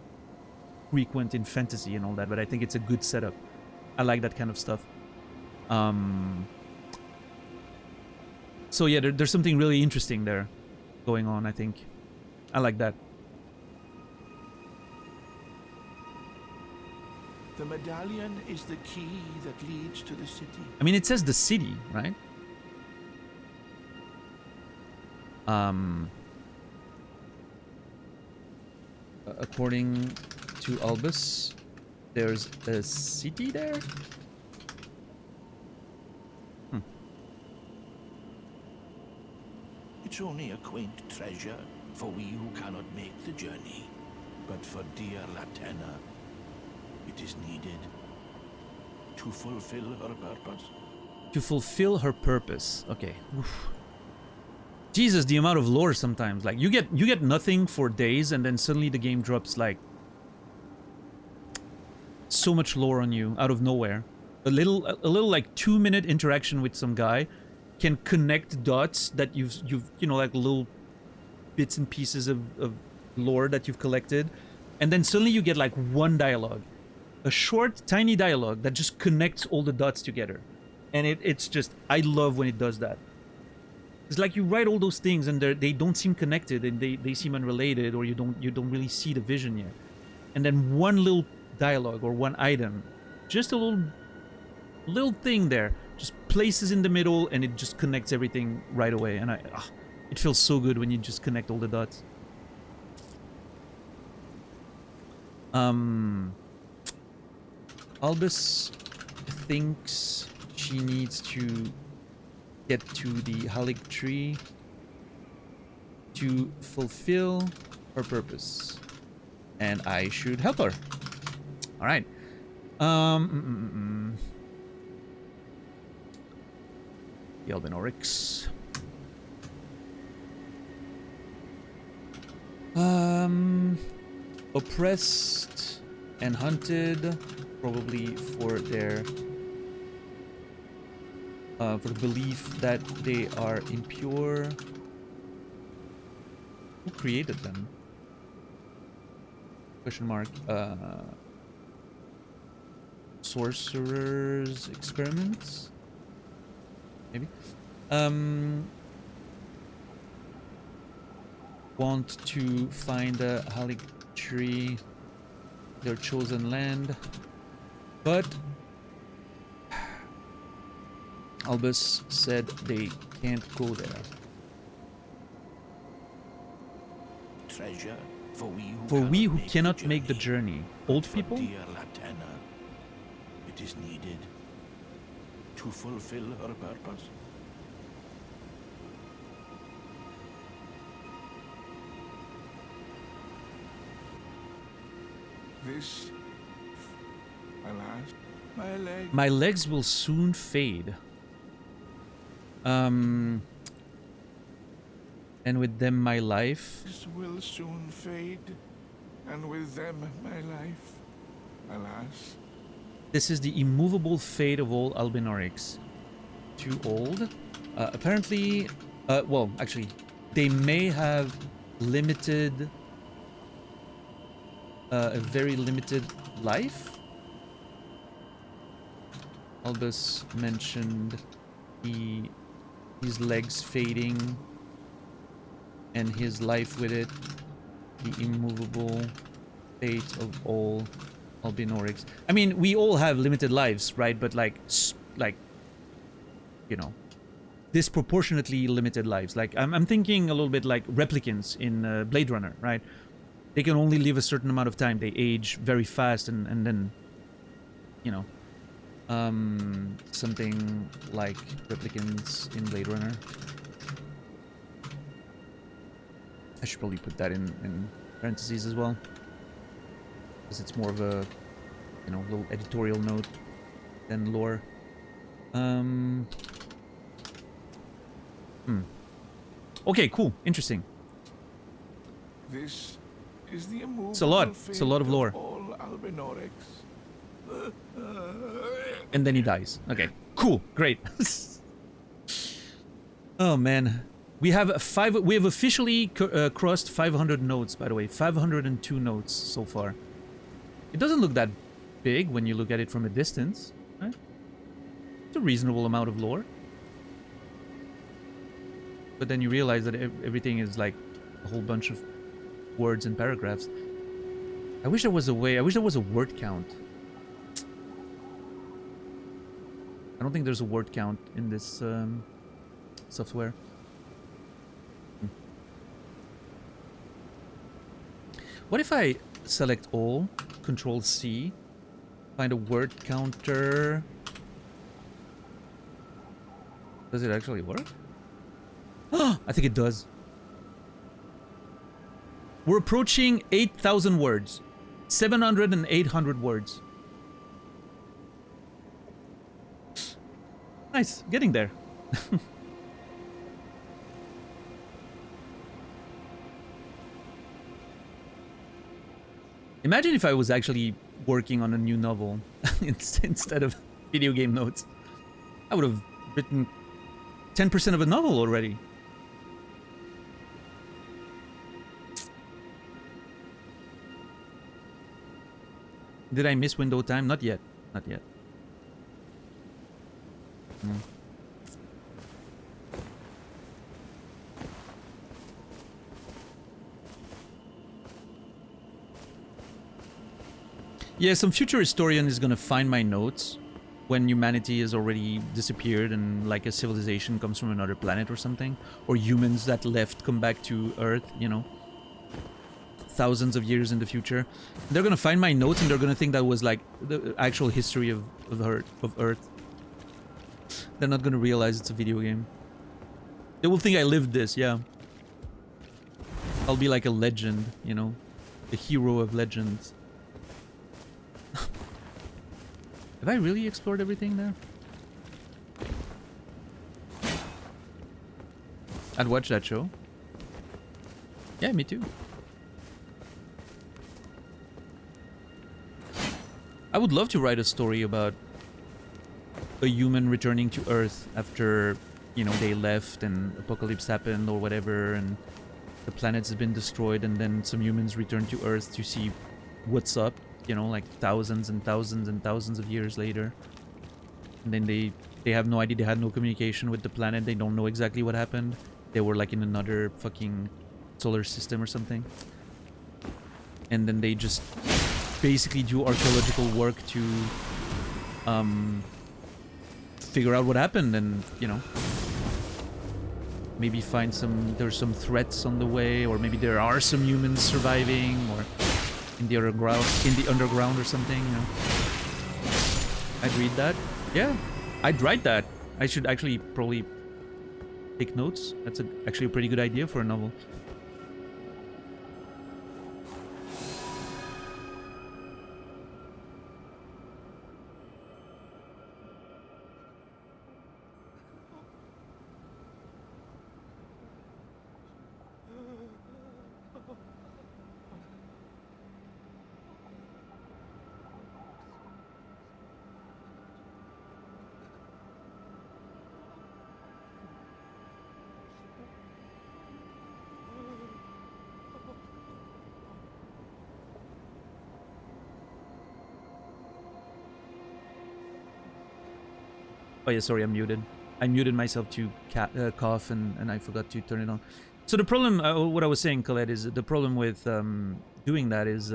frequent in fantasy and all that, but I think it's a good setup. I like that kind of stuff. So yeah, there's something really interesting there going on, I think. I like that.
The medallion is the key that leads to the city.
I mean, it says the city, right? According to Albus, there's a city there?
It's only a quaint treasure for we who cannot make the journey. But for dear Latenna, it is needed to fulfill her purpose.
To fulfill her purpose. Okay. Oof. Jesus, the amount of lore sometimes. Like you get nothing for days and then suddenly the game drops like so much lore on you out of nowhere. A little like 2-minute interaction with some guy can connect dots that you've you know, like little bits and pieces of lore that you've collected, and then suddenly you get like one dialogue, a short tiny dialogue that just connects all the dots together. And it's just, I love when it does that. It's like you write all those things and they don't seem connected and they seem unrelated, or you don't really see the vision yet, and then one little dialogue or one item, just a little thing there, just places in the middle and it just connects everything right away. And it feels so good when you just connect all the dots. Albus thinks she needs to get to the Erdtree to fulfill her purpose, and I should help her. All right. The Albinaurics. Oppressed and hunted, probably for their for the belief that they are impure. Who created them? Question mark. Sorcerer's experiments? Maybe. Want to find the Erdtree, their chosen land, but Albus said they can't go there.
Treasure for
we who cannot make the journey. Old people?
Dear Latenna, it is needed to fulfill her purpose. This, alas, my leg.
My legs will soon fade. And with them my life.
This will soon fade, and with them my life, alas.
This is the immovable fate of all Albinaurics. Too old? Apparently, well, actually, they may have limited, a very limited life. Albus mentioned his legs fading and his life with it. The immovable fate of all Albinaurics. I mean, we all have limited lives, right? But like, you know, disproportionately limited lives. Like, I'm thinking a little bit like replicants in Blade Runner, right? they can only live a certain amount of time. They age very fast, and then, you know, something like replicants in Blade Runner. I should probably put that in parentheses as well, because it's more of a, you know, little editorial note than lore. Okay, cool, interesting.
This is the immovable
It's a lot. It's a lot of lore.
all Albinaurics.
And then he dies. Okay, cool, great. Oh man, we have officially crossed 500 notes. By the way, 502 notes so far. It doesn't look that big when you look at it from a distance, right? It's a reasonable amount of lore. But then you realize that everything is like a whole bunch of words and paragraphs. I wish there was a way. I wish there was a word count. I don't think there's a word count in this software. What if I select all, Control C, find a word counter? Does it actually work? I think it does. We're approaching 8,000 words. 700 and 800 words. Nice, getting there. Imagine if I was actually working on a new novel instead of video game notes. I would have written 10% of a novel already. Did I miss window time? Not yet. Not yet. No. Yeah, some future historian is gonna find my notes when humanity has already disappeared and like a civilization comes from another planet or something. Or humans that left come back to Earth, you know. Thousands of years in the future. They're gonna find my notes and they're gonna think that was like the actual history of Earth. They're not gonna realize it's a video game. They will think I lived this, yeah. I'll be like a legend, you know. The hero of legends. Have I really explored everything there? I'd watch that show. Yeah, me too. I would love to write a story about a human returning to Earth after, you know, they left and apocalypse happened or whatever, and the planet has been destroyed, and then some humans return to Earth to see what's up, you know, like thousands and thousands and thousands of years later. And then they have no idea, they had no communication with the planet, they don't know exactly what happened. They were like in another fucking solar system or something. And then they just basically do archaeological work to figure out what happened, and, you know, maybe find there's some threats on the way, or maybe there are some humans surviving, or in the underground or something, you know. I'd read that. Yeah, I'd write that. I should actually probably take notes. That's actually a pretty good idea for a novel. Oh yeah, sorry, I'm muted. I muted myself to cough, and I forgot to turn it on. So the problem, what I was saying, Colette, is the problem with doing that is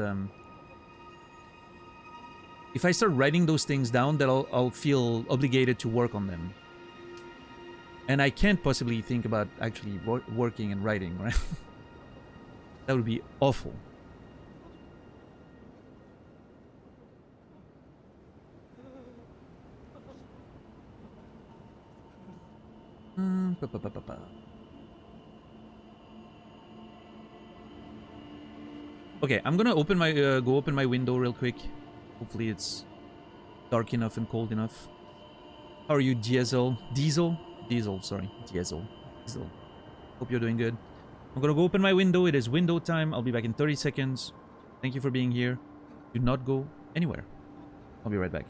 if I start writing those things down, that I'll feel obligated to work on them. And I can't possibly think about actually working and writing, right? That would be awful. Okay, I'm gonna open my go open my window real quick. Hopefully it's dark enough and cold enough. How are you, Diesel? Diesel, sorry. Diesel. Hope you're doing good. I'm gonna go open my window. It is window time. I'll be back in 30 seconds. Thank you for being here. Do not go anywhere. I'll be right back.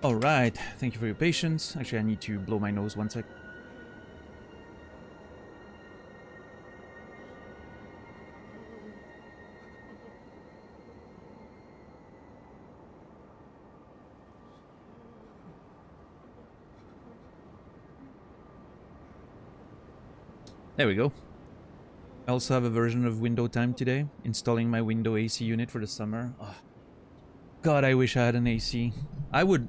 Alright, thank you for your patience. Actually, I need to blow my nose 1 sec. There we go. I also have a version of window time today, installing my window AC unit for the summer. Oh, God, I wish I had an AC. I would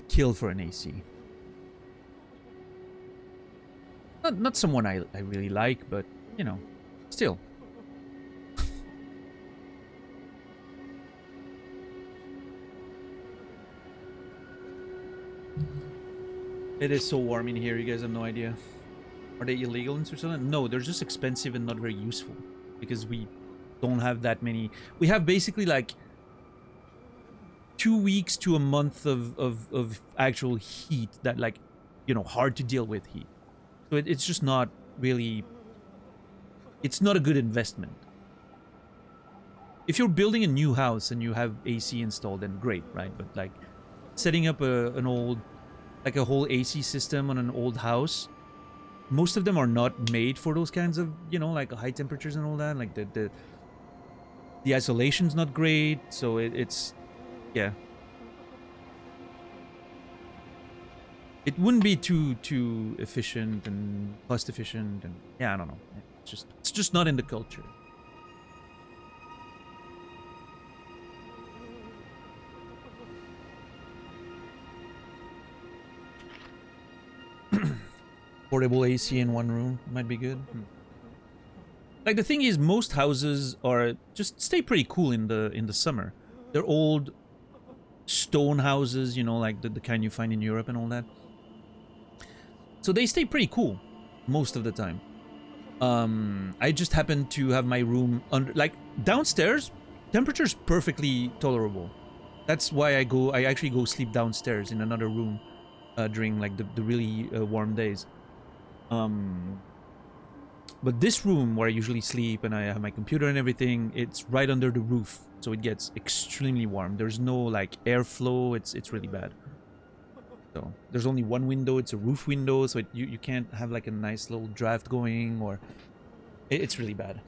kill for an AC. Not someone I really like, but you know, still. It is so warm in here, you guys have no idea. Are they illegal in Switzerland? No, they're just expensive and not very useful. Because we don't have that many. We have basically like 2 weeks to a month of actual heat that, like, you know, hard to deal with heat. So it's just not really... It's not a good investment. If you're building a new house and you have AC installed, then great, right? But like setting up an old... like a whole AC system on an old house, most of them are not made for those kinds of, you know, like high temperatures and all that. Like the isolation's not great, so it's yeah. It wouldn't be too efficient and cost efficient, and yeah, I don't know. It's just not in the culture. Portable AC in one room might be good. Like, the thing is, most houses are just stay pretty cool in the summer. They're old stone houses, you know, like the kind you find in Europe and all that. So they stay pretty cool most of the time. I just happen to have my room under, like, downstairs, temperature's perfectly tolerable. That's why I actually go sleep downstairs in another room during like the really warm days. But this room where I usually sleep and I have my computer and everything, it's right under the roof, so it gets extremely warm. There's no like airflow. It's really bad. So there's only one window. It's a roof window, so you can't have like a nice little draft going, or it's really bad.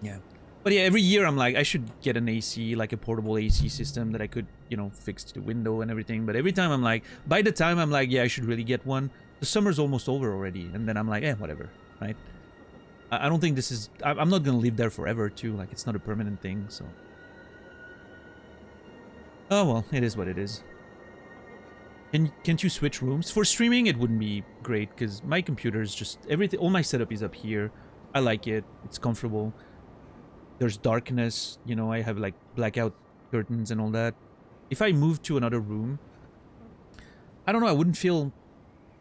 Yeah. But yeah, every year I'm like, I should get an AC, like a portable AC system that I could, you know, fix to the window and everything. But every time I'm like, by the time I'm like, yeah, I should really get one, the summer's almost over already. And then I'm like, whatever, right? I don't think this is... I'm not going to live there forever, too. Like, it's not a permanent thing, so... Oh, well, it is what it is. Can't you switch rooms? For streaming, it wouldn't be great, because my computer is just... everything. All my setup is up here. I like it. It's comfortable. There's darkness, you know, I have like blackout curtains and all that. If I moved to another room, I don't know, I wouldn't feel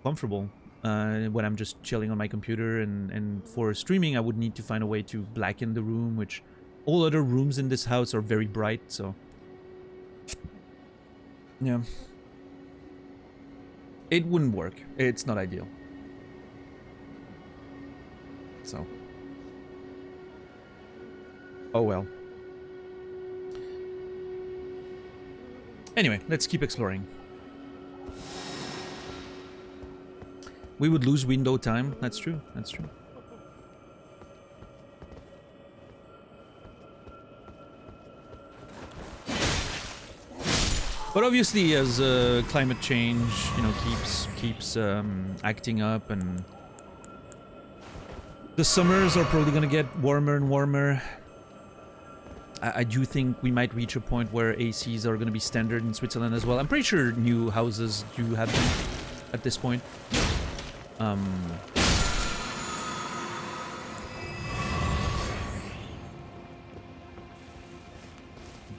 comfortable when I'm just chilling on my computer, and for streaming I would need to find a way to blacken the room, which all other rooms in this house are very bright, so yeah. It wouldn't work. It's not ideal. So... oh well. Anyway, let's keep exploring. We would lose window time. That's true. That's true. But obviously, as climate change, you know, keeps acting up, and The summers are probably gonna get warmer and warmer. I do think we might reach a point where ACs are gonna be standard in Switzerland as well. I'm pretty sure new houses do have them at this point.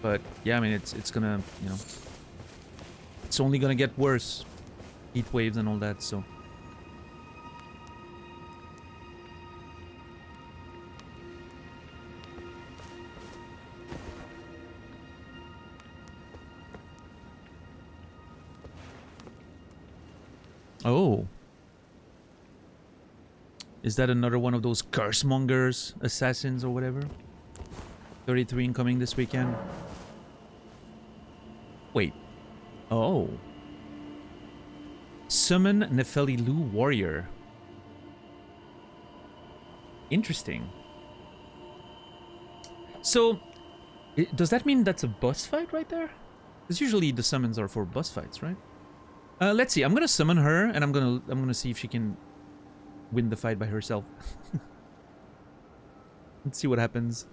But yeah, I mean, it's gonna, you know, it's only gonna get worse. Heat waves and all that, so. Oh. Is that another one of those curse mongers, assassins or whatever? 33 incoming this weekend. Wait. Oh. Summon Nefeli-Lu Warrior. Interesting. So, does that mean that's a boss fight right there? Because usually the summons are for boss fights, right? Let's see. I'm gonna summon her, and I'm gonna see if she can win the fight by herself. Let's see what happens.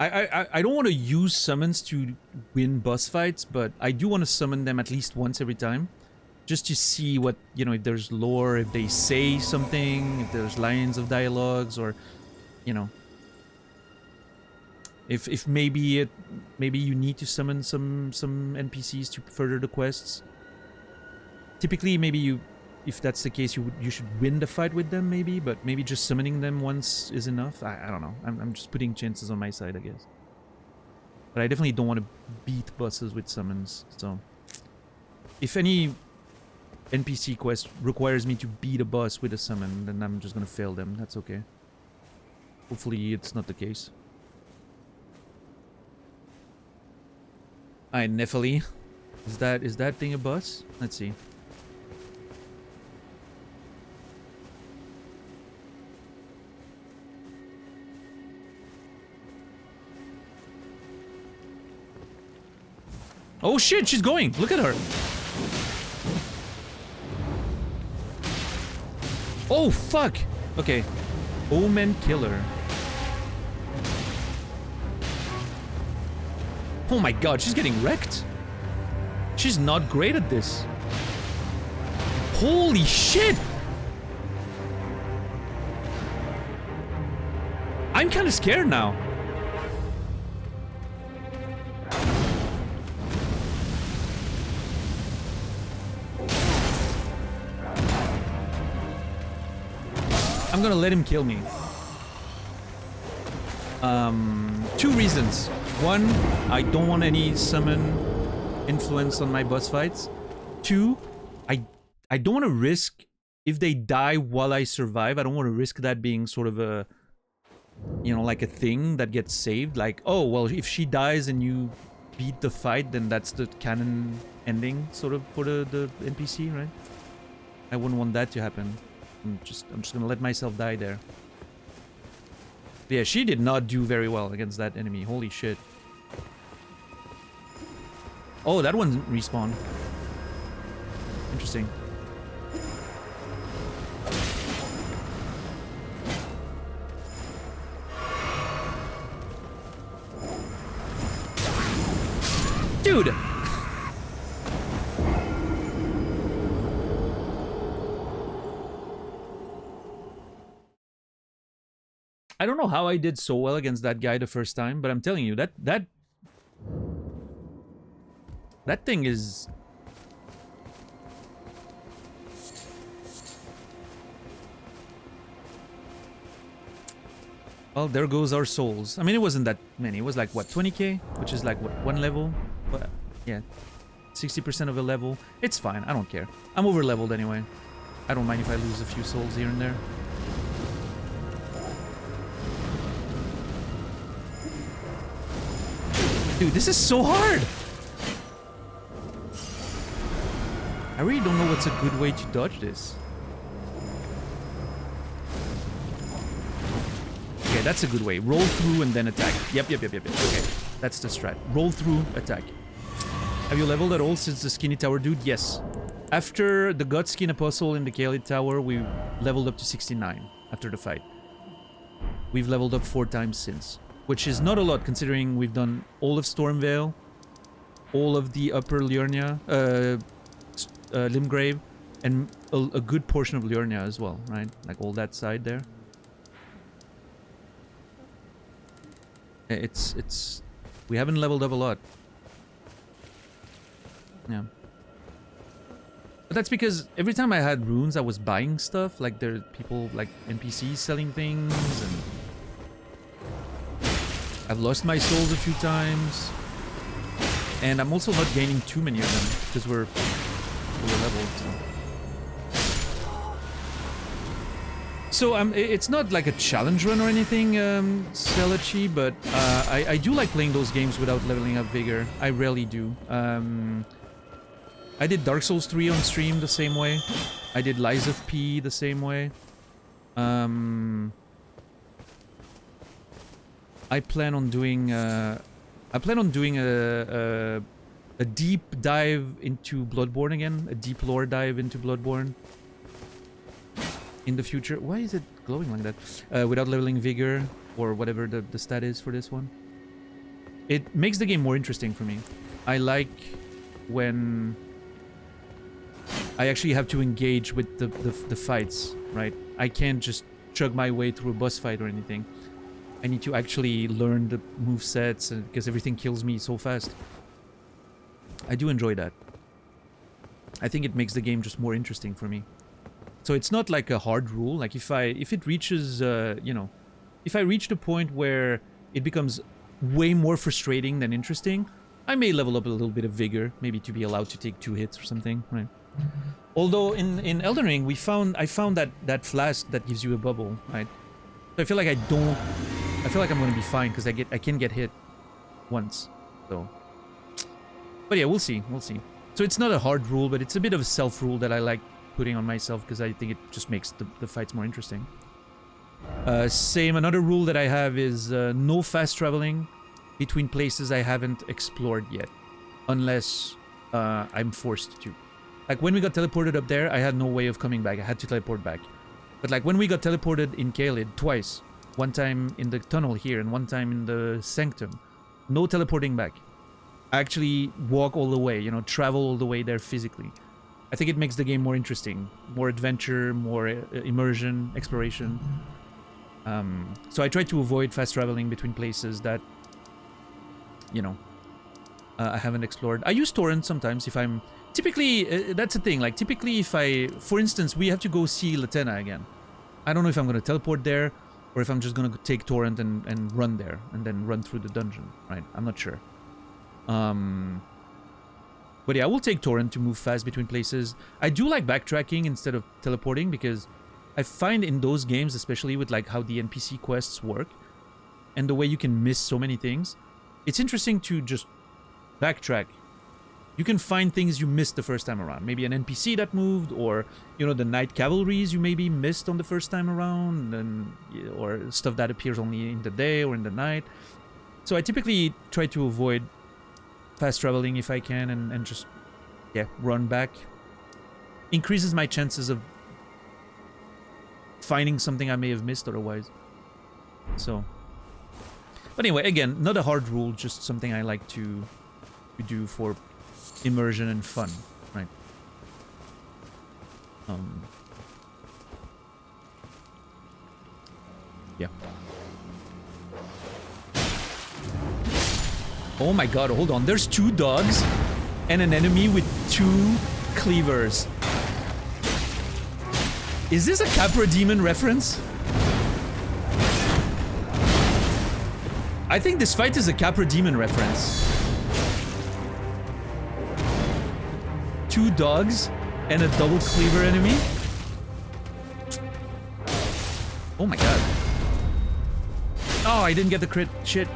I don't want to use summons to win boss fights, but I do want to summon them at least once every time, just to see what, you know, if there's lore, if they say something, if there's lines of dialogues, or, you know, if maybe you need to summon some NPCs to further the quests. Typically, maybe if that's the case, you should win the fight with them, maybe, but maybe just summoning them once is enough. I don't know. I'm just putting chances on my side, I guess. But I definitely don't want to beat bosses with summons. So if any NPC quest requires me to beat a boss with a summon, then I'm just gonna fail them. That's okay. Hopefully it's not the case. Alright, Nefeli. Is that thing a boss? Let's see. Oh shit, she's going! Look at her! Oh fuck! Okay. Omen Killer. Oh my god, she's getting wrecked. She's not great at this. Holy shit! I'm kind of scared now. I'm gonna let him kill me. Two reasons. One, I don't want any summon influence on my boss fights. Two, I don't want to risk, if they die while I survive, I don't want to risk that being sort of a, you know, like a thing that gets saved. Like, oh, well, if she dies and you beat the fight, then that's the canon ending, sort of, for the NPC, right? I wouldn't want that to happen. I'm just gonna let myself die there. But yeah, she did not do very well against that enemy. Holy shit. Oh, that one respawned. Interesting. Dude! I don't know how I did so well against that guy the first time, but I'm telling you, that thing is... Well, there goes our souls. I mean, it wasn't that many. It was like, what, 20k? Which is like, what, one level? But, yeah, 60% of a level. It's fine. I don't care. I'm over-leveled anyway. I don't mind if I lose a few souls here and there. Dude, this is so hard! I really don't know what's a good way to dodge this. Okay, that's a good way. Roll through and then attack. Yep. Okay, that's the strat. Roll through, attack. Have you leveled at all since the Skinny Tower dude? Yes. After the Godskin Apostle in the Kaelid Tower, we leveled up to 69 after the fight. We've leveled up 4 times since, which is not a lot considering we've done all of Stormvale, all of the Upper Liurnia, Limgrave, and a good portion of Liurnia as well, right? Like all that side there. We haven't leveled up a lot. Yeah. But that's because every time I had runes, I was buying stuff. Like there are people, like NPCs selling things, and I've lost my souls a few times. And I'm also not gaining too many of them because we're leveled. So it's not like a challenge run or anything, Celici, but I do like playing those games without leveling up Vigor. I rarely do. I did Dark Souls 3 on stream the same way. I did Lies of P the same way. I plan on doing a deep dive into Bloodborne again, a deep lore dive into Bloodborne in the future. Why is it glowing like that? Without leveling Vigor or whatever the stat is for this one. It makes the game more interesting for me. I like when I actually have to engage with the fights, right? I can't just chug my way through a boss fight or anything. I need to actually learn the movesets because everything kills me so fast. I do enjoy that. I think it makes the game just more interesting for me. So it's not like a hard rule. Like if it reaches, you know, if I reach the point where it becomes way more frustrating than interesting, I may level up a little bit of Vigor, maybe to be allowed to take 2 hits or something, right? Although in Elden Ring, I found that flask that gives you a bubble, right? So I feel like I feel like I'm gonna be fine because I can get hit once. So, but yeah, we'll see. So it's not a hard rule, but it's a bit of a self rule that I like putting on myself because I think it just makes the fights more interesting. Another rule that I have is no fast traveling between places I haven't explored yet, unless I'm forced to. Like when we got teleported up there, I had no way of coming back. I had to teleport back. But like when we got teleported in Kaelid twice, one time in the tunnel here and one time in the Sanctum, no teleporting back. I actually walk all the way, you know, travel all the way there physically. I think it makes the game more interesting, more adventure, more immersion, exploration. So I try to avoid fast traveling between places that, you know, I haven't explored. I use torrent sometimes if I'm... Typically, that's the thing. Like, typically if I... For instance, we have to go see Latenna again. I don't know if I'm going to teleport there or if I'm just going to take torrent and run there and then run through the dungeon, right? I'm not sure. But yeah, I will take torrent to move fast between places. I do like backtracking instead of teleporting because I find in those games, especially with like how the NPC quests work and the way you can miss so many things, it's interesting to just backtrack. You can find things you missed the first time around. Maybe an NPC that moved, or, you know, the night cavalries you maybe missed on the first time around, and or stuff that appears only in the day or in the night. So I typically try to avoid fast traveling if I can and just, yeah, run back. Increases my chances of finding something I may have missed otherwise. So, but anyway, again, not a hard rule, just something I like to do for immersion and fun, right? Yeah. Oh my god, hold on. There's 2 dogs and an enemy with 2 cleavers. Is this a Capra Demon reference? I think this fight is a Capra Demon reference. 2 dogs and a double cleaver enemy? Oh my god. Oh, I didn't get the crit. Shit.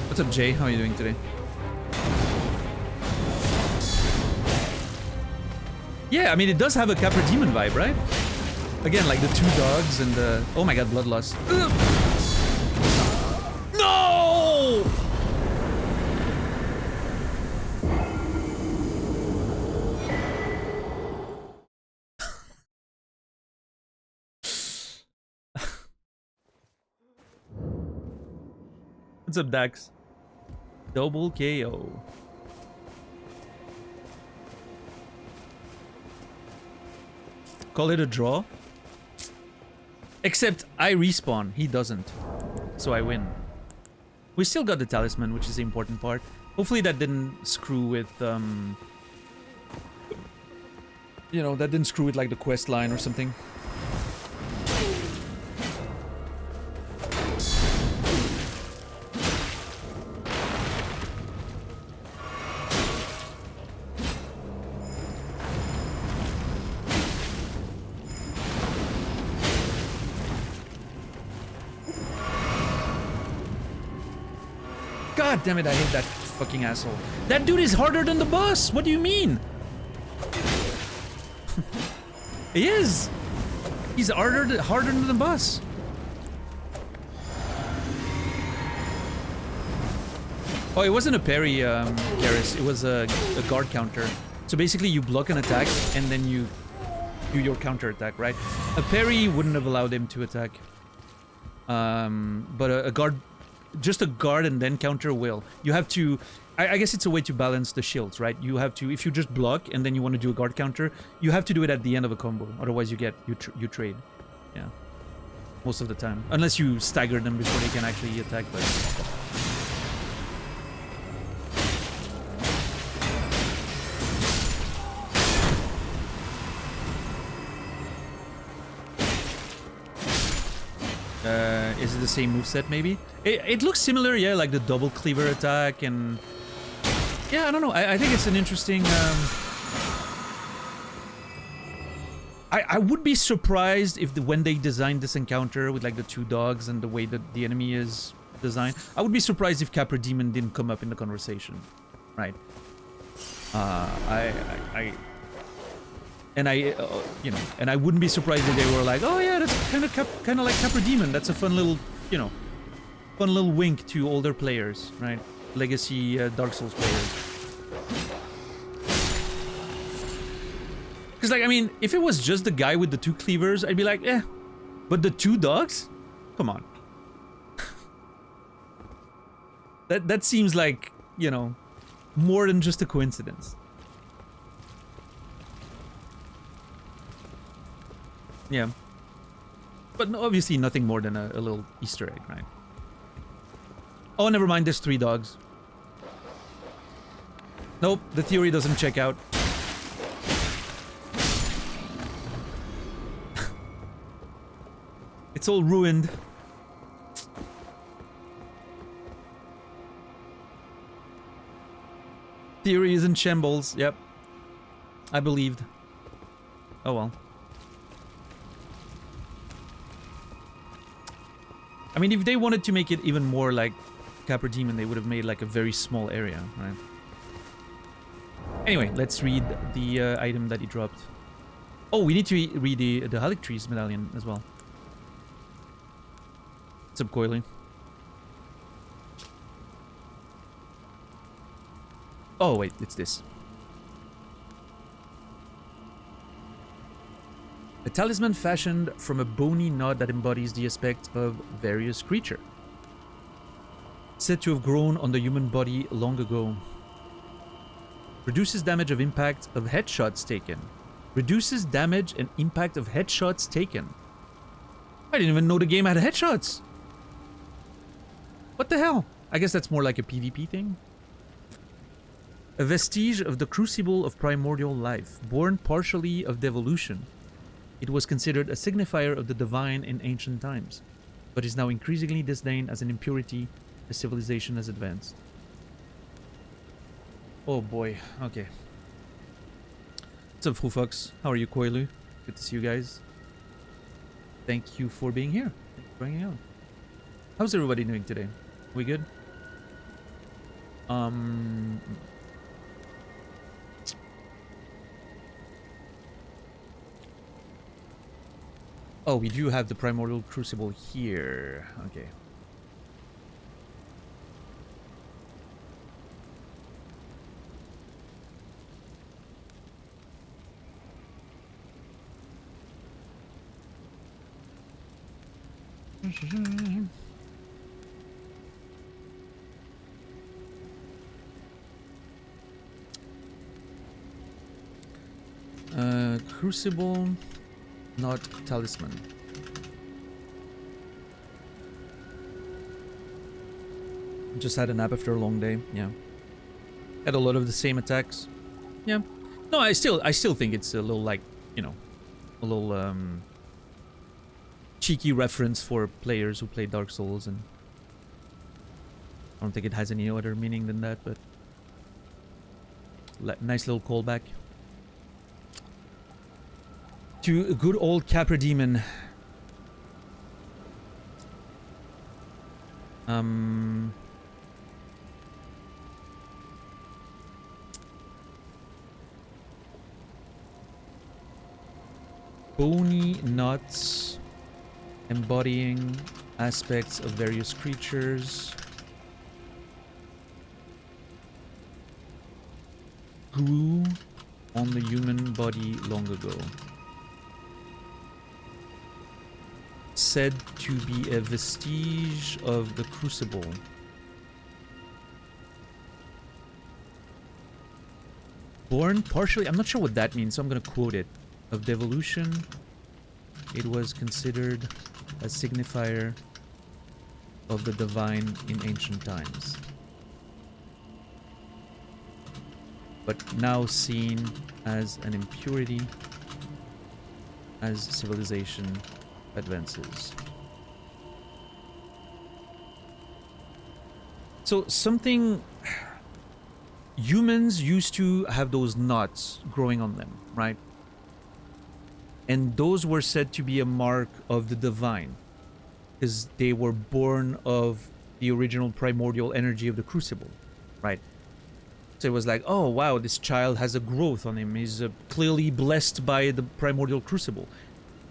What's up, Jay? How are you doing today? Yeah, I mean, it does have a Capra Demon vibe, right? Again, like the two dogs and the... Oh my god, bloodlust. Ugh. No! What's up, Dax? Double KO. Call it a draw. Except I respawn, he doesn't. So I win. We still got the talisman, which is the important part. Hopefully that didn't screw with, you know, that didn't screw with like the quest line or something. God damn it, I hate that fucking asshole. That dude is harder than the boss! What do you mean? He is! He's harder than the boss. Oh, it wasn't a parry, Garrus. It was a guard counter. So basically you block an attack and then you do your counter attack, right? A parry wouldn't have allowed him to attack. But a guard... Just a guard and then counter will. You have to... I guess it's a way to balance the shields, right? You have to... If you just block and then you want to do a guard counter, you have to do it at the end of a combo. Otherwise you trade. Yeah. Most of the time. Unless you stagger them before they can actually attack, but... Is it the same moveset, maybe? It looks similar, yeah, like the double cleaver attack and... Yeah, I don't know. I think it's an interesting... I would be surprised if when they designed this encounter with like the two dogs and the way that the enemy is designed, I would be surprised if Capra Demon didn't come up in the conversation, right? You know, and I wouldn't be surprised if they were like, oh yeah, that's kind of like Capra Demon. That's a fun little, you know, fun little wink to older players, right? Legacy Dark Souls players. Because, like, I mean, if it was just the guy with the two cleavers, I'd be like, eh. But the two dogs? Come on. That seems like, you know, more than just a coincidence. Yeah. But obviously nothing more than a little Easter egg, right? Oh, never mind, there's 3 dogs. Nope, the theory doesn't check out. It's all ruined. Theory is in shambles, yep. I believed. Oh well. I mean, if they wanted to make it even more like Capra Demon, they would have made like a very small area, right? Anyway, let's read the item that he dropped. Oh, we need to read the Erdtree's medallion as well. What's up, Coily? Oh, wait, it's this. A talisman fashioned from a bony knot that embodies the aspect of various creature. Said to have grown on the human body long ago. Reduces damage of impact of headshots taken. Reduces damage and impact of headshots taken. I didn't even know the game had headshots. What the hell? I guess that's more like a PvP thing. A vestige of the crucible of primordial life, born partially of devolution. It was considered a signifier of the divine in ancient times, but is now increasingly disdained as an impurity as civilization has advanced. Oh boy, okay. What's up, Fufox? How are you, Koilu? Good to see you guys. Thank you for being here. Thank you for hanging out. How's everybody doing today? We good? Oh, we do have the Primordial Crucible here. Okay. Crucible, not talisman. Just had a nap after a long day. Yeah. Had a lot of the same attacks. Yeah. No, I still think it's a little, like, you know, a little cheeky reference for players who play Dark Souls, and I don't think it has any other meaning than that, but nice little callback to a good old Capra Demon. Bony nuts embodying aspects of various creatures. Grew on the human body long ago. Said to be a vestige of the Crucible. Born partially, I'm not sure what that means, so I'm gonna quote it. Of devolution, it was considered a signifier of the divine in ancient times, but now seen as an impurity as civilization advances. So something, humans used to have those nuts growing on them, right? And those were said to be a mark of the divine, because they were born of the original primordial energy of the Crucible, right? So it was like, oh wow, this child has a growth on him. He's clearly blessed by the primordial Crucible.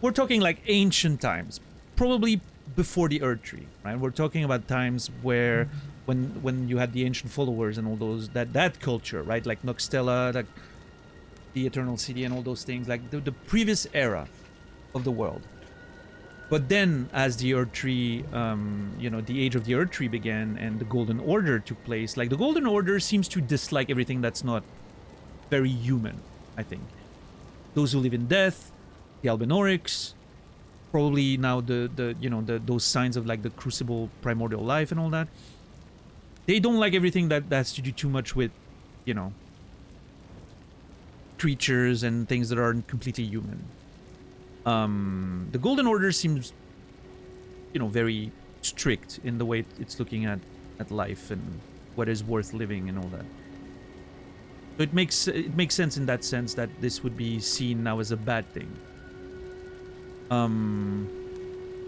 We're talking like ancient times, probably before the Erdtree, right? We're talking about times where, when you had the ancient followers and all those, that culture, right? Like Noxtella, like the Eternal City and all those things, like the previous era of the world. But then, as the Erdtree, you know, the age of the Erdtree began and the Golden Order took place, like the Golden Order seems to dislike everything that's not very human, I think. Those who live in death, the Albinaurics, probably now those signs of like the Crucible primordial life and all that. They don't like everything that has to do too much with, you know, creatures and things that aren't completely human. The Golden Order seems, you know, very strict in the way it's looking at life and what is worth living and all that. So it makes sense in that sense that this would be seen now as a bad thing.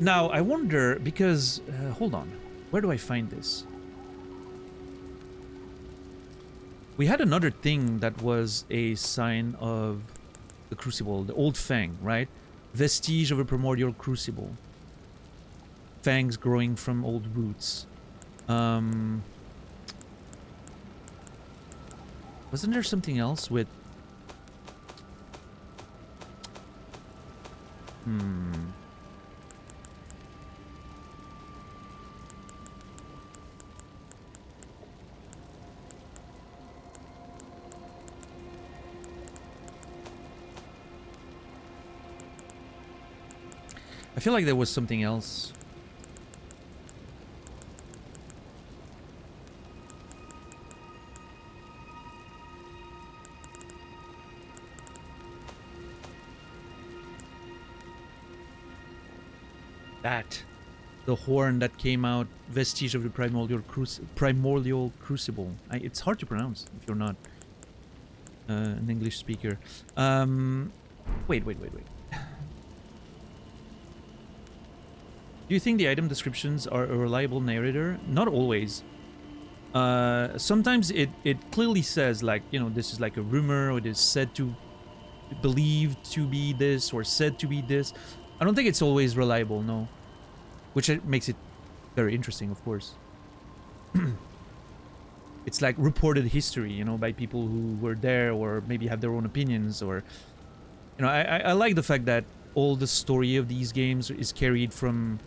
Now I wonder, because hold on, where do I find this? We had another thing that was a sign of the Crucible, the Old Fang, right? Vestige of a primordial Crucible. Fangs growing from old roots. Wasn't there something else with... I feel like there was something else. That. The horn that came out, vestige of the primordial crucible. It's hard to pronounce if you're not an English speaker. Wait. Do you think the item descriptions are a reliable narrator? Not always. Sometimes it clearly says, like, you know, this is like a rumor, or it is said to, believed to be this, or said to be this. I don't think it's always reliable, no. Which makes it very interesting, of course. It's like reported history, you know, by people who were there or maybe have their own opinions, or... You know, I like the fact that all the story of these games is carried from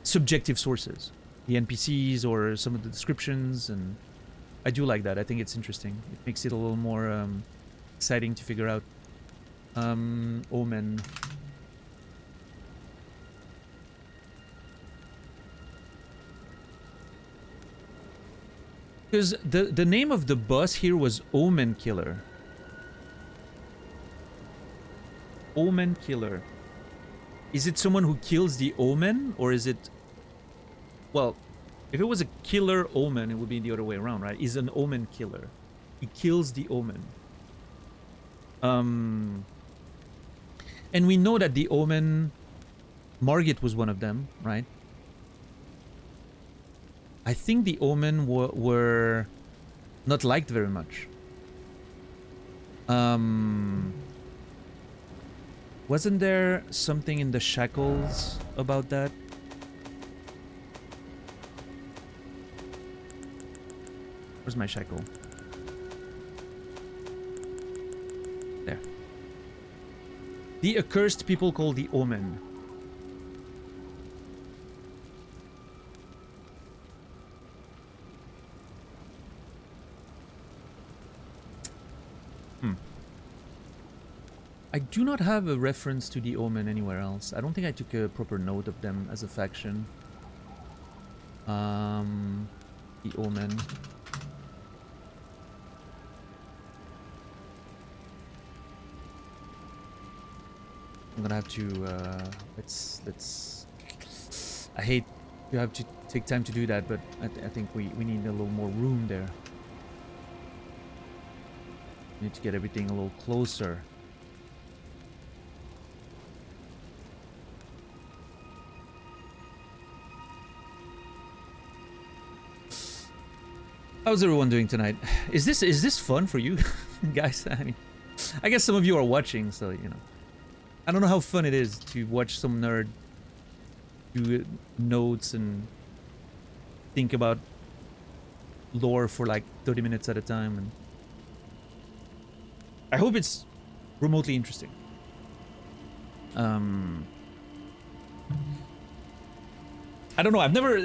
subjective sources. The NPCs or some of the descriptions, and I do like that. I think it's interesting. It makes it a little more exciting to figure out. Omen. Because the name of the boss here was Omen Killer. Omen Killer. Is it someone who kills the omen, or is it... Well, if it was a killer omen, it would be the other way around, right? Is an omen killer. He kills the omen. And we know that the omen... Margit was one of them, right? I think the omen were not liked very much. Wasn't there something in the shackles about that? Where's my shackle? There. The accursed people called the Omen. I do not have a reference to the Omen anywhere else. I don't think I took a proper note of them as a faction. The Omen. I'm gonna have to let's I hate to have to take time to do that, but I think we need a little more room there. We need to get everything a little closer. How's everyone doing tonight? Is this fun for you guys? I mean, I guess some of you are watching, so you know. I don't know how fun it is to watch some nerd do notes and think about lore for like 30 minutes at a time, and I hope it's remotely interesting. I don't know, I've never...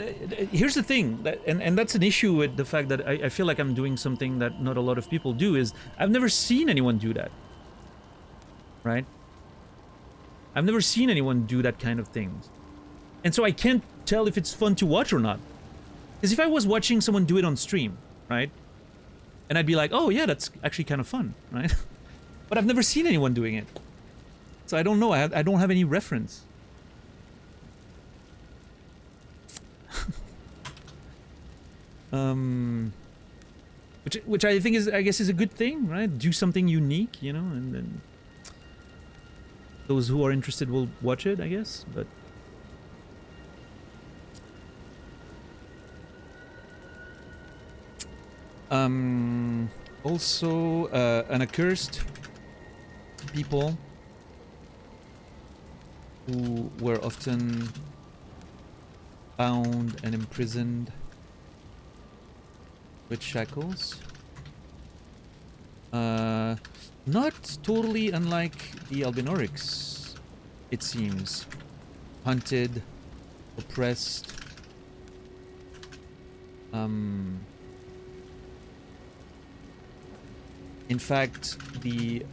Here's the thing, and that's an issue with the fact that I feel like I'm doing something that not a lot of people do, is I've never seen anyone do that. Right? I've never seen anyone do that kind of things. And so I can't tell if it's fun to watch or not. Because if I was watching someone do it on stream, right? And I'd be like, oh yeah, that's actually kind of fun, right? But I've never seen anyone doing it. So I don't know, I don't have any reference. Which I think is, I guess, is a good thing, right? Do something unique, you know, and then those who are interested will watch it, I guess. But also an accursed people who were often bound and imprisoned with shackles. Not totally unlike the Albinaurics, it seems. Hunted, oppressed. In fact, the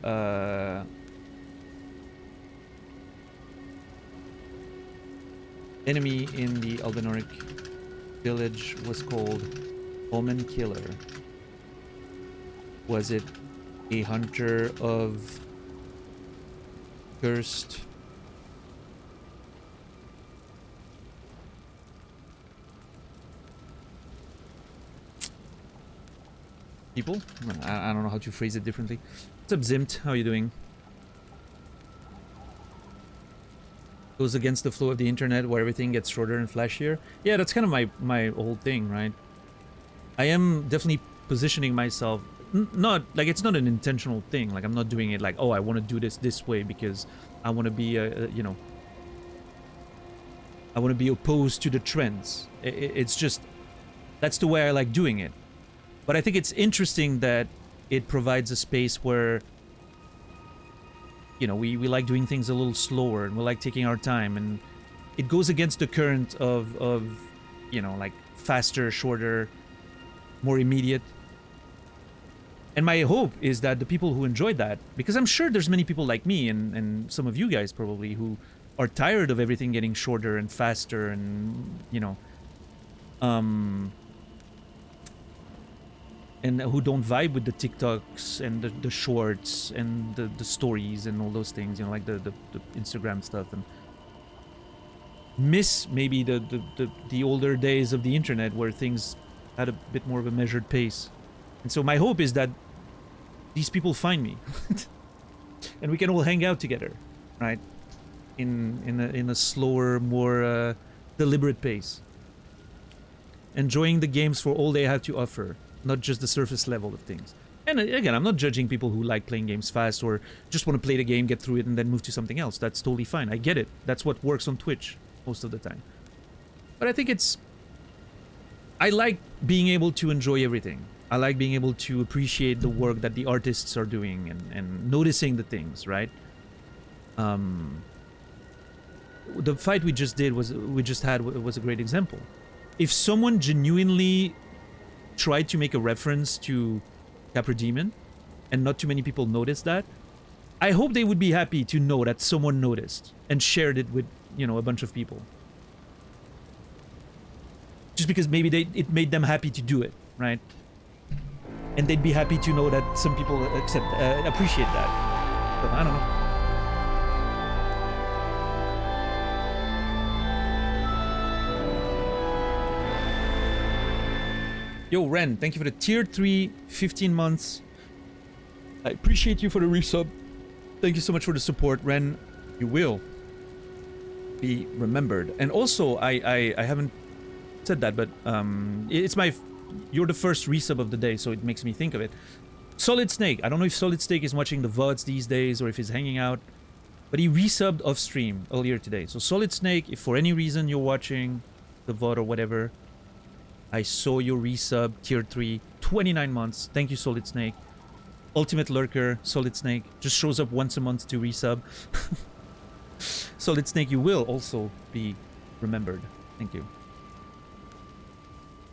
enemy in the Albinauric village was called Omen Killer. Was it a hunter of cursed people? I don't know how to phrase it differently. What's up, Zimt? How are you doing? Goes against the flow of the internet where everything gets shorter and flashier. Yeah, that's kind of my whole thing, right? I am definitely positioning myself. not like it's not an intentional thing. Like I'm not doing it like, oh, I want to do this way because I want to be you know, I want to be opposed to the trends. It's just that's the way I like doing it. But I think it's interesting that it provides a space where, you know, we like doing things a little slower and we like taking our time, and it goes against the current of you know, like faster, shorter, more immediate. And my hope is that the people who enjoyed that, because I'm sure there's many people like me and some of you guys probably who are tired of everything getting shorter and faster and, you know, and who don't vibe with the TikToks and the shorts and the stories and all those things, you know, like the Instagram stuff, and miss maybe the older days of the internet where things had a bit more of a measured pace. And so my hope is that these people find me and we can all hang out together, right? In a slower, more deliberate pace. Enjoying the games for all they have to offer, not just the surface level of things. And again, I'm not judging people who like playing games fast or just want to play the game, get through it, and then move to something else. That's totally fine. I get it. That's what works on Twitch most of the time. But I think I like being able to enjoy everything. I like being able to appreciate the work that the artists are doing and noticing the things, right? The fight we just had was a great example. If someone genuinely tried to make a reference to Capra Demon and not too many people noticed that, I hope they would be happy to know that someone noticed and shared it with, you know, a bunch of people. Just because maybe it made them happy to do it, right? And they'd be happy to know that some people appreciate that. So, I don't know. Yo, Ren, thank you for the tier 3, 15 months. I appreciate you for the resub. Thank you so much for the support, Ren. You will be remembered. And also, I haven't said that, but it's you're the first resub of the day, so it makes me think of it. Solid Snake. I don't know if Solid Snake is watching the VODs these days or if he's hanging out, but he resubbed off stream earlier today. So Solid Snake, if for any reason you're watching the VOD or whatever, I saw your resub, tier 3, 29 months. Thank you, Solid Snake. Ultimate Lurker, Solid Snake, just shows up once a month to resub. Solid Snake, you will also be remembered. Thank you.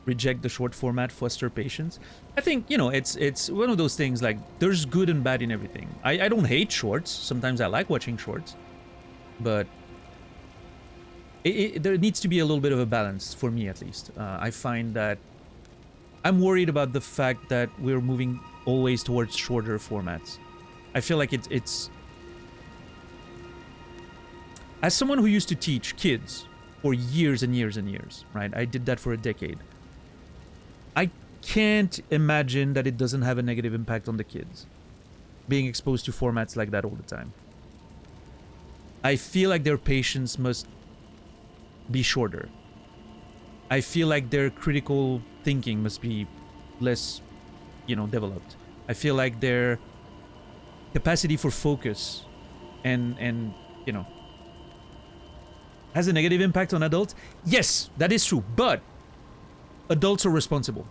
Reject the short format, foster patience. I think, you know, it's one of those things, like, there's good and bad in everything. I don't hate shorts. Sometimes I like watching shorts. But there needs to be a little bit of a balance, for me at least. I find that I'm worried about the fact that we're moving always towards shorter formats. I feel like it's... As someone who used to teach kids for years and years and years, right? I did that for a decade. I can't imagine that it doesn't have a negative impact on the kids being exposed to formats like that all the time. I feel like their patience must be shorter. I feel like their critical thinking must be less, you know, developed. I feel like their capacity for focus and you know, has a negative impact on adults. Yes, that is true, but adults are responsible.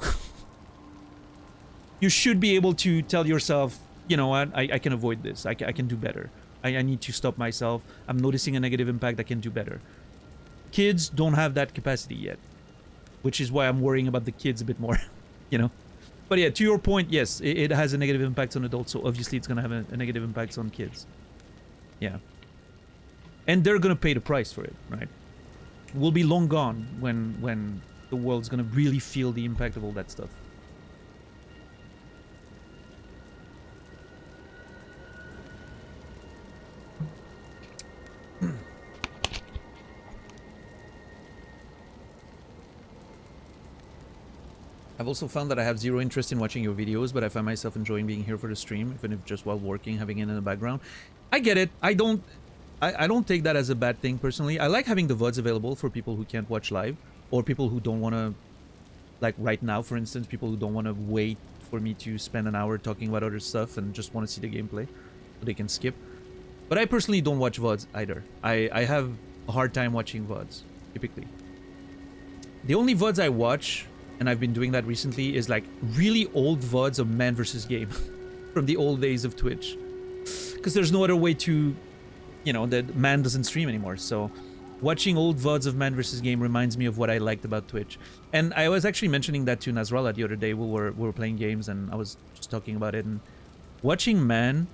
You should be able to tell yourself, you know what, I can avoid this. I can do better. I need to stop myself. I'm noticing a negative impact. I can do better. Kids don't have that capacity yet, which is why I'm worrying about the kids a bit more, you know? But yeah, to your point, yes, it has a negative impact on adults, so obviously it's going to have a negative impact on kids. Yeah. And they're going to pay the price for it, right? We'll be long gone when the world's going to really feel the impact of all that stuff. I've also found that I have zero interest in watching your videos, but I find myself enjoying being here for the stream, even if just while working, having it in the background. I get it. I don't take that as a bad thing personally. I like having the VODs available for people who can't watch live, or people who don't want to, like right now, for instance, people who don't want to wait for me to spend an hour talking about other stuff and just want to see the gameplay, so they can skip. But I personally don't watch VODs either. I have a hard time watching VODs, typically. The only VODs I watch, and I've been doing that recently, is like really old VODs of man versus game from the old days of Twitch. Because there's no other way to, you know, that man doesn't stream anymore. So watching old VODs of man versus game reminds me of what I liked about Twitch. And I was actually mentioning that to Nasrallah the other day. We were playing games and I was just talking about it. And watching man,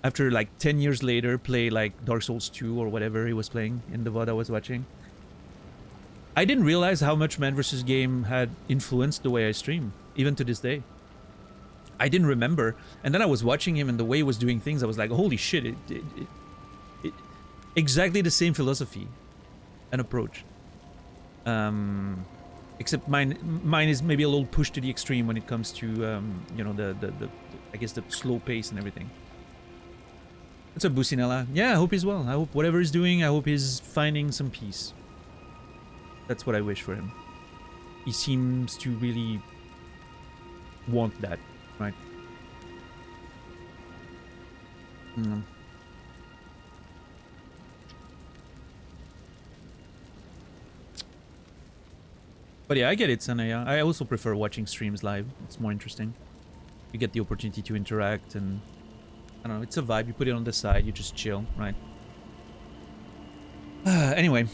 after like 10 years later, play like Dark Souls 2 or whatever he was playing in the VOD I was watching, I didn't realize how much man versus game had influenced the way I stream, even to this day. I didn't remember, and then I was watching him and the way he was doing things, I was like, holy shit, it exactly the same philosophy and approach. Except mine is maybe a little pushed to the extreme when it comes to, you know, the I guess the slow pace and everything. What's up, Bucinella? Yeah, I hope he's well. I hope whatever he's doing, I hope he's finding some peace. That's what I wish for him. He seems to really want that, right? But yeah, I get it, Sanaya. I also prefer watching streams live. It's more interesting. You get the opportunity to interact and... I don't know, it's a vibe. You put it on the side, you just chill, right? Anyway,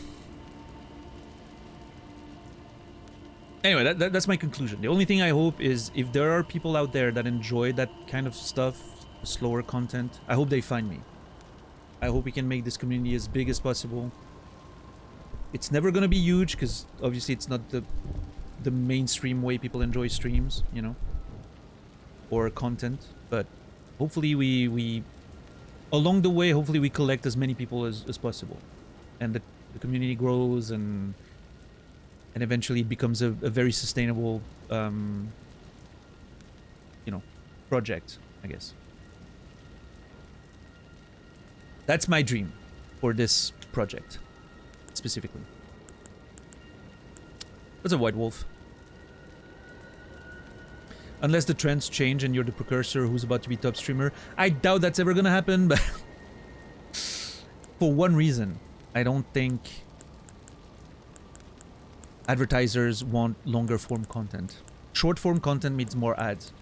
that's my conclusion. The only thing I hope is if there are people out there that enjoy that kind of stuff, slower content, I hope they find me. I hope we can make this community as big as possible. It's never gonna be huge because obviously it's not the mainstream way people enjoy streams, you know, or content. But hopefully we along the way, hopefully we collect as many people as possible, and the community grows and eventually it becomes a very sustainable, you know, project, I guess. That's my dream for this project, specifically. What's a White Wolf? Unless the trends change and you're the precursor who's about to be top streamer. I doubt that's ever gonna happen, but... for one reason, I don't think advertisers want longer form content. Short form content means more ads.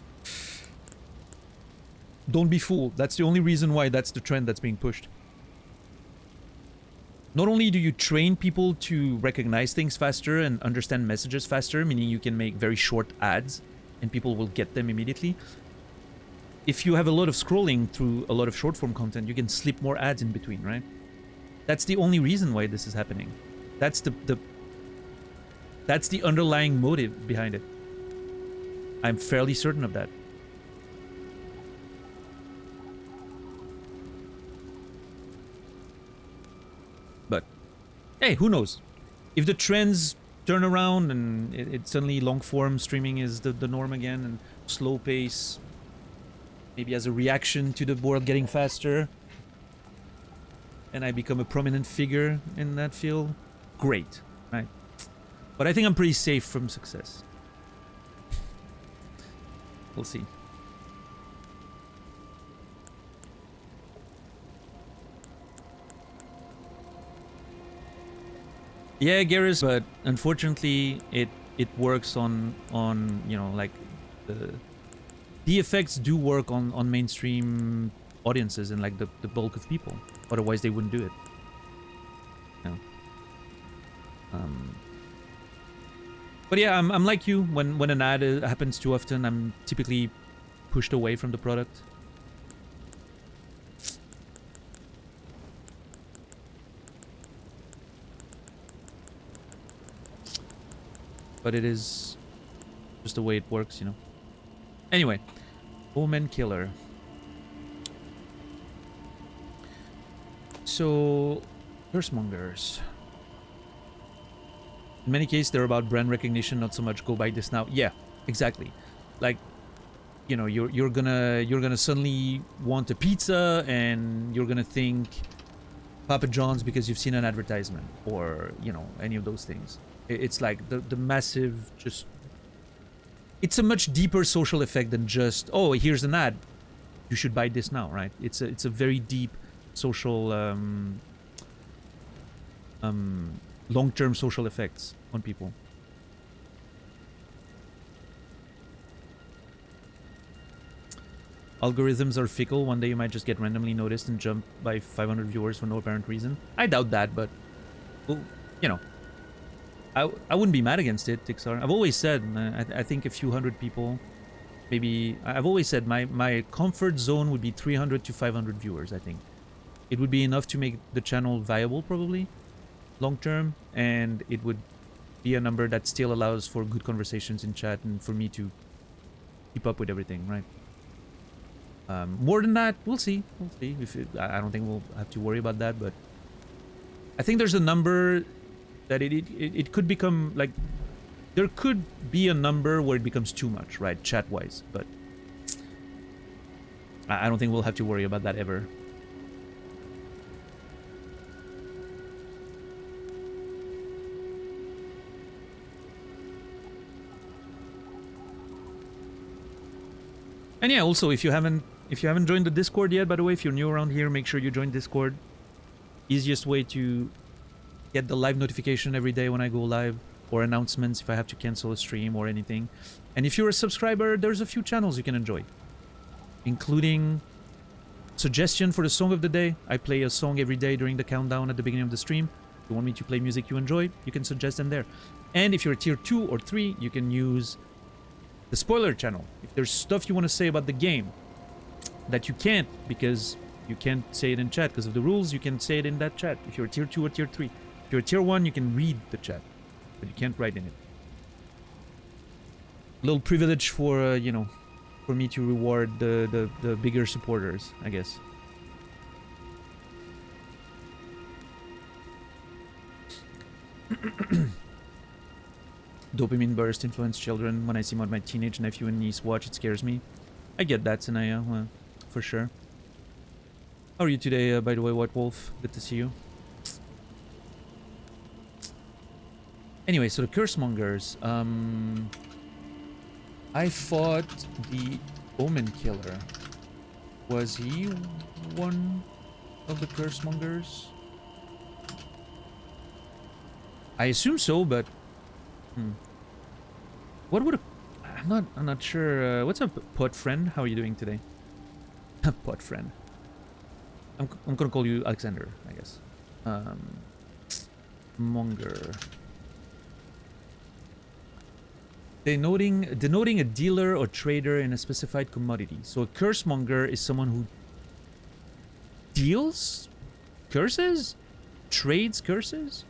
Don't be fooled. That's the only reason why that's the trend that's being pushed. Not only do you train people to recognize things faster and understand messages faster, meaning you can make very short ads and people will get them immediately. If you have a lot of scrolling through a lot of short form content, you can slip more ads in between, right? That's the only reason why this is happening. That's the underlying motive behind it. I'm fairly certain of that. But, hey, who knows? If the trends turn around and it suddenly long-form streaming is the norm again, and slow pace, maybe as a reaction to the world getting faster, and I become a prominent figure in that field, great, right? But I think I'm pretty safe from success. We'll see. Yeah, Garrus, but unfortunately it works on you know, like the effects do work on mainstream audiences and like the bulk of people. Otherwise they wouldn't do it. You know? But yeah, I'm like you. When an ad happens too often, I'm typically pushed away from the product. But it is just the way it works, you know. Anyway, Omen Killer. So, cursemongers. In many cases, they're about brand recognition, not so much go buy this now. Yeah, exactly. Like, you know, you're gonna suddenly want a pizza, and you're gonna think Papa John's because you've seen an advertisement, or you know, any of those things. It's like the massive just it's a much deeper social effect than just, oh, here's an ad, you should buy this now, right? It's a very deep social long-term social effects on people. Algorithms are fickle. One day you might just get randomly noticed and jump by 500 viewers for no apparent reason. I doubt that, but, well, you know, I wouldn't be mad against it, Tixar. I've always said, I think a few hundred people, maybe, I've always said my comfort zone would be 300 to 500 viewers, I think. It would be enough to make the channel viable, probably, long term, and it would be a number that still allows for good conversations in chat and for me to keep up with everything, right? More than that, we'll see. We'll see. I don't think we'll have to worry about that, but I think there's a number that it could become, like, there could be a number where it becomes too much, right, chat-wise, but I don't think we'll have to worry about that ever. And yeah, also, if you haven't joined the Discord yet, by the way, if you're new around here, make sure you join Discord. Easiest way to get the live notification every day when I go live, or announcements if I have to cancel a stream or anything. And if you're a subscriber, there's a few channels you can enjoy, including suggestion for the song of the day. I play a song every day during the countdown at the beginning of the stream. If you want me to play music you enjoy, you can suggest them there. And if you're a tier 2 or 3, you can use the spoiler channel. If there's stuff you want to say about the game that you can't, because you can't say it in chat because of the rules, you can say it in that chat. If you're a tier 2 or tier 3. If you're a tier 1, you can read the chat, but you can't write in it. A little privilege for, you know, for me to reward the bigger supporters, I guess. Dopamine burst influence children. When I see what my teenage nephew and niece watch, it scares me. I get that, Sanaya, well, for sure. How are you today, by the way, White Wolf? Good to see you. Anyway, so the Cursemongers. I fought the Omen Killer. Was he one of the Cursemongers? I assume so, but what would a... I'm not sure. What's up, Pot Friend? How are you doing today? Pot Friend. I'm gonna call you Alexander, I guess. Monger. Denoting a dealer or trader in a specified commodity. So a cursemonger is someone who deals curses? Trades curses?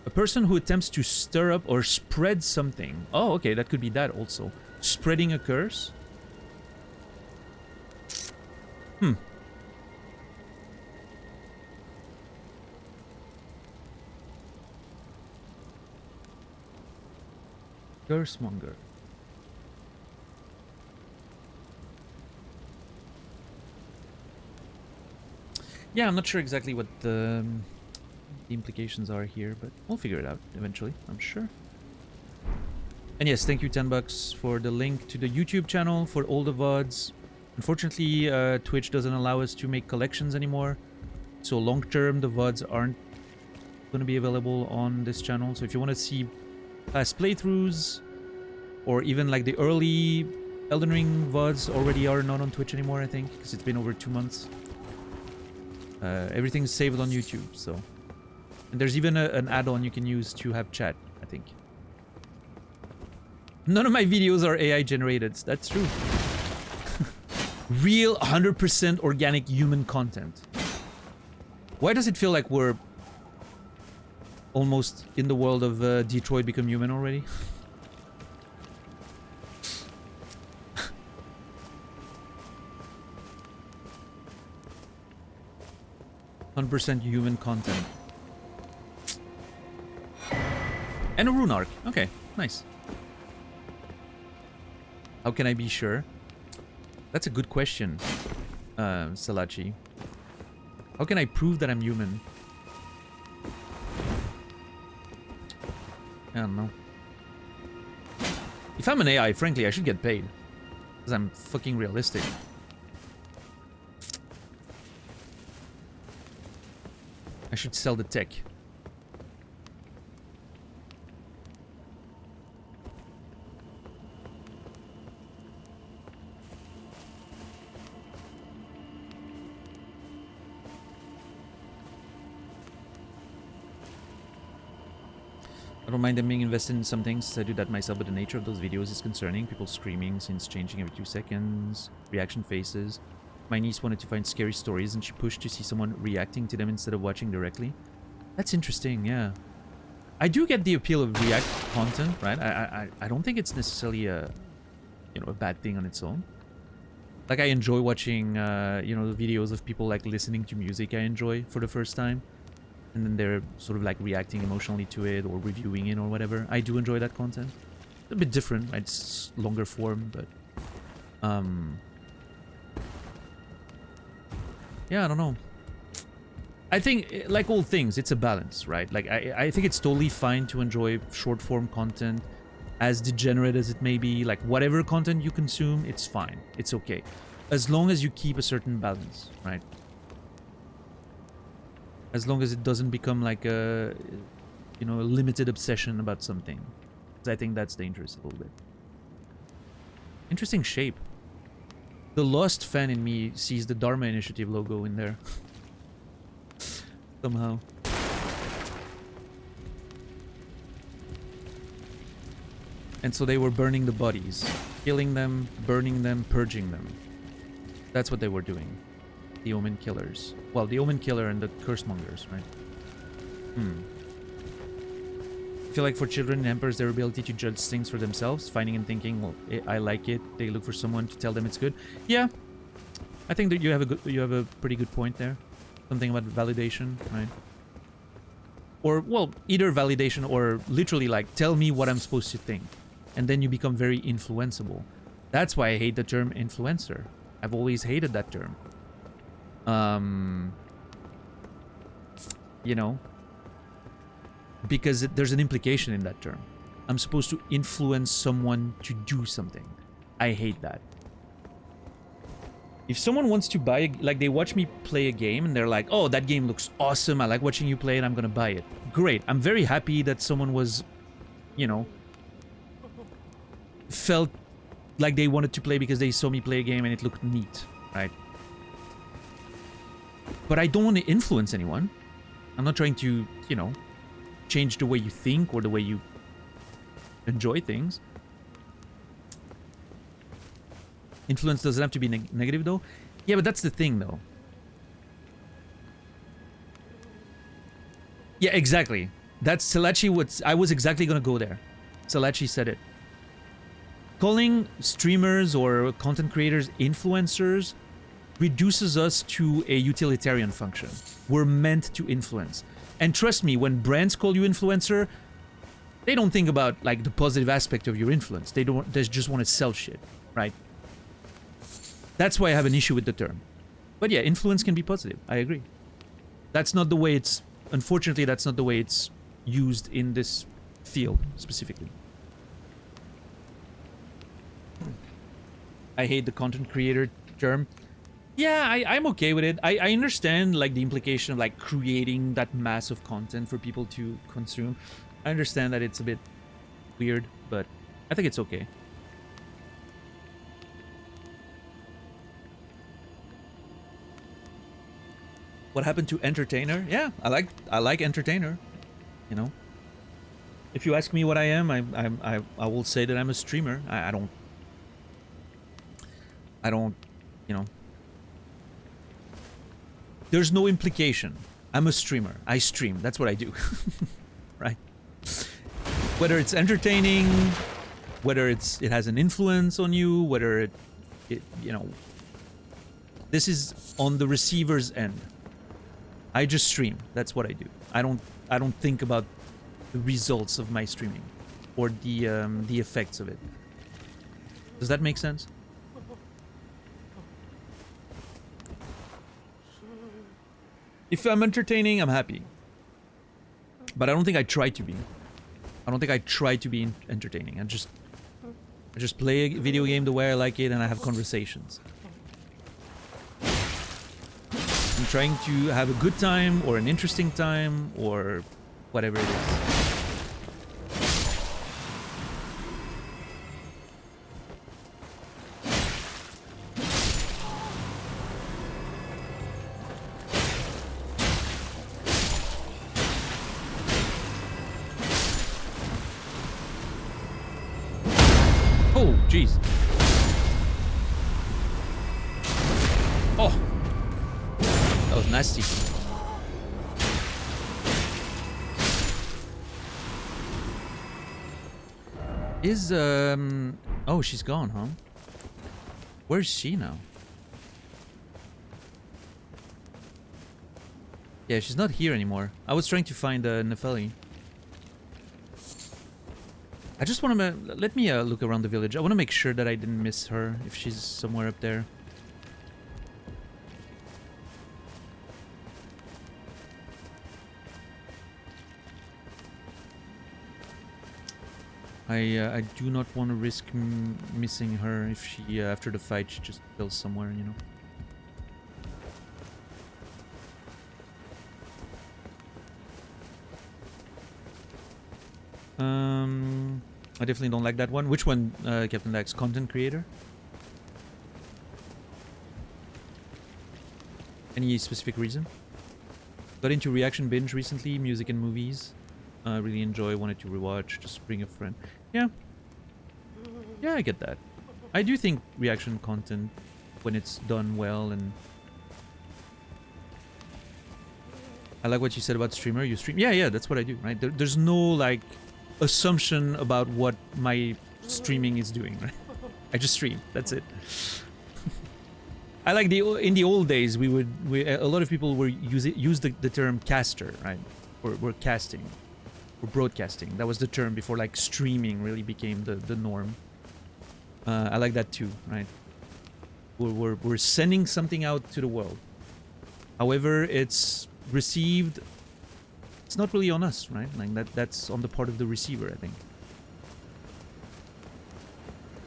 A person who attempts to stir up or spread something. Oh, okay, that could be that also. Spreading a curse? Cursemonger. Yeah, I'm not sure exactly what the implications are here, but we'll figure it out eventually, I'm sure. And yes, thank you, $10 for the link to the YouTube channel for all the VODs. Unfortunately, Twitch doesn't allow us to make collections anymore. So long term, the VODs aren't going to be available on this channel. So if you want to see past playthroughs, or even like the early Elden Ring VODs already are not on Twitch anymore, I think, because it's been over 2 months. Everything's saved on YouTube, so... And there's even an add-on you can use to have chat, I think. None of my videos are AI generated, that's true. Real 100% organic human content. Why does it feel like we're almost in the world of Detroit Become Human already? 100% human content. And a rune arc. Okay, nice. How can I be sure? That's a good question, Salachi. How can I prove that I'm human? I don't know. If I'm an AI, frankly, I should get paid. Because I'm fucking realistic. I should sell the tech. I don't mind them being invested in some things. I do that myself, but the nature of those videos is concerning. People screaming, scenes changing every 2 seconds, reaction faces. My niece wanted to find scary stories and she pushed to see someone reacting to them instead of watching directly. That's interesting, yeah. I do get the appeal of react content, right? I don't think it's necessarily a, you know, a bad thing on its own. Like I enjoy watching, you know, the videos of people like listening to music I enjoy for the first time. And then they're sort of like reacting emotionally to it or reviewing it or whatever. I do enjoy that content. It's a bit different, right? It's longer form, but yeah, I don't know. I think, like all things, it's a balance, right? Like I think it's totally fine to enjoy short form content, as degenerate as it may be. Like whatever content you consume, it's fine. It's okay, as long as you keep a certain balance, right? As long as it doesn't become like a, you know, a limited obsession about something. Because I think that's dangerous a little bit. Interesting shape. The Lost fan in me sees the Dharma Initiative logo in there. Somehow. And so they were burning the bodies. Killing them, burning them, purging them. That's what they were doing. The Omen Killers. Well, the Omen Killer and the Cursemongers, right? I feel like for children and emperors, their ability to judge things for themselves, finding and thinking, well, I like it. They look for someone to tell them it's good. Yeah, I think that you have a pretty good point there. Something about validation, right? Or, well, either validation or literally like, tell me what I'm supposed to think. And then you become very influenceable. That's why I hate the term influencer. I've always hated that term. You know, because there's an implication in that term. I'm supposed to influence someone to do something. I hate that. If someone wants to buy, like they watch me play a game and they're like, oh, that game looks awesome. I like watching you play and I'm going to buy it. Great. I'm very happy that someone was, you know, felt like they wanted to play because they saw me play a game and it looked neat, right? But I don't want to influence anyone. I'm not trying to, you know, change the way you think or the way you enjoy things. Influence doesn't have to be negative, though. Yeah, but that's the thing, though. Yeah, exactly. That's Salachi. I was exactly going to go there. Salachi said it. Calling streamers or content creators influencers reduces us to a utilitarian function. We're meant to influence. And trust me, when brands call you influencer, they don't think about like the positive aspect of your influence. They just want to sell shit, right? That's why I have an issue with the term. But yeah, influence can be positive. I agree. That's not the way it's... Unfortunately, that's not the way it's used in this field, specifically. I hate the content creator term. Yeah, I'm okay with it. I understand, like, the implication of, like, creating that mass of content for people to consume. I understand that it's a bit weird, but I think it's okay. What happened to entertainer? Yeah, I like entertainer. You know, if you ask me what I am, I will say that I'm a streamer. I don't, you know. There's no implication. I'm a streamer. I stream. That's what I do. Right? Whether it's entertaining, whether it has an influence on you, whether it, you know, this is on the receiver's end. I just stream. That's what I do. I don't think about the results of my streaming or the effects of it. Does that make sense? If I'm entertaining, I'm happy. But I don't think I try to be. I don't think I try to be entertaining. I just play a video game the way I like it, and I have conversations. I'm trying to have a good time, or an interesting time, or whatever it is. Oh, jeez. Oh. That was nasty. Oh, she's gone, huh? Where's she now? Yeah, she's not here anymore. I was trying to find Nefeli. I just want to... Let me look around the village. I want to make sure that I didn't miss her, if she's somewhere up there. I do not want to risk missing her if she, after the fight, she just kills somewhere, you know. I definitely don't like that one. Which one, Captain Dax? Content creator? Any specific reason? Got into reaction binge recently, music and movies. Really enjoy, wanted to rewatch, just bring a friend. Yeah. Yeah, I get that. I do think reaction content, when it's done well, and... I like what you said about streamer. You stream? Yeah, that's what I do, right? There's no, like, assumption about what my streaming is doing, right? I just stream. That's it. I like in the old days, a lot of people were use the term caster, right? Or casting. Or broadcasting. That was the term before, like, streaming really became the norm. I like that too, right? We're sending something out to the world. However, it's received, it's not really on us, right? Like that's on the part of the receiver, I think.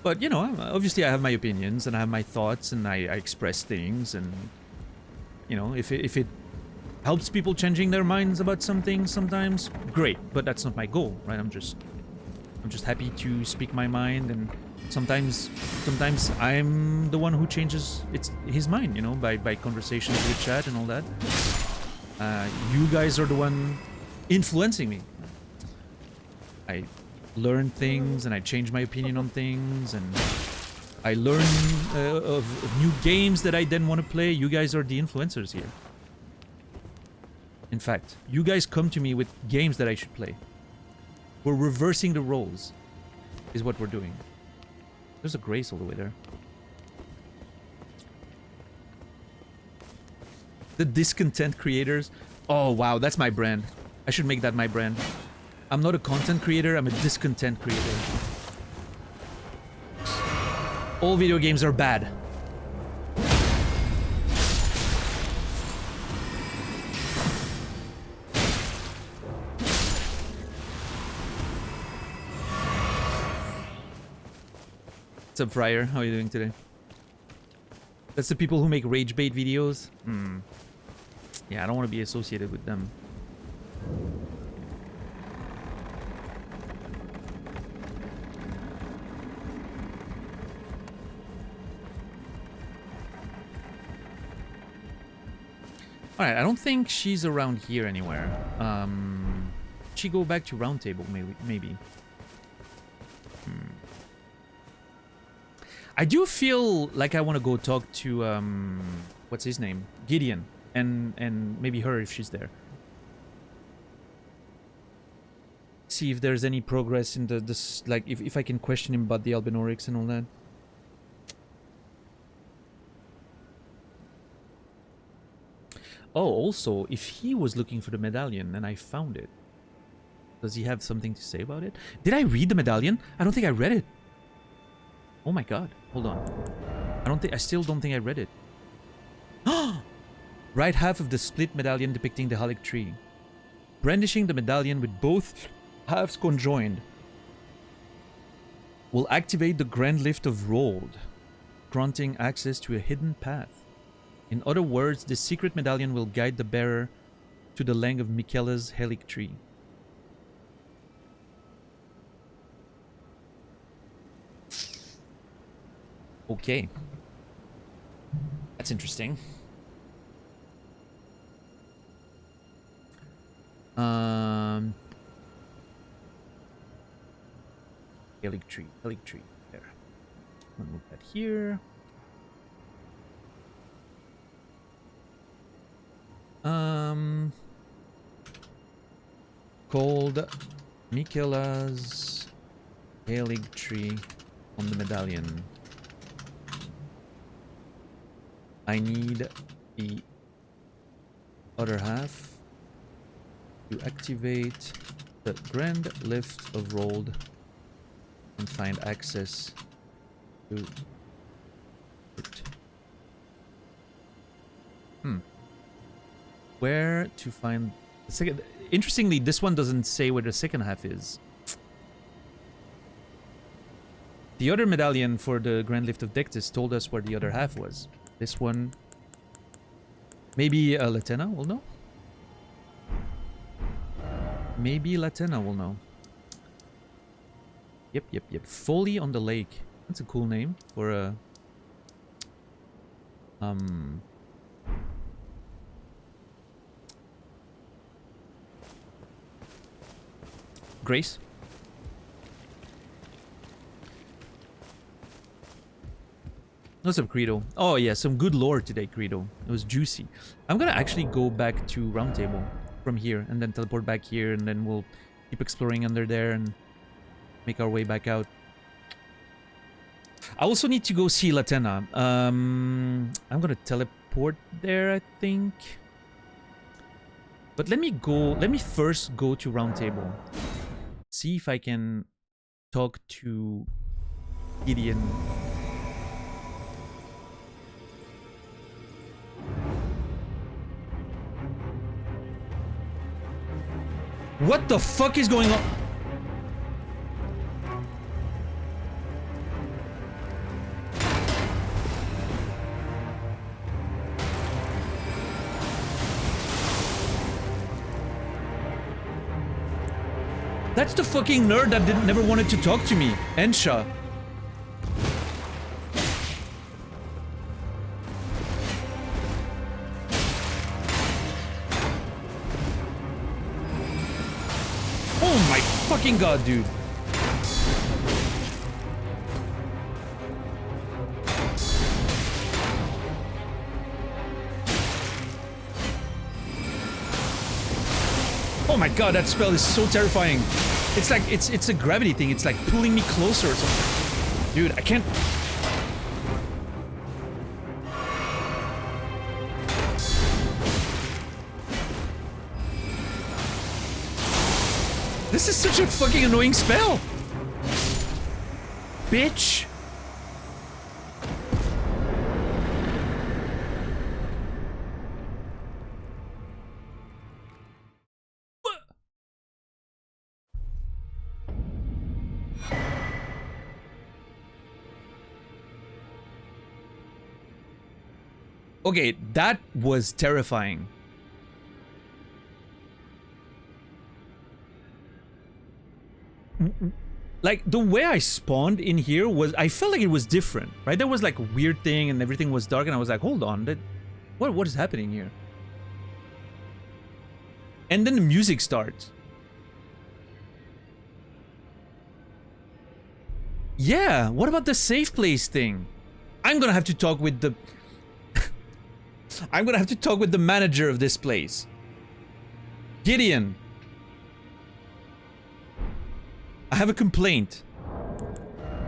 But, you know, obviously I have my opinions and I have my thoughts and I express things, and, you know, if it helps people changing their minds about something sometimes, great, but that's not my goal, right? I'm just happy to speak my mind, and sometimes I'm the one who changes his mind, you know, by conversations with chat and all that. You guys are the one influencing me. I learn things and I change my opinion on things, and I learn of new games that I then want to play. You guys are the influencers here. In fact, you guys come to me with games that I should play. We're reversing the roles, is what we're doing. There's a Grace all the way there. The discontent creators. Oh, wow, that's my brand. I should make that my brand. I'm not a content creator, I'm a discontent creator. All video games are bad. What's up, Friar? How are you doing today? That's the people who make rage bait videos? Yeah, I don't want to be associated with them. Alright, I don't think she's around here anywhere. She go back to Roundtable, maybe. I do feel like I want to go talk to, what's his name? Gideon. And maybe her if she's there. See if there's any progress in this, like, if I can question him about the Albinaurics and all that. Oh, also, if he was looking for the medallion and I found it, does he have something to say about it? Did I read the medallion? I don't think I read it. Oh my god. Hold on. I still don't think I read it. Right half of the split medallion depicting the Erdtree. Brandishing the medallion with both halves conjoined will activate the Grand Lift of Rold, granting access to a hidden path. In other words, the secret medallion will guide the bearer to the length of Miquella's Erdtree. Okay. That's interesting. Erdtree. There. I'll move that here. Called Miquella's Erdtree on the medallion. I need the other half to activate the Grand Lift of Rold and find access to it. Where to find the second? Interestingly, this one doesn't say where the second half is. The other medallion for the Grand Lift of Dectus told us where the other half was. This one, maybe Latena will know. Maybe Latena will know. Yep. Foley on the Lake. That's a cool name for a Grace. What's up, Credo? Oh yeah, some good lore today, Credo. It was juicy. I'm gonna actually go back to Roundtable from here and then teleport back here, and then we'll keep exploring under there and make our way back out. I also need to go see Latena. I'm gonna teleport there, I think. But let me first go to Roundtable. See if I can talk to Gideon. What the fuck is going on? That's the fucking nerd that never wanted to talk to me, Ensha. Oh my fucking god, dude. Oh my god, that spell is so terrifying. It's like, it's a gravity thing. It's like pulling me closer or something. Dude, I can't... This is such a fucking annoying spell. Bitch. Okay, that was terrifying. Like, the way I spawned in here was... I felt like it was different, right? There was like a weird thing and everything was dark and I was like, hold on, what is happening here? And then the music starts. Yeah, what about the safe place thing? I'm gonna have to talk with the... I'm gonna have to talk with the manager of this place. Gideon. I have a complaint.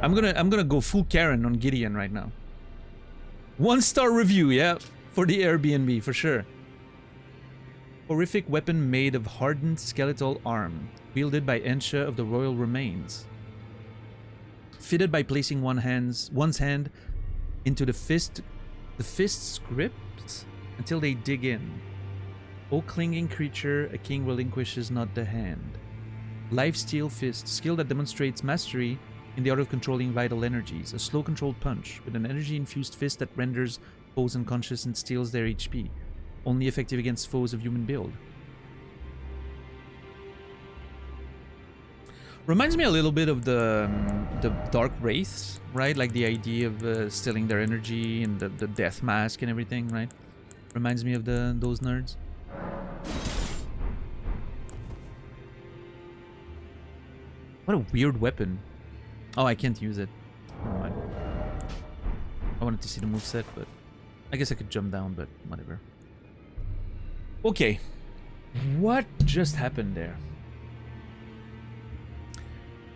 I'm gonna go full Karen on Gideon right now. 1-star review, yeah, for the Airbnb, for sure. Horrific weapon made of hardened skeletal arm, wielded by Ensha of the royal remains. Fitted by placing one's hand into the fist's grip until they dig in. O clinging creature, a king relinquishes not the hand. Lifesteal Fist, skill that demonstrates mastery in the art of controlling vital energies. A slow controlled punch with an energy-infused fist that renders foes unconscious and steals their HP. Only effective against foes of human build. Reminds me a little bit of the Dark Wraiths, right? Like the idea of stealing their energy and the death mask and everything, right? Reminds me of those nerds. What a weird weapon. Oh, I can't use it. Never mind. I wanted to see the moveset, but I guess I could jump down, but whatever. Okay. What just happened there?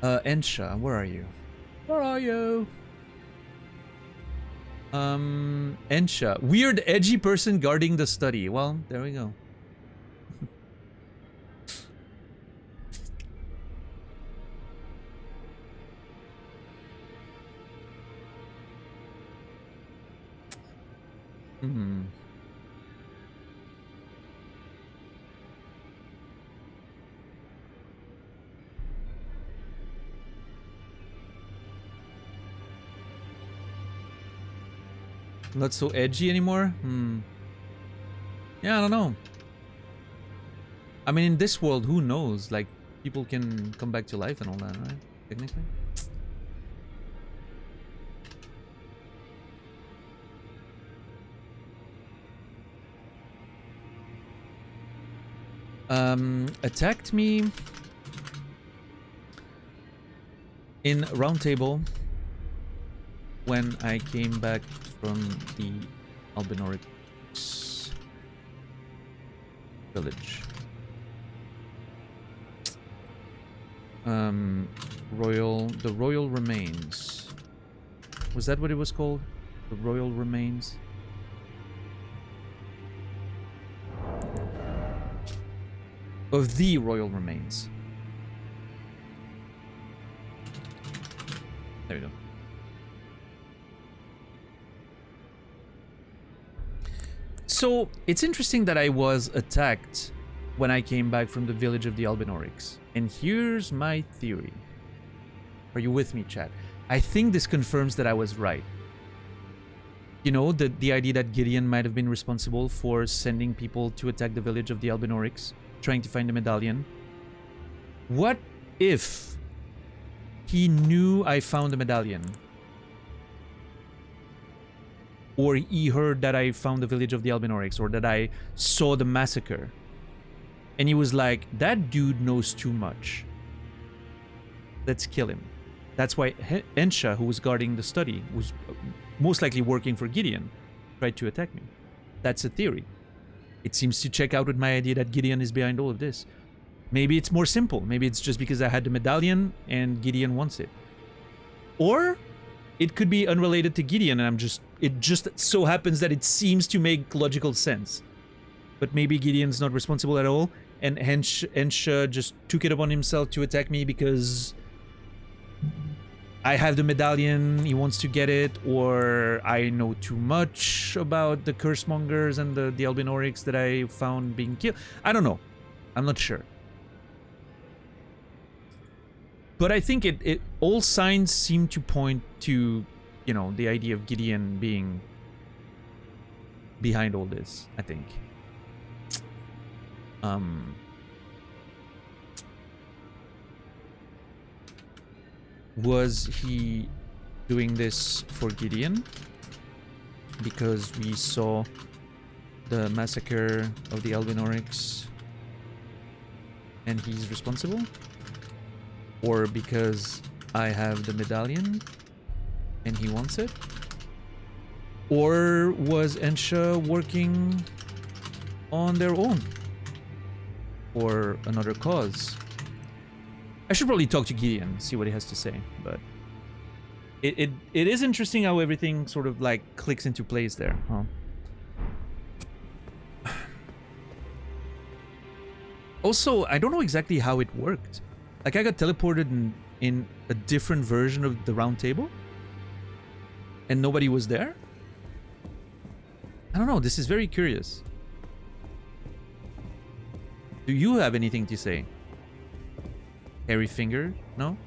Ensha, where are you? Where are you? Ensha. Weird, edgy person guarding the study. Well, there we go. Hmm. Not so edgy anymore? Yeah, I don't know. I mean, in this world, who knows? Like, people can come back to life and all that, right? Technically. Attacked me in round table when I came back from the Albinauric village. The Royal Remains. Was that what it was called? The Royal Remains? Of the Royal Remains. There we go. So, it's interesting that I was attacked when I came back from the village of the Albinaurics. And here's my theory. Are you with me, chat? I think this confirms that I was right. You know, the idea that Gideon might have been responsible for sending people to attack the village of the Albinaurics, trying to find the medallion. What if he knew I found the medallion? Or he heard that I found the village of the Albinaurics, or that I saw the massacre. And he was like, that dude knows too much. Let's kill him. That's why Ensha, who was guarding the study, was most likely working for Gideon, tried to attack me. That's a theory. It seems to check out with my idea that Gideon is behind all of this. Maybe it's more simple. Maybe it's just because I had the medallion and Gideon wants it. Or it could be unrelated to Gideon and it just so happens that it seems to make logical sense. But maybe Gideon's not responsible at all, and Ensha just took it upon himself to attack me because I have the medallion, he wants to get it, or I know too much about the cursemongers and the Albinaurics that I found being killed. I don't know. I'm not sure. But I think it all signs seem to point to, you know, the idea of Gideon being behind all this, I think. Was he doing this for Gideon? Because we saw the massacre of the Albinaurics and he's responsible? Or because I have the medallion and he wants it? Or was Ensha working on their own for another cause? I should probably talk to Gideon, see what he has to say, but it is interesting how everything sort of like clicks into place there, huh? Also, I don't know exactly how it worked. Like, I got teleported in a different version of the round table and nobody was there? I don't know, this is very curious. Do you have anything to say? Hairy finger? No?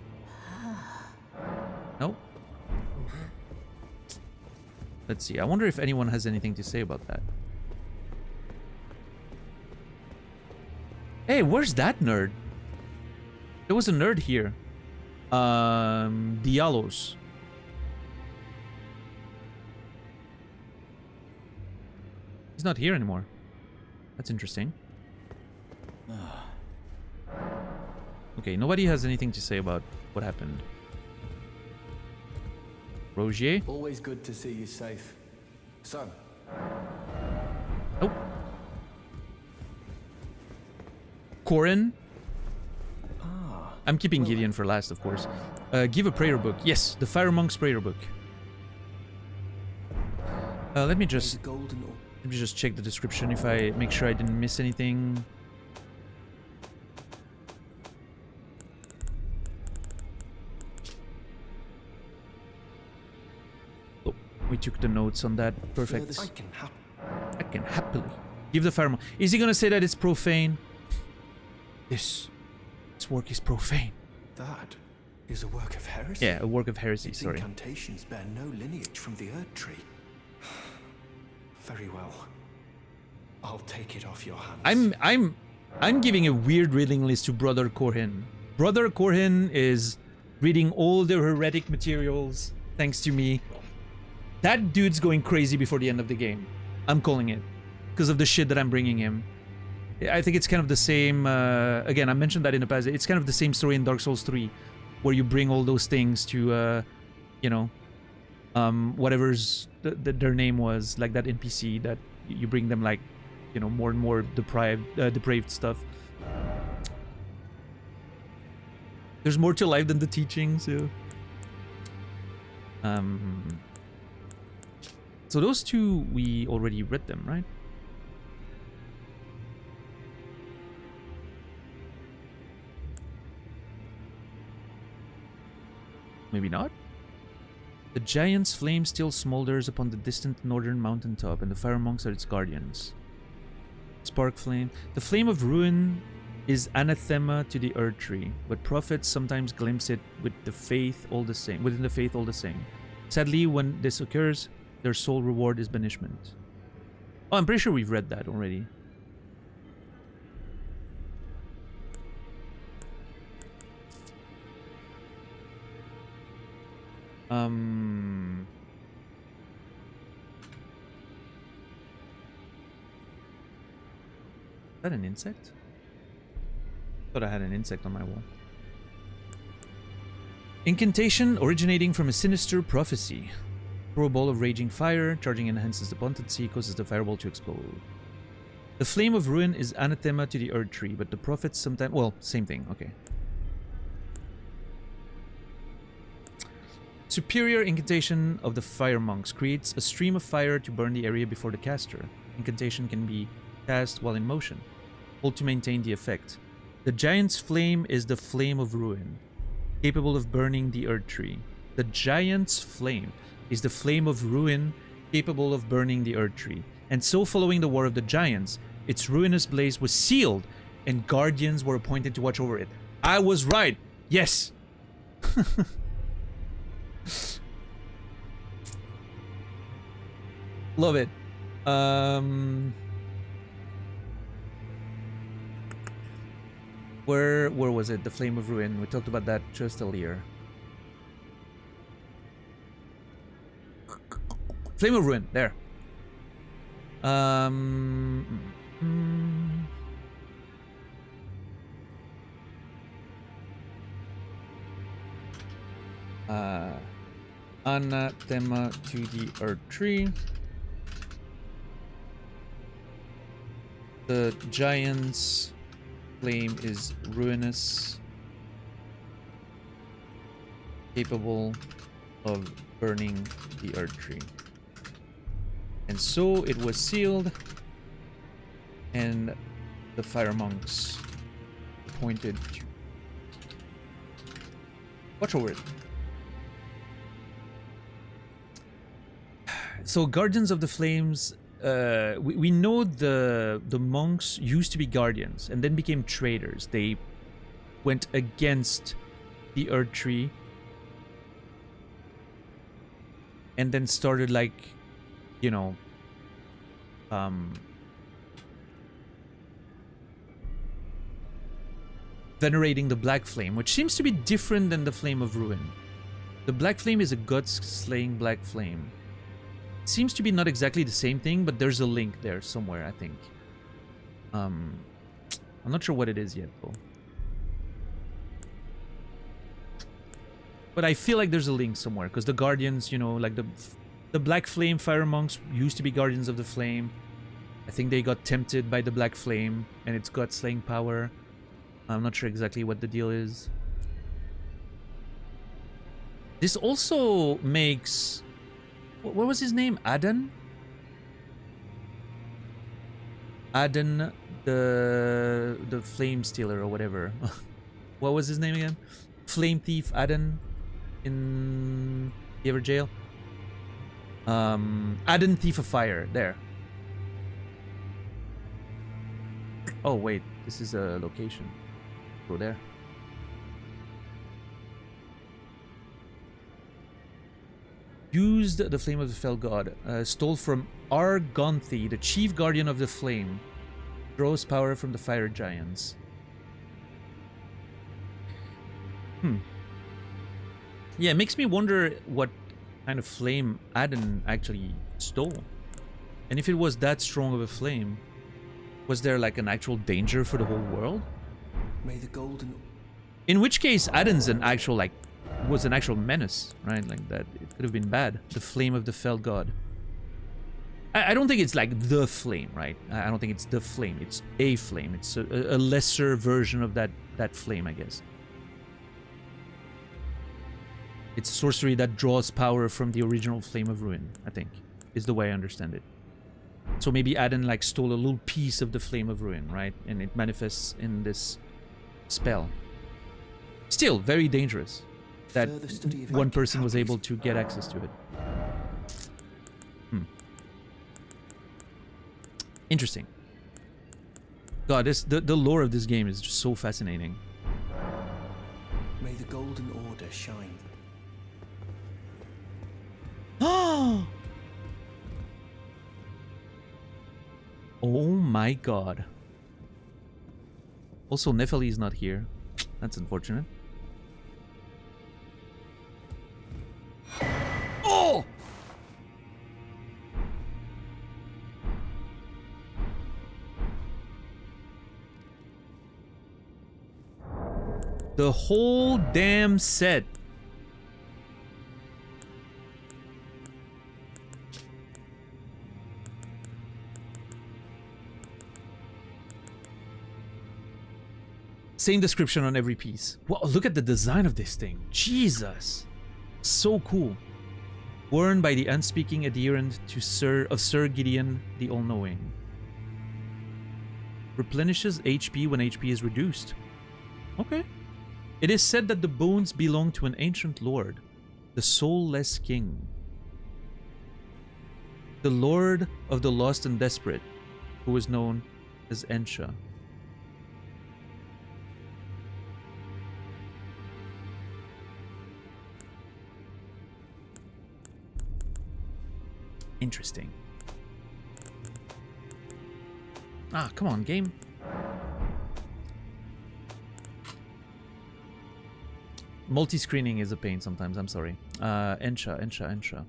No? Let's see. I wonder if anyone has anything to say about that. Hey, where's that nerd? There was a nerd here. Dialos. He's not here anymore. That's interesting. Okay, nobody has anything to say about what happened. Rogier?
Always good to see you safe. Son.
Nope. Corin? I'm keeping Gideon for last, of course. Give a prayer book. Yes, the Fire Monk's prayer book. Let me just check the description if I make sure I didn't miss anything. Oh, we took the notes on that. Perfect. I can happily give the Fire Monk. Is he gonna say that it's profane? This work is profane.
That is a work of heresy.
Yeah, a work of heresy,
Its
sorry.
incantations bear no lineage from the Erdtree. Very well. I'll take it off your hands.
I'm giving a weird reading list to Brother Corhin. Brother Corhin is reading all the heretic materials thanks to me. That dude's going crazy before the end of the game. I'm calling it because of the shit that I'm bringing him. I think it's kind of the same, again, I mentioned that in the past, it's kind of the same story in Dark Souls 3, where you bring all those things to, you know, whatever's their name was, like that NPC, that you bring them, like, you know, more and more depraved stuff. There's more to life than the teachings, yeah. So those two, we already read them, right? Maybe not? The giant's flame still smolders upon the distant northern mountaintop, and the fire monks are its guardians. Spark flame. The flame of ruin is anathema to the Erdtree, but prophets sometimes glimpse it with the faith all the same. Within the faith all the same. Sadly, when this occurs, their sole reward is banishment. Oh, I'm pretty sure we've read that already. Is that an insect? Thought I had an insect on my wall. Incantation originating from a sinister prophecy. Throw a ball of raging fire, charging enhances the potency, causes the fireball to explode. The flame of ruin is anathema to the Erdtree, but the prophets sometimes... Well, same thing, okay. Superior incantation of the fire monks creates a stream of fire to burn the area before the caster. Incantation can be cast while in motion. Hold to maintain the effect. The giant's flame is the flame of ruin, capable of burning the Erdtree. The giant's flame is the flame of ruin, capable of burning the Erdtree. And so, following the War of the Giants, its ruinous blaze was sealed, and guardians were appointed to watch over it. I was right! Yes! Love it. Where was it? The Flame of Ruin. We talked about that just earlier. Flame of Ruin. There. Anathema to the Erdtree. The giant's flame is ruinous, capable of burning the Erdtree. And so it was sealed, and the fire monks appointed to watch over it. So Guardians of the Flames, we know the monks used to be guardians and then became traders. They went against the Erdtree and then started like, you know, venerating the Black Flame, which seems to be different than the Flame of Ruin. The Black Flame is a guts-slaying Black Flame. It seems to be not exactly the same thing, but there's a link there somewhere, I think. I'm not sure what it is yet, though. But I feel like there's a link somewhere, because the Guardians, you know, like the Black Flame Fire Monks used to be Guardians of the Flame. I think they got tempted by the Black Flame and its gut-slaying power. I'm not sure exactly what the deal is. This also makes... What was his name? Aden? Aden, the Flame Stealer or whatever. What was his name again? Flame Thief Aden in the Ever Jail? Aden Thief of Fire. There. Oh, wait. This is a location. Go there. Used the Flame of the Fell God. Stole from Argonthi, the chief guardian of the flame. Draws power from the fire giants. Yeah, it makes me wonder what kind of flame Aden actually stole. And if it was that strong of a flame, was there like an actual danger for the whole world?
May the golden...
In which case, Aden's an actual, like, was an actual menace, right? Like that, it could have been bad. The Flame of the Fell God. I don't think it's like the flame, right? I don't think it's the flame. It's a flame. It's a lesser version of that flame, I guess. It's a sorcery that draws power from the original Flame of Ruin, I think, is the way I understand it. So maybe Aden like stole a little piece of the Flame of Ruin, right? And it manifests in this spell. Still very dangerous that one person was able to get access to it. Interesting. God, the lore of this game is just so fascinating.
May the Golden Order shine.
Oh my god. Also, Nephili is not here. That's unfortunate. Oh! The whole damn set. Same description on every piece. Wow, look at the design of this thing. Jesus. So cool. Worn by the unspeaking adherent to Sir Gideon the All-Knowing. Replenishes HP when HP is reduced. Okay. It is said that the bones belong to an ancient lord, the Soulless King. The Lord of the Lost and Desperate, who was known as Ensha. Interesting. Ah, come on, game. Multi-screening is a pain sometimes, I'm sorry. Ensha.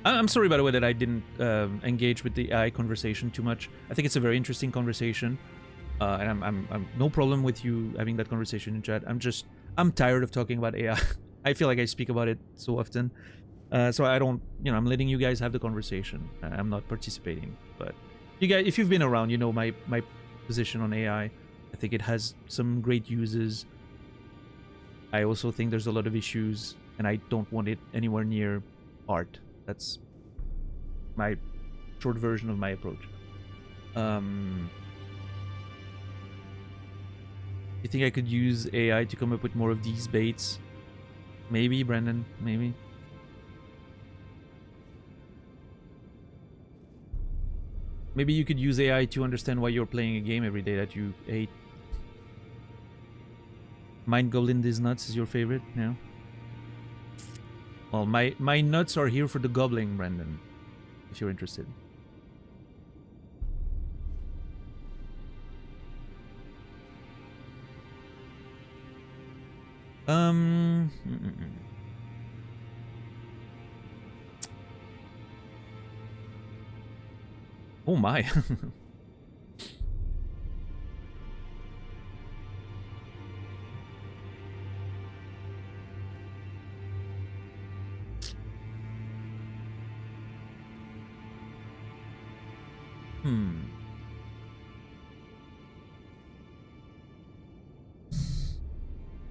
I'm sorry, by the way, that I didn't engage with the AI conversation too much. I think it's a very interesting conversation. And I'm no problem with you having that conversation in chat. I'm tired of talking about AI. I feel like I speak about it so often. So I don't, I'm letting you guys have the conversation. I'm not participating. But you guys, if you've been around, you know my position on AI. I think it has some great uses. I also think there's a lot of issues, and I don't want it anywhere near art. That's my short version of my approach. You think I could use AI to come up with more of these baits? Maybe, Brandon, maybe. Maybe you could use AI to understand why you're playing a game every day that you hate. Mind Goblin These Nuts is your favorite? Yeah. Well, my nuts are here for the gobbling, Brandon. If you're interested. Mm-mm. Oh my.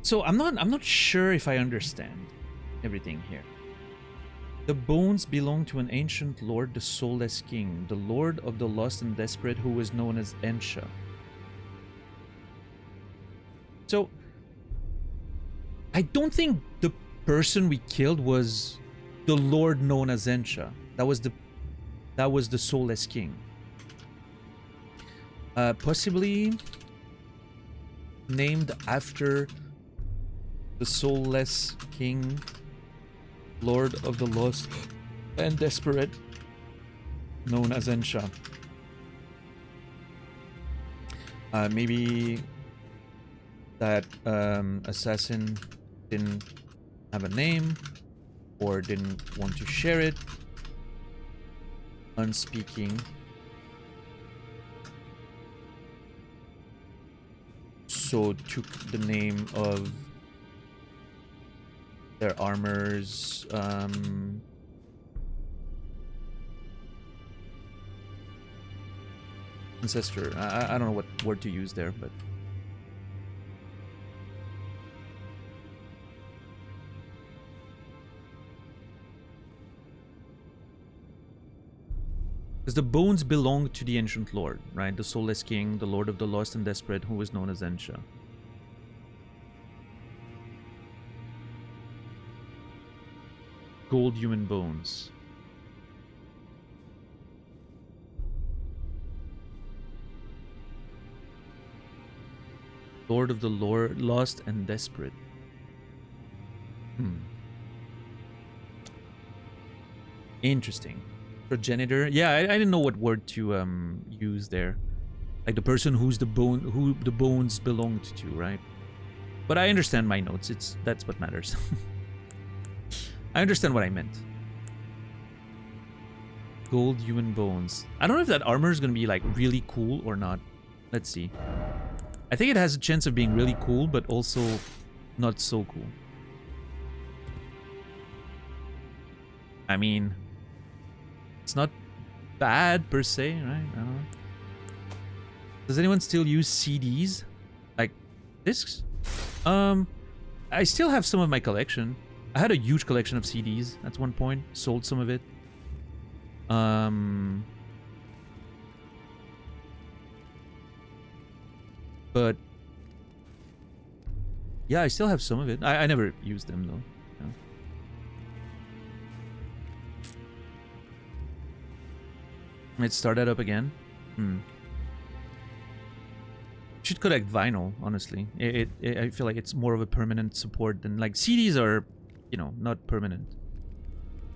So I'm not sure if I understand everything here. The bones belong to an ancient lord, the soulless king, the lord of the lost and desperate, who was known as Ensha. So I don't think the person we killed was the lord known as Ensha. That was the soulless king. Possibly named after the soulless king, lord of the lost and desperate, known as Ensha. Maybe that assassin didn't have a name or didn't want to share it. Unspeaking. So took the name of their armor's ancestor. I don't know what word to use there, but because the bones belong to the ancient lord, right? The soulless king, the lord of the lost and desperate, who was known as Ensha. Gold human bones. Lord of the lost and desperate. Interesting. Progenitor. Yeah, I didn't know what word to use there. Like the person who the bones belonged to, right? But I understand my notes. That's what matters. I understand what I meant. Gold human bones. I don't know if that armor is gonna be like really cool or not. Let's see. I think it has a chance of being really cool, but also not so cool. I mean, it's not bad per se, right? I don't know. Does anyone still use CDs? Like discs? I still have some of my collection. I had a huge collection of CDs at one point. Sold some of it. But yeah, I still have some of it. I never used them though. No. Let's start that up again. Should collect vinyl, honestly. I feel like it's more of a permanent support than like CDs are, you know, not permanent.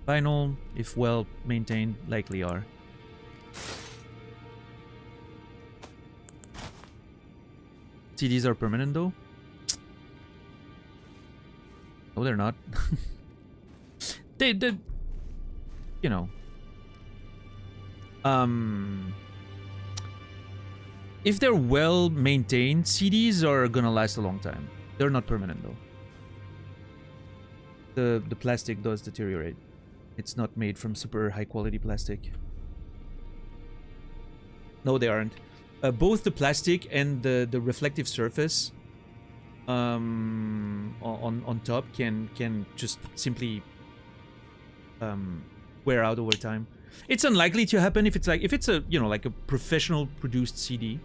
Vinyl, if well maintained, likely are. CDs are permanent though? No, they're not. they you know. If they're well maintained, CDs are gonna last a long time. They're not permanent though. The plastic does deteriorate. It's not made from super high quality plastic. No, they aren't. Both the plastic and the reflective surface on top can just simply wear out over time. It's unlikely to happen if it's a you know, like a professional produced CD,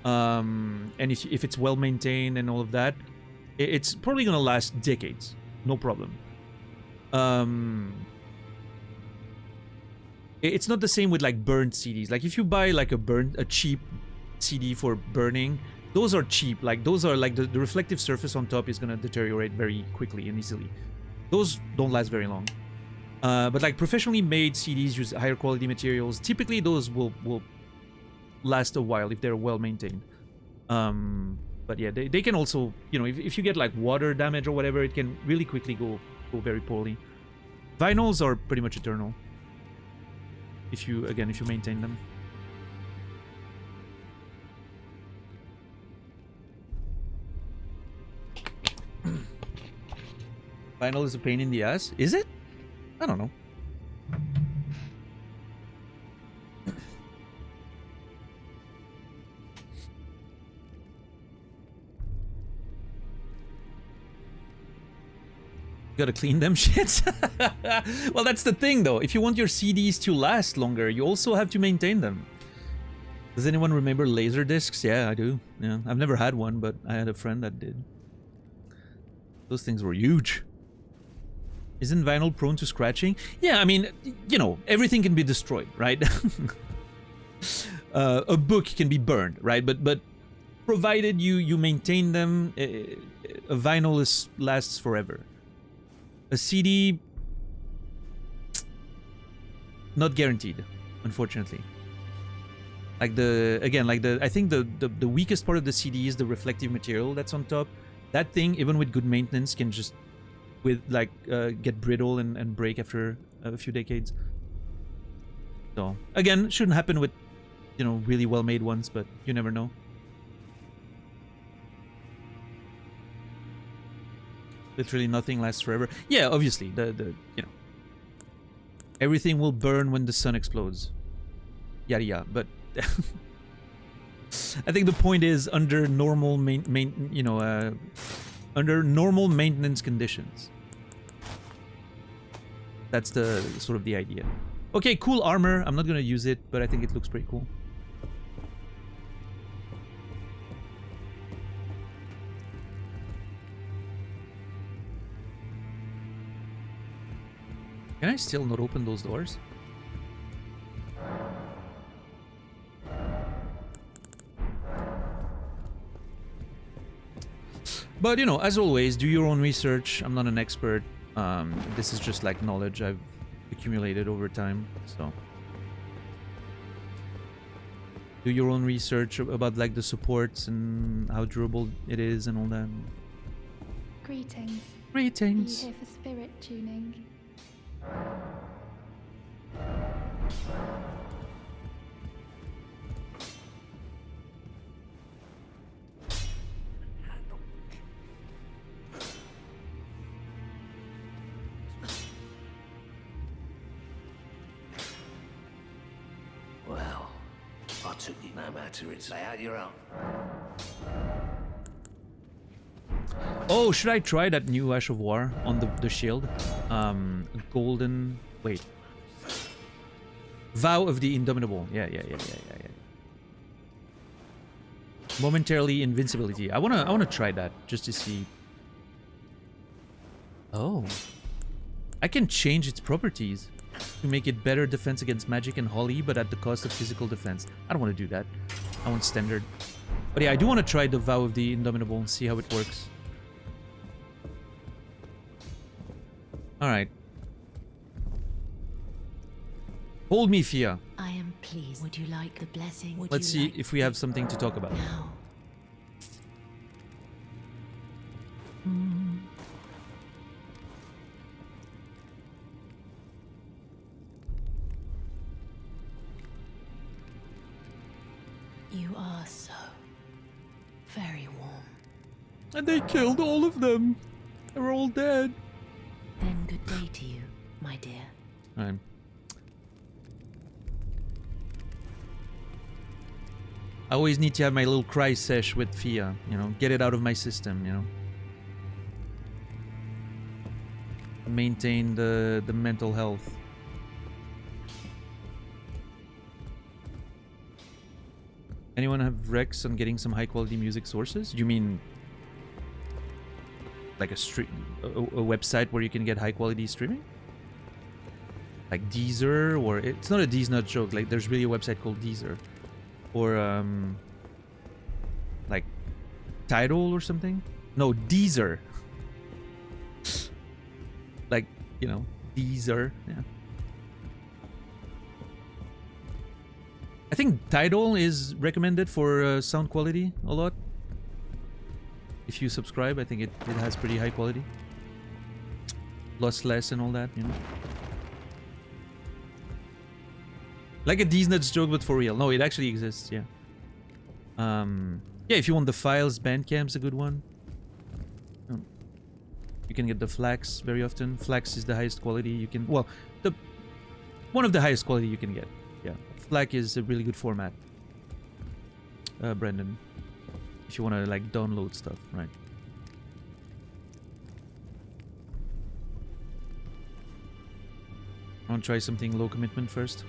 and if it's well maintained and all of that, it's probably gonna last decades, no problem. It's not the same with like burnt CDs. Like if you buy like a cheap CD for burning, those are cheap. Like those are like the reflective surface on top is gonna deteriorate very quickly and easily. Those don't last very long. But like professionally made CDs use higher quality materials. Typically those will last a while if they're well maintained. But yeah, they can also, you know, if you get like water damage or whatever, it can really quickly go very poorly. Vinyls are pretty much eternal. If you maintain them. Vinyl is a pain in the ass. Is it? I don't know. Gotta clean them shits. Well, that's the thing though. If you want your CDs to last longer, you also have to maintain them. Does anyone remember laser discs? Yeah, I do. Yeah, I've never had one, but I had a friend that did. Those things were huge. Isn't vinyl prone to scratching? Yeah, I mean, you know, everything can be destroyed, right? A book can be burned, right? But provided you maintain them, a vinyl lasts forever. A CD, not guaranteed, unfortunately. Like I think the weakest part of the CD is the reflective material that's on top. That thing, even with good maintenance, can just get brittle and break after a few decades. So again, shouldn't happen with, you know, really well made ones, but you never know. Literally nothing lasts forever. Yeah, obviously the you know, everything will burn when the sun explodes. Yada yada. But I think the point is under normal under normal maintenance conditions. That's the sort of the idea. Okay, cool armor. I'm not gonna use it, but I think it looks pretty cool. Can I still not open those doors? But, you know, as always, do your own research. I'm not an expert. This is just like knowledge I've accumulated over time, so. Do your own research about like the supports and how durable it is and all that.
Greetings.
Greetings.
Are you here for spirit tuning?
Well, I took it no matter it's lay out your own.
Oh, should I try that new Ash of War on the shield? Golden... Wait. Vow of the Indomitable. Yeah. Momentarily invincibility. I wanna try that just to see. Oh. I can change its properties to make it better defense against magic and holy, but at the cost of physical defense. I don't want to do that. I want standard. But yeah, I do want to try the Vow of the Indomitable and see how it works. Alright. Hold me, Fia.
I am pleased. Would you like the blessing?
Let's see if we have something to talk about.
Now. You are so very warm.
And they killed all of them. They're all dead.
Then good day to you, my dear.
Alright. I always need to have my little cry sesh with Fia, you know, get it out of my system, you know. Maintain the mental health. Anyone have recs on getting some high quality music sources? You mean like a website where you can get high quality streaming? like Deezer, or it's not a Deezer nut joke. Like there's really a website called Deezer, or like Tidal or something. No, Deezer. Like, you know, Deezer. Yeah. I think Tidal is recommended for sound quality a lot. If you subscribe, I think it has pretty high quality. Lossless and all that, you know. Like a Deezer nuts joke, but for real. No, it actually exists, yeah. Yeah, if you want the files, Bandcamp's a good one. You can get the FLACs very often. FLACs is the highest quality you can... Well, one of the highest quality you can get. Yeah, FLAC is a really good format. Brendan. If you want to, like, download stuff, right? I want to try something low commitment first.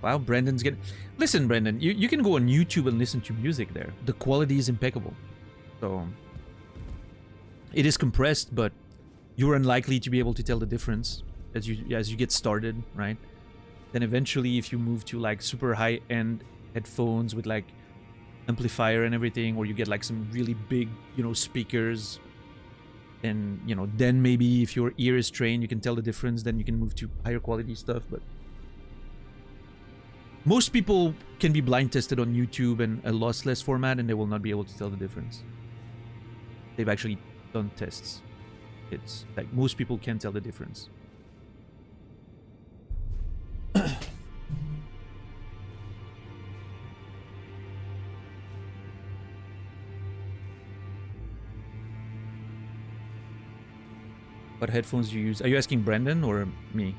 Wow, Brendan's getting... Listen, Brendan, you can go on YouTube and listen to music there. The quality is impeccable. So... It is compressed, but you're unlikely to be able to tell the difference as you get started, right? Then eventually, if you move to like super high-end headphones with like amplifier and everything, or you get like some really big, you know, speakers, and you know, then maybe if your ear is trained, you can tell the difference. Then you can move to higher quality stuff. But most people can be blind tested on YouTube and a lossless format, and they will not be able to tell the difference. They've actually done tests. It's like most people can tell the difference. What headphones do you use? Are you asking Brendan or me?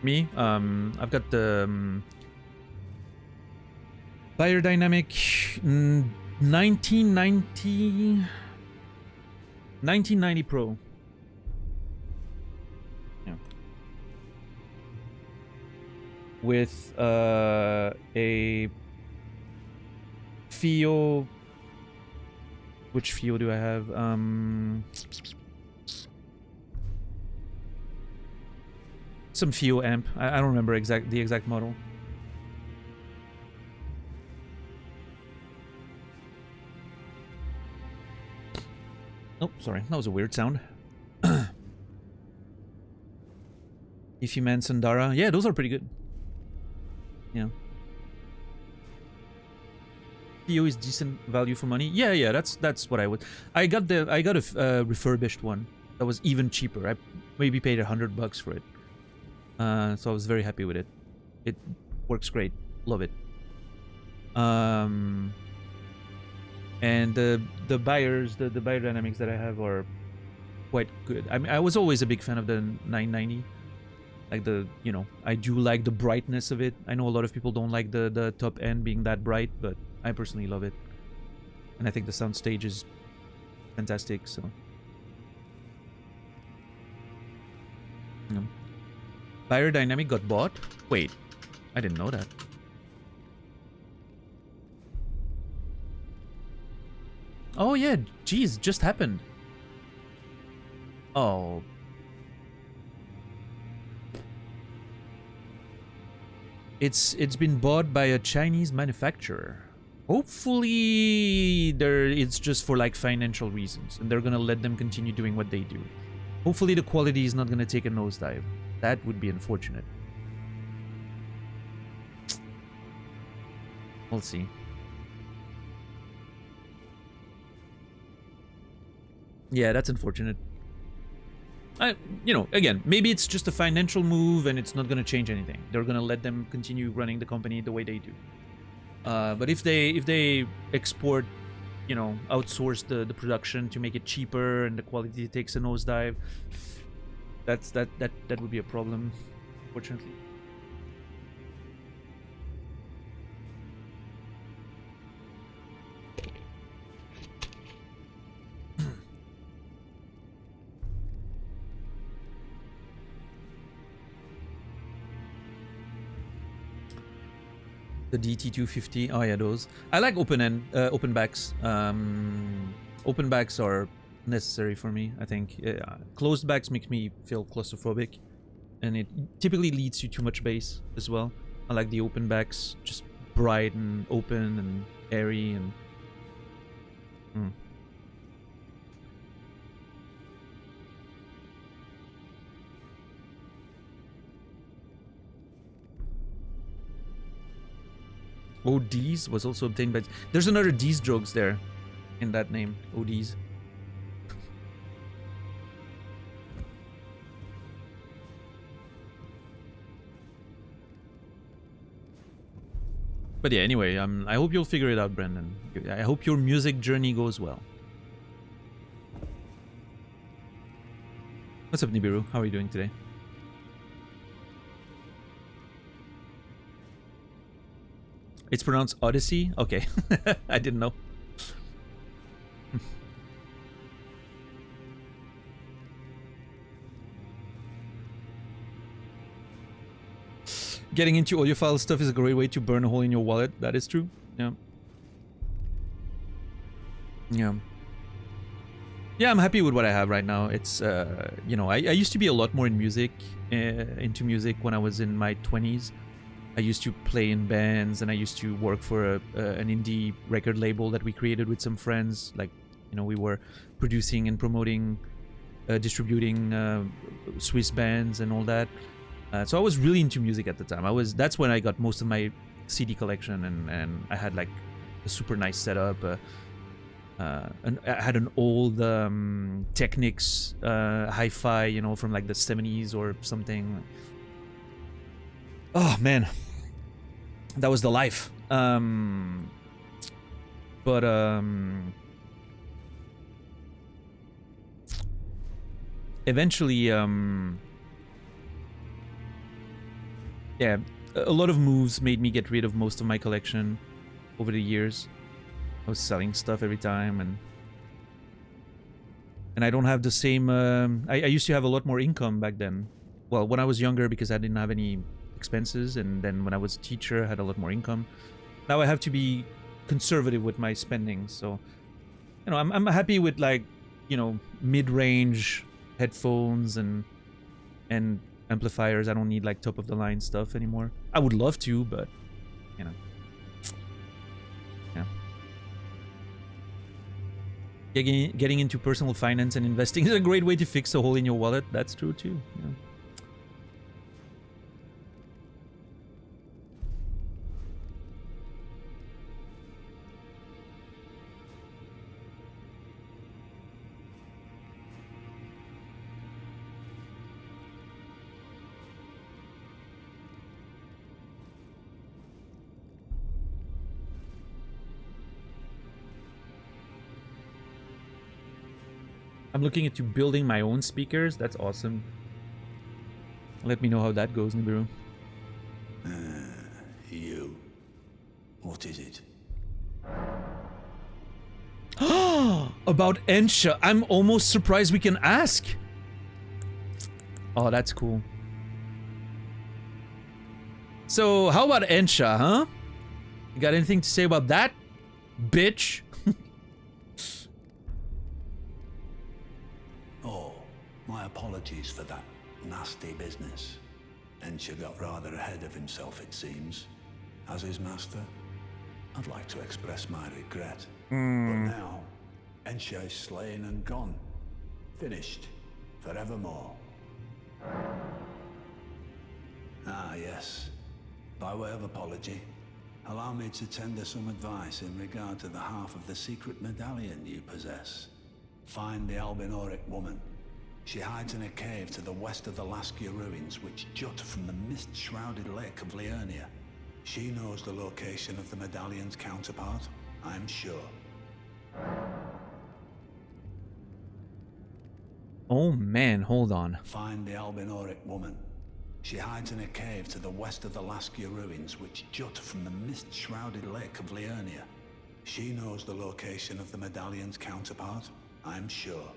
Me? I've got the Biodynamic 1990 Pro. Yeah. With a Fio. Which Fio do I have? Some Fio amp. I don't remember the exact model. Oh, sorry. That was a weird sound. Ify Man Sundara. Yeah, those are pretty good. Yeah. Fio is decent value for money. Yeah, that's what I would. I got a refurbished one that was even cheaper. I maybe paid $100 for it. So I was very happy with it. It works great. Love it. And the biodynamics that I have are quite good. I mean, I was always a big fan of the 990. Like I do like the brightness of it. I know a lot of people don't like the top end being that bright, but I personally love it. And I think the sound stage is fantastic, so. Biodynamic got bought? Wait, I didn't know that. Oh yeah, geez, just happened. Oh. It's been bought by a Chinese manufacturer. Hopefully it's just for like financial reasons and they're gonna let them continue doing what they do. Hopefully the quality is not gonna take a nosedive. That would be unfortunate. We'll see. Yeah, that's unfortunate. Again, maybe it's just a financial move and it's not going to change anything. They're going to let them continue running the company the way they do. But if they export, outsource the production to make it cheaper and the quality takes a nosedive, that would be a problem, fortunately. The DT250. Oh yeah, those. I like open backs. Open backs are necessary for me, I think. Closed backs make me feel claustrophobic, and it typically leads to too much bass as well. I like the open backs, just bright and open and airy and. ODs was also obtained by... There's another D's drugs there in that name. ODs. But yeah, anyway, I hope you'll figure it out, Brendan. I hope your music journey goes well. What's up, Nibiru? How are you doing today? It's pronounced Odyssey? Okay. I didn't know. Getting into audiophile stuff is a great way to burn a hole in your wallet. That is true. Yeah. Yeah. Yeah, I'm happy with what I have right now. It's, you know, I used to be a lot more in music, into music when I was in my 20s. I used to play in bands, and I used to work for an indie record label that we created with some friends. Like, you know, we were producing and promoting, distributing Swiss bands and all that. So I was really into music at the time. That's when I got most of my CD collection, and I had like a super nice setup. And I had an old Technics hi-fi, you know, from like the 70s or something. Oh man, that was the life. Eventually, yeah, a lot of moves made me get rid of most of my collection over the years. I was selling stuff every time, and I don't have the same. I used to have a lot more income back then. Well, when I was younger, because I didn't have any expenses, and then when I was a teacher I had a lot more income. Now I have to be conservative with my spending, so you know, I'm happy with, like, you know, mid-range headphones and amplifiers. I don't need like top of the line stuff anymore. I would love to, but you know, yeah. Getting into personal finance and investing is a great way to fix a hole in your wallet. That's true too. Yeah. I'm looking into building my own speakers. That's awesome. Let me know how that goes, Nibiru.
You. What is it?
About Ensha. I'm almost surprised we can ask. Oh, that's cool. So, how about Ensha, huh? You got anything to say about that, bitch?
My apologies for that nasty business. Ensha got rather ahead of himself, it seems. As his master, I'd like to express my regret. But now, Ensha is slain and gone. Finished. Forevermore. Ah, yes. By way of apology, allow me to tender some advice in regard to the half of the secret medallion you possess. Find the Albinauric woman. She hides in a cave to the west of the Laskia ruins, which jut from the mist-shrouded lake of Liurnia. She knows the location of the medallion's counterpart, I'm sure.
Oh man, hold on.
Find the Albinauric woman. She hides in a cave to the west of the Laskia ruins, which jut from the mist-shrouded lake of Liurnia. She knows the location of the medallion's counterpart, I'm sure.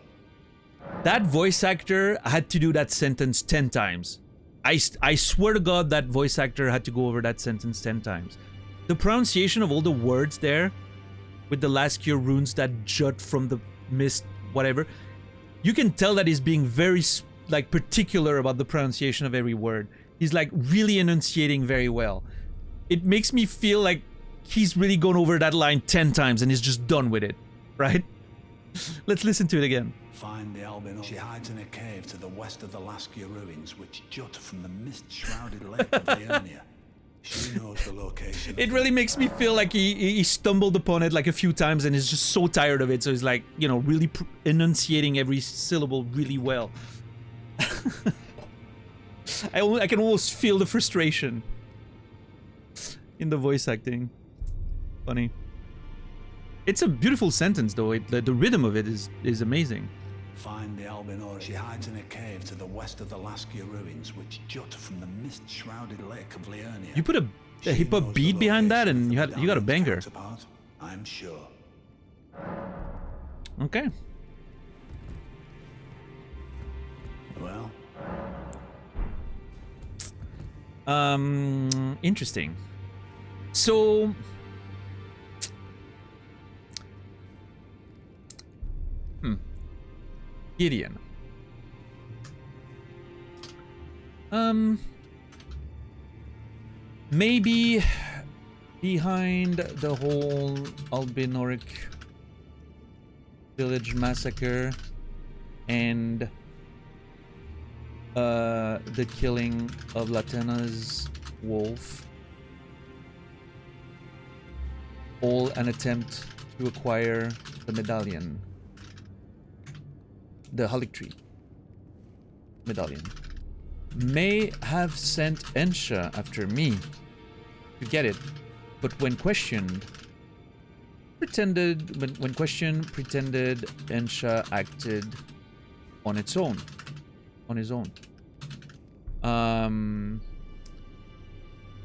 That voice actor had to do that sentence 10 times. I swear to God, that voice actor had to go over that sentence 10 times. The pronunciation of all the words there, with the last cure runes that jut from the mist, whatever, you can tell that he's being very like particular about the pronunciation of every word. He's like really enunciating very well. It makes me feel like he's really gone over that line 10 times and he's just done with it, right? Let's listen to it again.
Find the Albinauric. She hides in a cave to the west of the Laskia ruins, which jut from the mist-shrouded lake of Liurnia. She knows the location.
It really makes me feel like he stumbled upon it like a few times and is just so tired of it. So he's like, you know, really enunciating every syllable really well. I can almost feel the frustration in the voice acting. Funny. It's a beautiful sentence though. The rhythm of it is amazing.
Find the Albinauric. She hides in a cave to the west of the Laskia ruins, which jut from the mist-shrouded lake of Liurnia.
You put a hip-hop beat behind that and you got a banger.
I'm sure.
Okay.
Well.
Interesting. So Gideon. Maybe behind the whole Albinauric village massacre and the killing of Latena's wolf, all an attempt to acquire the medallion, the Erdtree medallion, may have sent Ensha after me to get it, but when questioned, pretended Ensha acted on its own, on his own.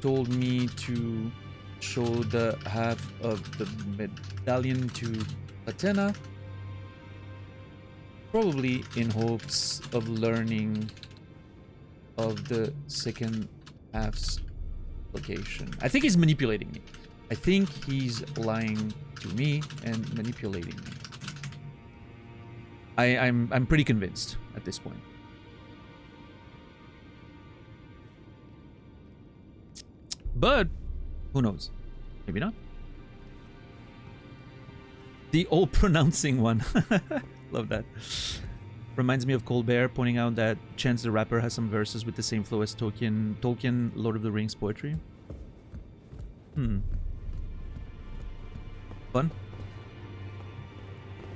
Told me to show the half of the medallion to Latena, probably in hopes of learning of the second half's location. I think he's manipulating me. I think he's lying to me and manipulating me. I'm pretty convinced at this point. But who knows? Maybe not. The all pronouncing one. Love that. Reminds me of Colbert pointing out that Chance the Rapper has some verses with the same flow as Tolkien Lord of the Rings poetry. Fun?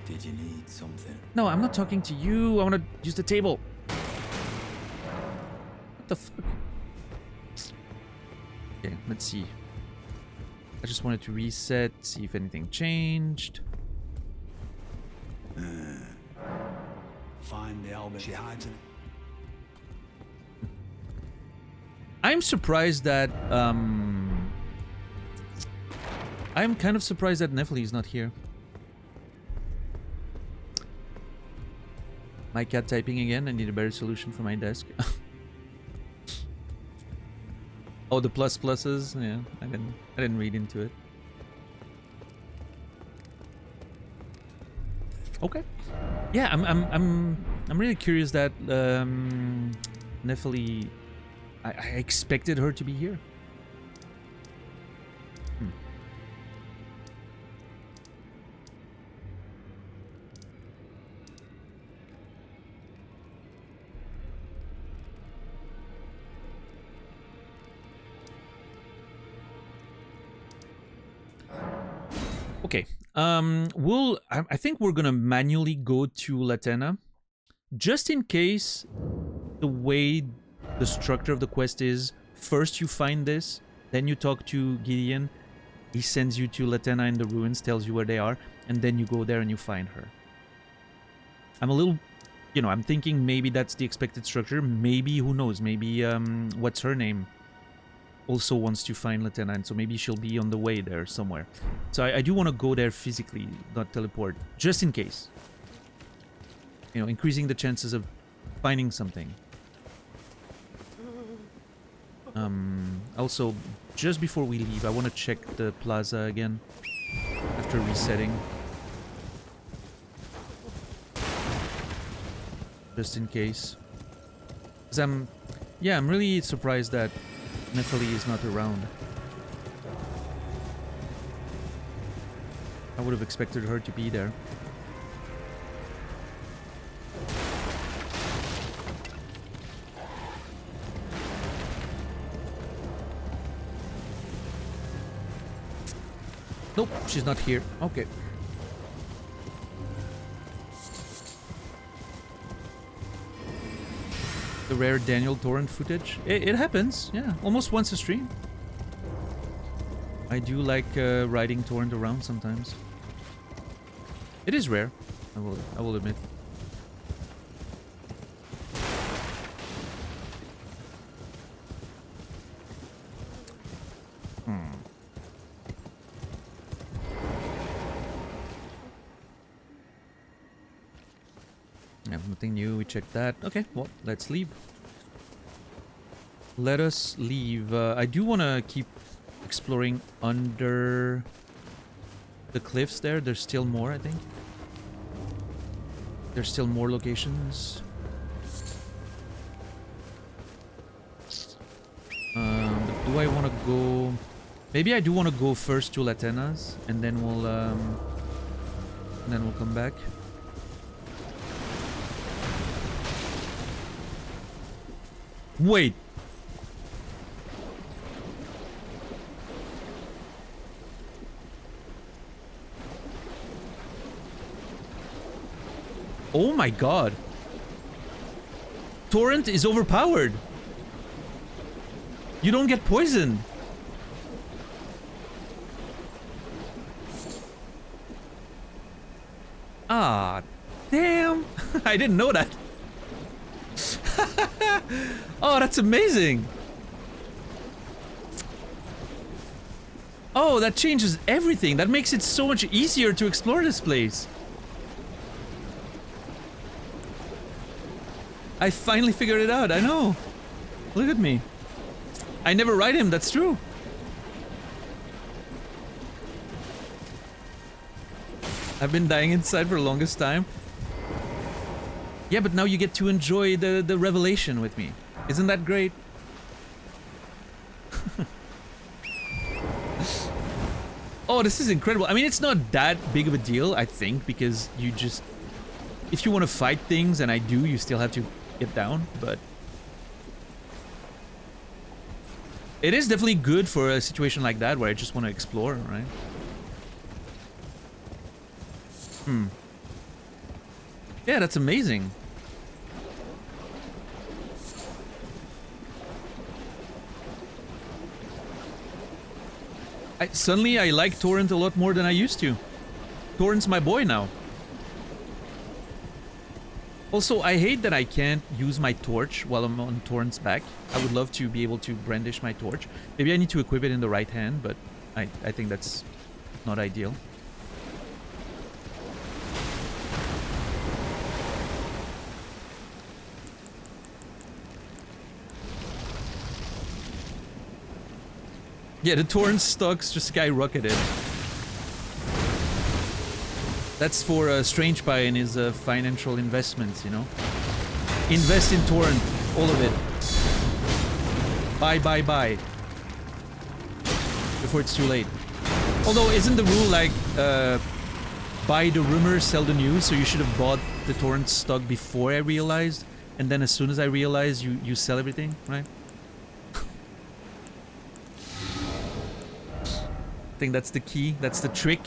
Did you need something?
No, I'm not talking to you. I want to use the table. What the fuck? Okay, let's see. I just wanted to reset, see if anything changed.
Find the Albinauric. She hides in it.
I'm surprised that I'm kind of surprised that Nephili is not here. My cat typing again. I need a better solution for my desk. Oh, the pluses. Yeah, I didn't read into it. Okay. Yeah, I'm really curious that Nephili. I expected her to be here. Okay. I think we're gonna manually go to Latena, just in case the way the structure of the quest is. First you find this, then you talk to Gideon, he sends you to Latena in the ruins, tells you where they are, and then you go there and you find her. I'm a little, I'm thinking maybe that's the expected structure. Maybe, who knows, maybe what's her name also wants to find Latena, and so maybe she'll be on the way there somewhere. So I do want to go there physically, not teleport, just in case. Increasing the chances of finding something. Also, just before we leave, I want to check the plaza again after resetting. Just in case. Because I'm really surprised that Nephili is not around. I would have expected her to be there. Nope, she's not here. Okay. The rare Daniel torrent footage. It happens, yeah. Almost once a stream. I do like riding torrent around sometimes. It is rare, I will admit. Nothing new, we checked that. Okay, well, let's leave. Let us leave. I do want to keep exploring under the cliffs there. There's still more, I think. There's still more locations. But do I want to go... Maybe I do want to go first to Latena's, and then we'll come back. Wait. Oh my god. Torrent is overpowered. You don't get poisoned. Ah, damn. I didn't know that. Oh, that's amazing. Oh, that changes everything. That makes it so much easier to explore this place. I finally figured it out. I know. Look at me. I never ride him. That's true. I've been dying inside for the longest time. Yeah, but now you get to enjoy the revelation with me. Isn't that great? Oh, this is incredible. I mean, it's not that big of a deal, I think, because you just... If you want to fight things, and I do, you still have to get down, but... It is definitely good for a situation like that, where I just want to explore, right? Yeah, that's amazing. Suddenly I like Torrent a lot more than I used to. Torrent's my boy now. Also, I hate that I can't use my torch while I'm on Torrent's back. I would love to be able to brandish my torch. Maybe I need to equip it in the right hand, but I think that's not ideal. Yeah, the Torrent stocks just skyrocketed. That's for Strange Pie and his financial investments, you know? Invest in Torrent, all of it. Buy, buy, buy. Before it's too late. Although, isn't the rule like, buy the rumor, sell the news, so you should have bought the Torrent stock before I realized, and then as soon as I realized, you sell everything, right? I think that's the key, that's the trick.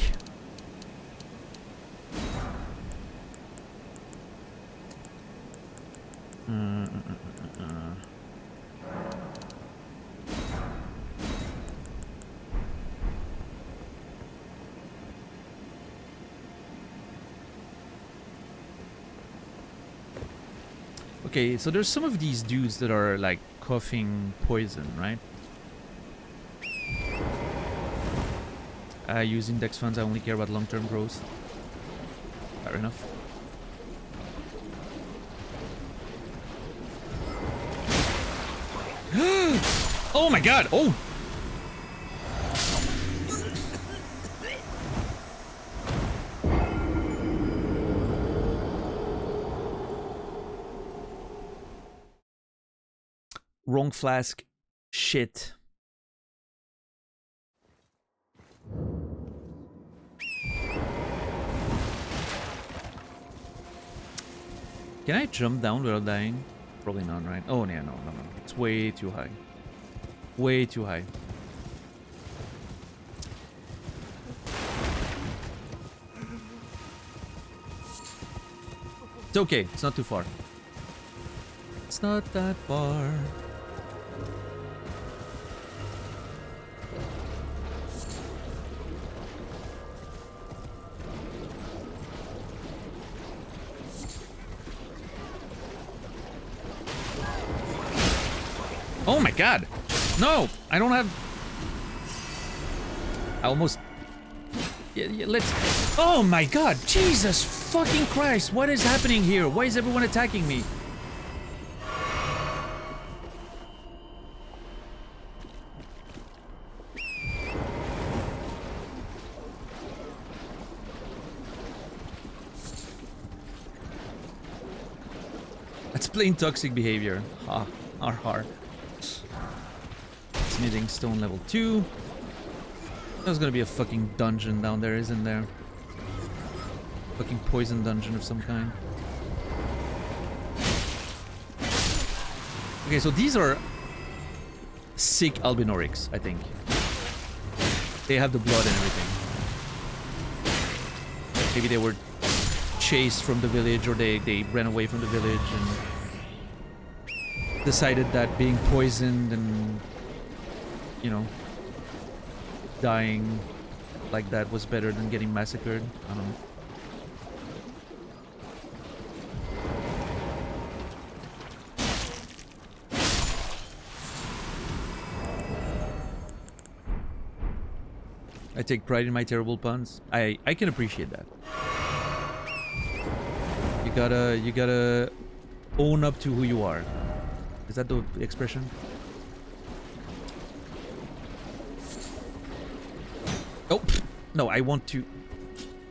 Okay, so there's some of these dudes that are like coughing poison, right? I use index funds, I only care about long-term growth. Fair enough. Oh my god! Oh! Wrong flask. Shit. Can I jump down without dying? Probably not, right? Oh, yeah, no. It's way too high. Way too high. It's okay. It's not too far. It's not that far. Oh my god! No! I don't have... I almost... Yeah, let's... Oh my god! Jesus fucking Christ! What is happening here? Why is everyone attacking me? That's plain toxic behavior. Ha. Har. Smithing stone level 2. There's gonna be a fucking dungeon down there, isn't there? Fucking poison dungeon of some kind. Okay, so these are sick Albinaurics, I think. They have the blood and everything. Maybe they were chased from the village, or they ran away from the village and decided that being poisoned and, you know, dying like that was better than getting massacred. I don't know. I take pride in my terrible puns. I can appreciate that. You gotta own up to who you are. Is that the expression? Oh, no, I want to...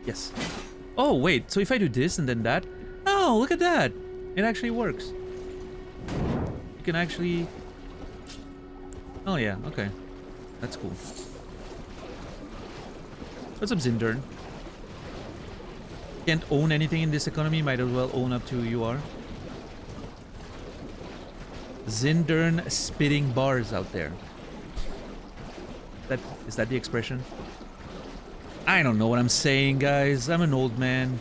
Yes. Oh, wait, so if I do this and then that... Oh, look at that! It actually works. You can actually... Oh, yeah, okay. That's cool. What's up, Zindern? Can't own anything in this economy, might as well own up to who you are. Zindern spitting bars out there. Is that the expression? I don't know what I'm saying, guys. I'm an old man.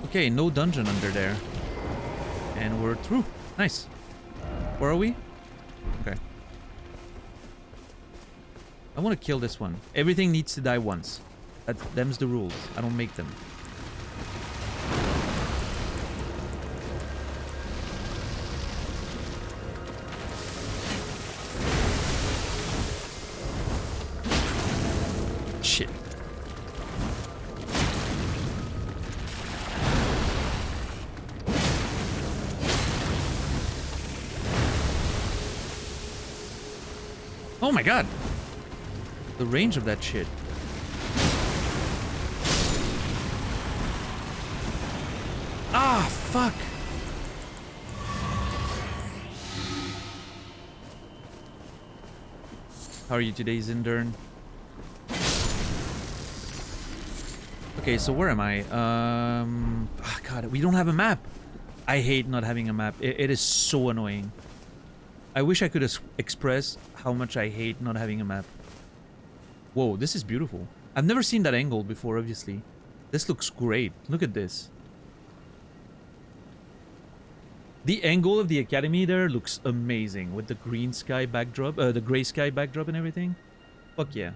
Okay, no dungeon under there. And we're through. Nice. Where are we? Okay. I want to kill this one. Everything needs to die once. Them's the rules. I don't make them. Shit. Oh my god! The range of that shit. Ah, fuck! How are you today, Zindern? Okay, so where am I? God, we don't have a map. I hate not having a map. It is so annoying. I wish I could express how much I hate not having a map. Whoa, this is beautiful. I've never seen that angle before, obviously. This looks great. Look at this. The angle of the academy there looks amazing with the green sky backdrop, the gray sky backdrop and everything. Fuck yeah.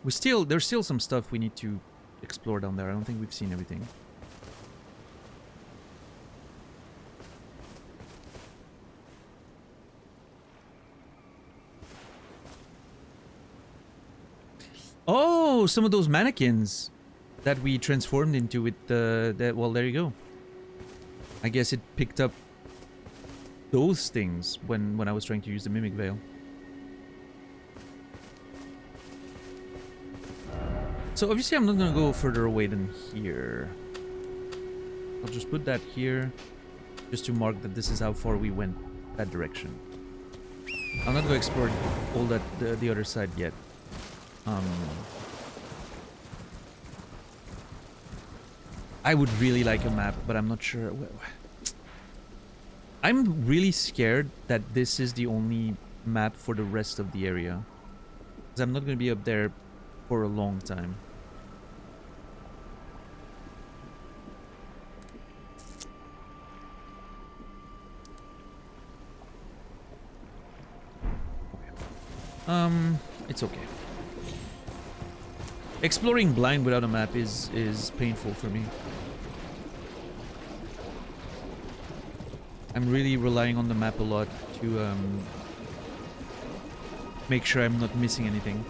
There's still some stuff we need to explore down there. I don't think we've seen everything. Oh, some of those mannequins that we transformed into with the... Well, there you go. I guess it picked up those things when I was trying to use the Mimic Veil. So obviously I'm not going to go further away than here. I'll just put that here, just to mark that this is how far we went that direction. I'm not going to explore all that the other side yet. I would really like a map, but I'm not sure. I'm really scared that this is the only map for the rest of the area, because I'm not going to be up there for a long time. It's okay. Exploring blind without a map is painful for me. I'm really relying on the map a lot to make sure I'm not missing anything.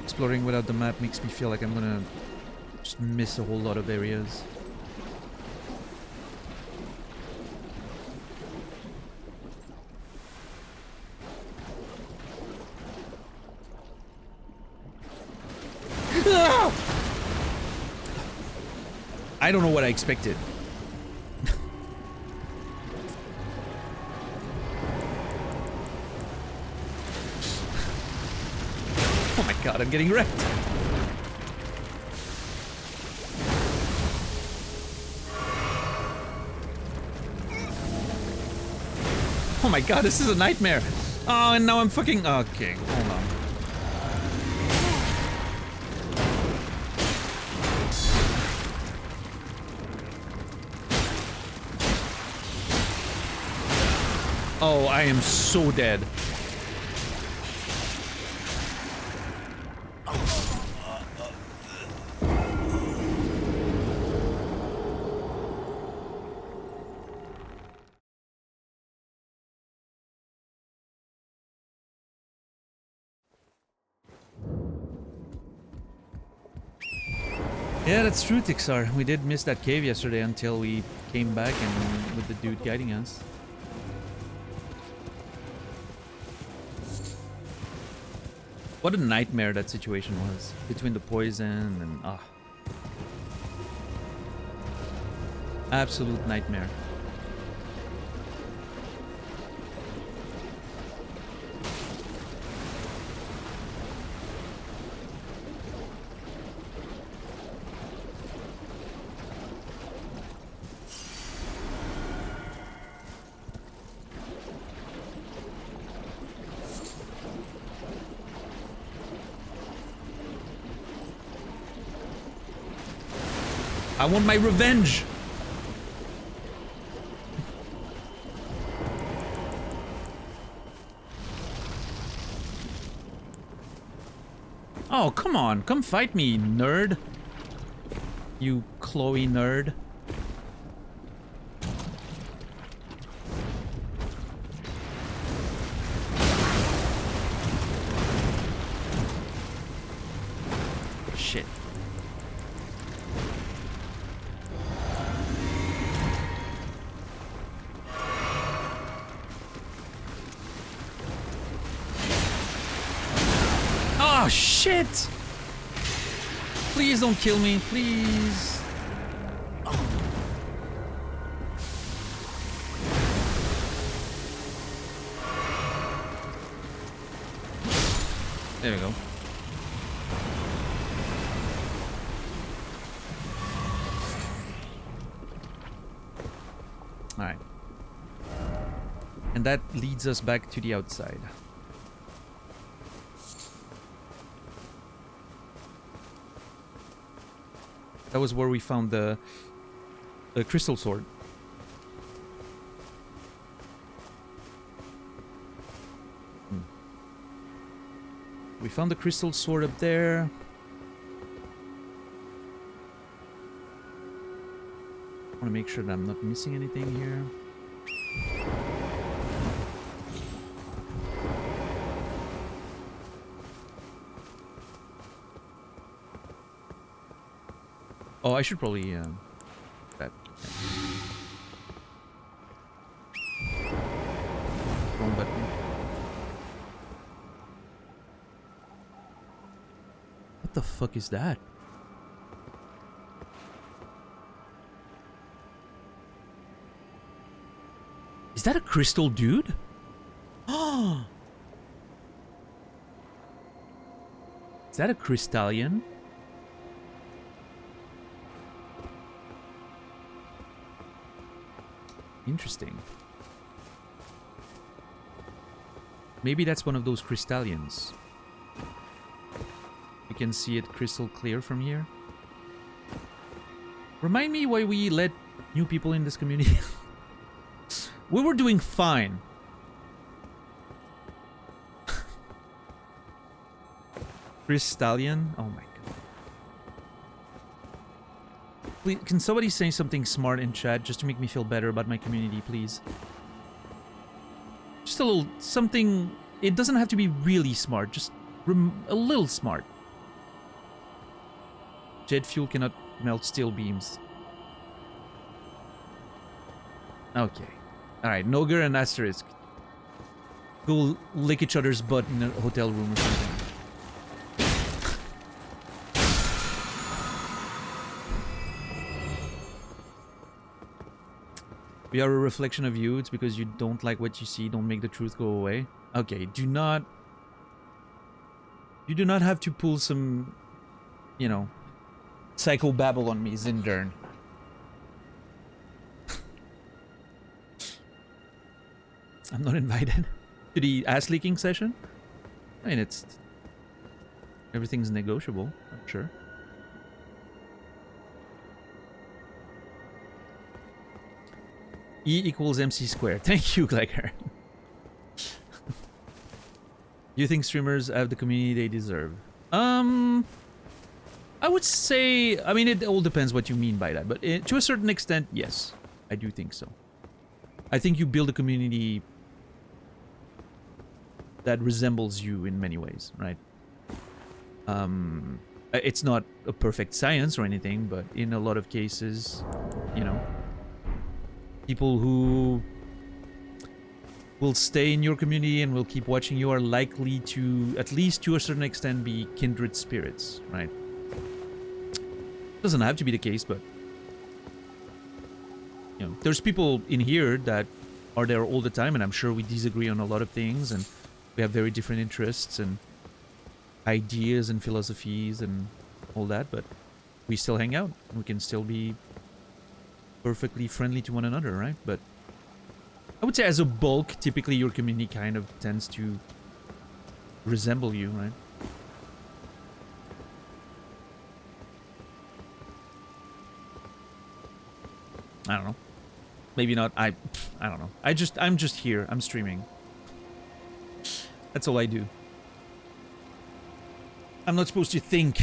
Exploring without the map makes me feel like I'm gonna just miss a whole lot of areas. I don't know what I expected. Oh my god, I'm getting wrecked. Oh my god, this is a nightmare. Oh, and now I'm fucking... Okay, hold on. Oh, I am so dead. Yeah, that's true, Tixar. We did miss that cave yesterday until we came back and with the dude guiding us. What a nightmare that situation was. Between the poison and... Absolute nightmare. I want my revenge! Oh, come on. Come fight me, nerd. You Chloe nerd. Shit. Oh, shit! Please don't kill me, please. There we go. Alright. And that leads us back to the outside. That was where we found the crystal sword. found the crystal sword up there. I want to make sure that I'm not missing anything here. Oh, I should probably that. Wrong button. What the fuck is that? Is that a crystal dude? Oh! Is that a crystallian? Interesting. Maybe that's one of those crystallians. You can see it crystal clear from here. Remind me why we let new people in this community. We were doing fine. Crystallian? Oh my god. Please, can somebody say something smart in chat just to make me feel better about my community, please? Just a little something. It doesn't have to be really smart, just a little smart. Jet fuel cannot melt steel beams. Okay. Alright, Nogur and Asterisk. Go lick each other's butt in a hotel room or something. We are a reflection of you. It's because you don't like what you see. Don't make the truth go away. Okay, do not... You do not have to pull some... You know... psychobabble on me, Zindern. I'm not invited to the ass-leaking session. I mean, it's... Everything's negotiable, I'm sure. E equals MC squared. Thank you, Glecker. You think streamers have the community they deserve? I would say... I mean, it all depends what you mean by that. But to a certain extent, yes. I do think so. I think you build a community that resembles you in many ways, right? It's not a perfect science or anything, but in a lot of cases, you know, people who will stay in your community and will keep watching you are likely to, at least to a certain extent, be kindred spirits, right? Doesn't have to be the case, but you know, there's people in here that are there all the time, and I'm sure we disagree on a lot of things, and we have very different interests and ideas and philosophies and all that, but we still hang out. We can still be perfectly friendly to one another, right? But I would say as a bulk, typically your community kind of tends to resemble you, right? I don't know. Maybe not. I don't know. I'm just here. I'm streaming. That's all I do. I'm not supposed to think.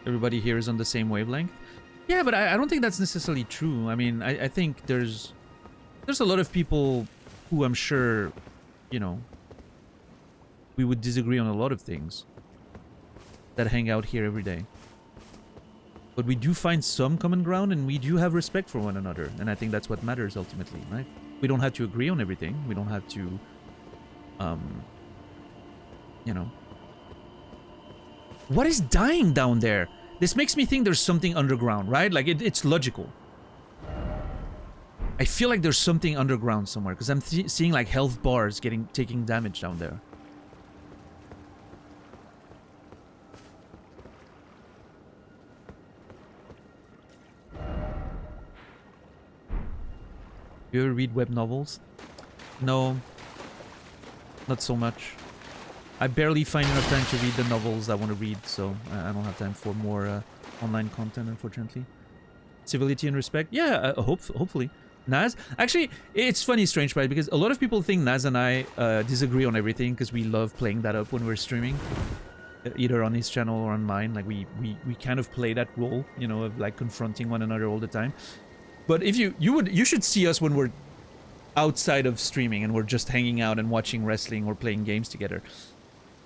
Everybody here is on the same wavelength. Yeah, but I don't think that's necessarily true. I mean, I think there's a lot of people who I'm sure, you know, we would disagree on a lot of things that hang out here every day. But we do find some common ground, and we do have respect for one another. And I think that's what matters ultimately, right? We don't have to agree on everything. We don't have to, you know. What is dying down there? This makes me think there's something underground, right? Like, it's logical. I feel like there's something underground somewhere, because I'm seeing, like, health bars taking damage down there. You ever read web novels? No. Not so much. I barely find enough time to read the novels I want to read, so I don't have time for more online content, unfortunately. Civility and respect? Yeah, hopefully. Naz? Actually, it's funny, Strange Pride, because a lot of people think Naz and I disagree on everything because we love playing that up when we're streaming. Either on his channel or on mine. Like, we kind of play that role, you know, of like confronting one another all the time. But if you should see us when we're outside of streaming and we're just hanging out and watching wrestling or playing games together.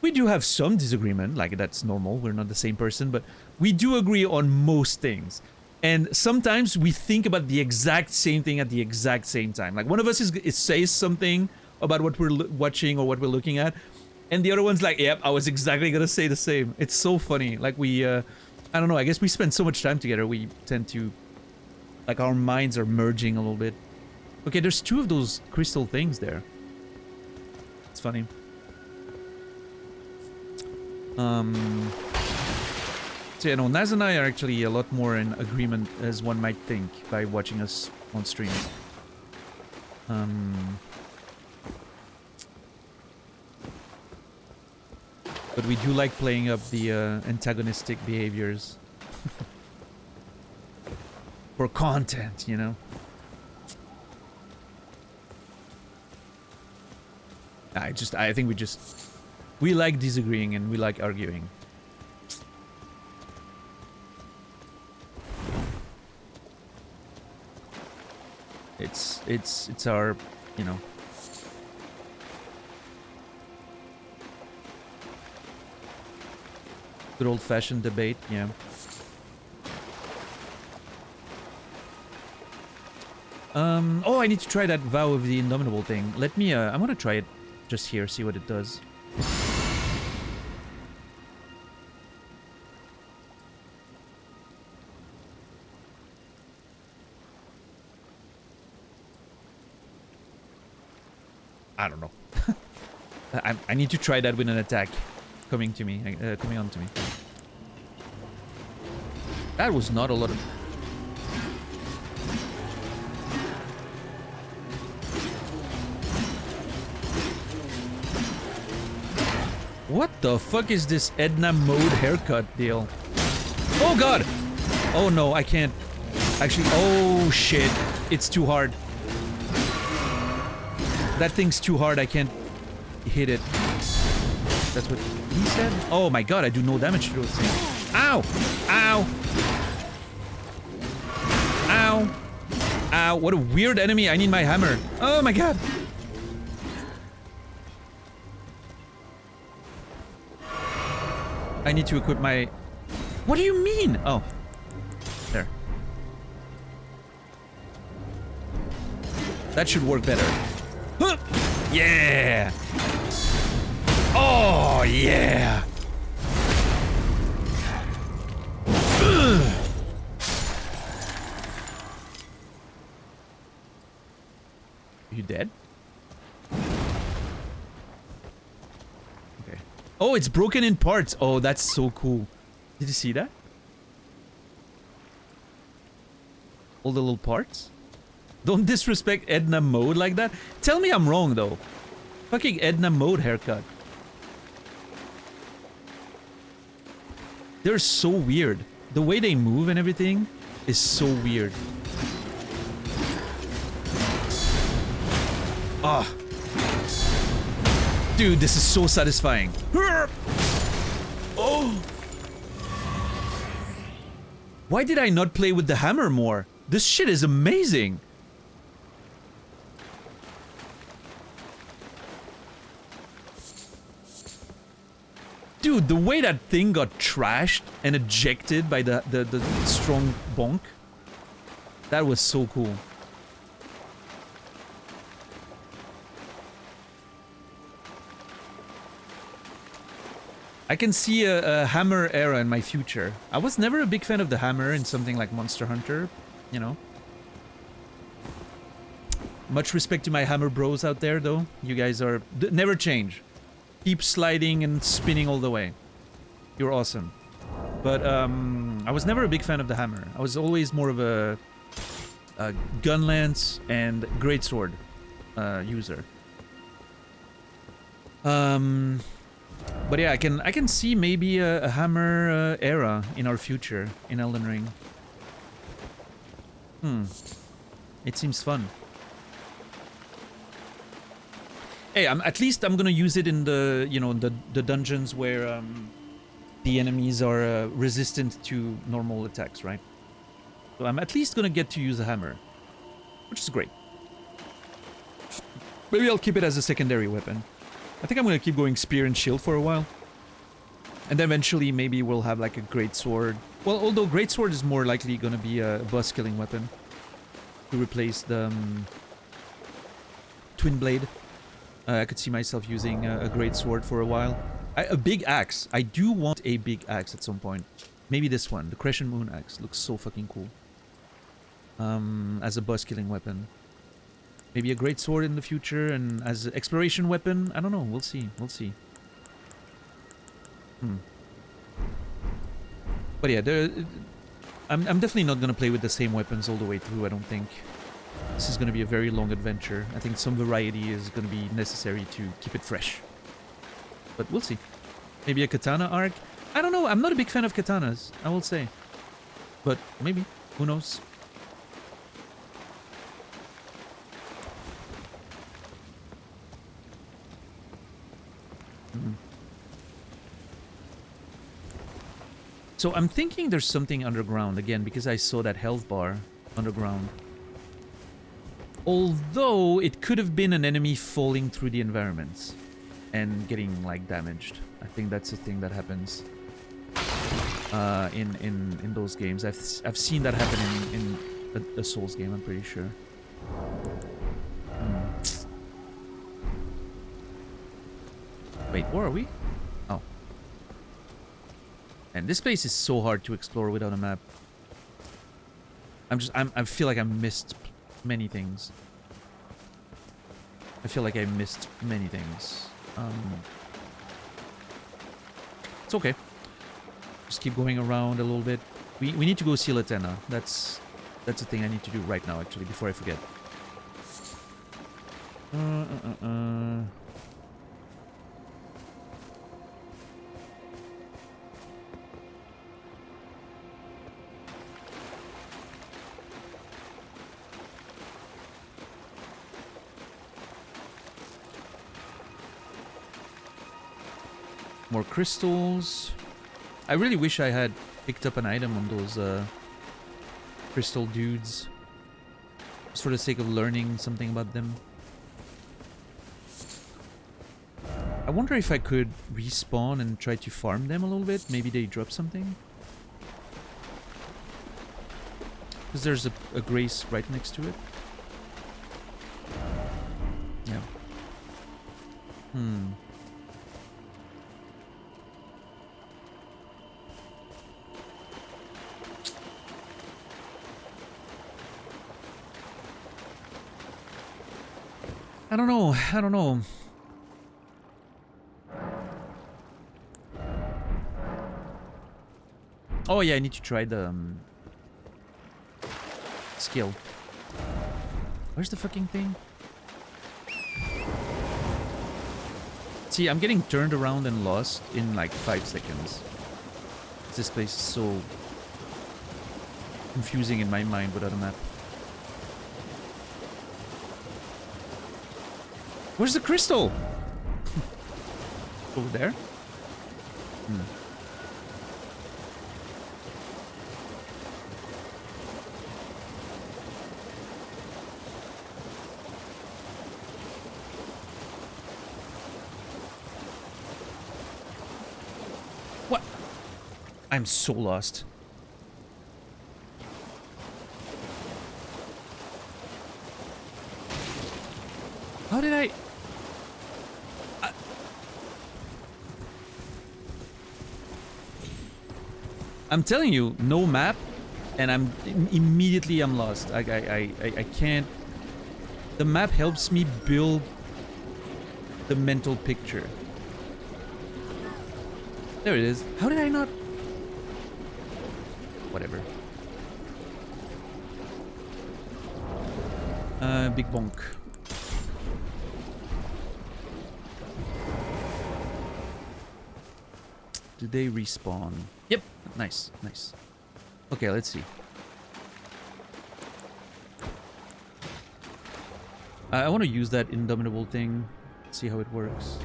We do have some disagreement, like that's normal, we're not the same person, but we do agree on most things. And sometimes we think about the exact same thing at the exact same time. Like one of us says something about what we're watching or what we're looking at, and the other one's like, yep, I was exactly gonna say the same. It's so funny. Like we, I don't know, I guess we spend so much time together, we tend to, like our minds are merging a little bit. Okay, there's 2 of those crystal things there. It's funny. So yeah, no, Naz and I are actually a lot more in agreement as one might think by watching us on stream. But we do like playing up the antagonistic behaviors. For content, you know? I think we like disagreeing and we like arguing. It's our, you know. Good old-fashioned debate, yeah. Oh, I need to try that Vow of the Indomitable thing. Let me, I'm gonna try it just here, see what it does. I don't know. I need to try that with an attack coming to me, coming on to me. That was not a lot of... What the fuck is this Edna mode haircut deal? Oh god! Oh no, I can't. Actually, oh shit. It's too hard. That thing's too hard, I can't hit it. That's what he said? Oh my god, I do no damage to those things. Ow! Ow! Ow! Ow, what a weird enemy, I need my hammer. Oh my god! I need to equip my... What do you mean? Oh. There. That should work better. Huh! Yeah! Oh, yeah! Ugh. You dead? Okay. Oh, it's broken in parts. Oh, that's so cool. Did you see that? All the little parts? Don't disrespect Edna mode like that. Tell me I'm wrong, though. Fucking Edna mode haircut. They're so weird. The way they move and everything is so weird. Ah. Dude, this is so satisfying. Oh. Why did I not play with the hammer more? This shit is amazing. Dude, the way that thing got trashed and ejected by the strong bonk, that was so cool. I can see a hammer era in my future. I was never a big fan of the hammer in something like Monster Hunter, you know. Much respect to my hammer bros out there, though. You guys are... never change. Keep sliding and spinning all the way. You're awesome. But I was never a big fan of the hammer. I was always more of a gun lance and greatsword user. But yeah, I can see maybe a hammer era in our future in Elden Ring. It seems fun. Hey, at least I'm gonna use it in the, you know, the dungeons where the enemies are resistant to normal attacks, right? So I'm at least gonna get to use a hammer, which is great. Maybe I'll keep it as a secondary weapon. I think I'm gonna keep going spear and shield for a while. And then eventually maybe we'll have like a great sword. Well, although great sword is more likely gonna be a boss killing weapon to replace the twin blade. I could see myself using a great sword for a while. A big axe. I do want a big axe at some point. Maybe this one, the Crescent Moon axe, looks so fucking cool. As a boss killing weapon. Maybe a great sword in the future, and as an exploration weapon. I don't know. We'll see. We'll see. But yeah, I'm definitely not gonna play with the same weapons all the way through. I don't think. This is gonna be a very long adventure. I think some variety is gonna be necessary to keep it fresh. But we'll see. Maybe a katana arc. I don't know. I'm not a big fan of katanas, I will say. But maybe. Who knows? So I'm thinking there's something underground again because I saw that health bar underground. Although it could have been an enemy falling through the environments and getting like damaged. I think that's a thing that happens in those games. I've seen that happen in a Souls game. I'm pretty sure. Wait, where are we? Oh. And this place is so hard to explore without a map. I feel like I missed many things. I feel like I missed many things. It's okay. Just keep going around a little bit. We need to go see Latena. That's a thing I need to do right now, actually, before I forget. More crystals. I really wish I had picked up an item on those crystal dudes. Just for the sake of learning something about them. I wonder if I could respawn and try to farm them a little bit. Maybe they drop something. Because there's a grace right next to it. Yeah. I don't know. I don't know. Oh yeah, I need to try the skill. Where's the fucking thing? See, I'm getting turned around and lost in like 5 seconds. This place is so confusing in my mind without a map. Where's the crystal? Over there? What? I'm so lost. How did I... I'm telling you, no map, and I'm immediately lost. I can't. The map helps me build the mental picture. There it is. How did I not? Whatever. Big bonk. Do they respawn? Yep. Nice, nice. Okay, let's see. I want to use that indomitable thing. See how it works.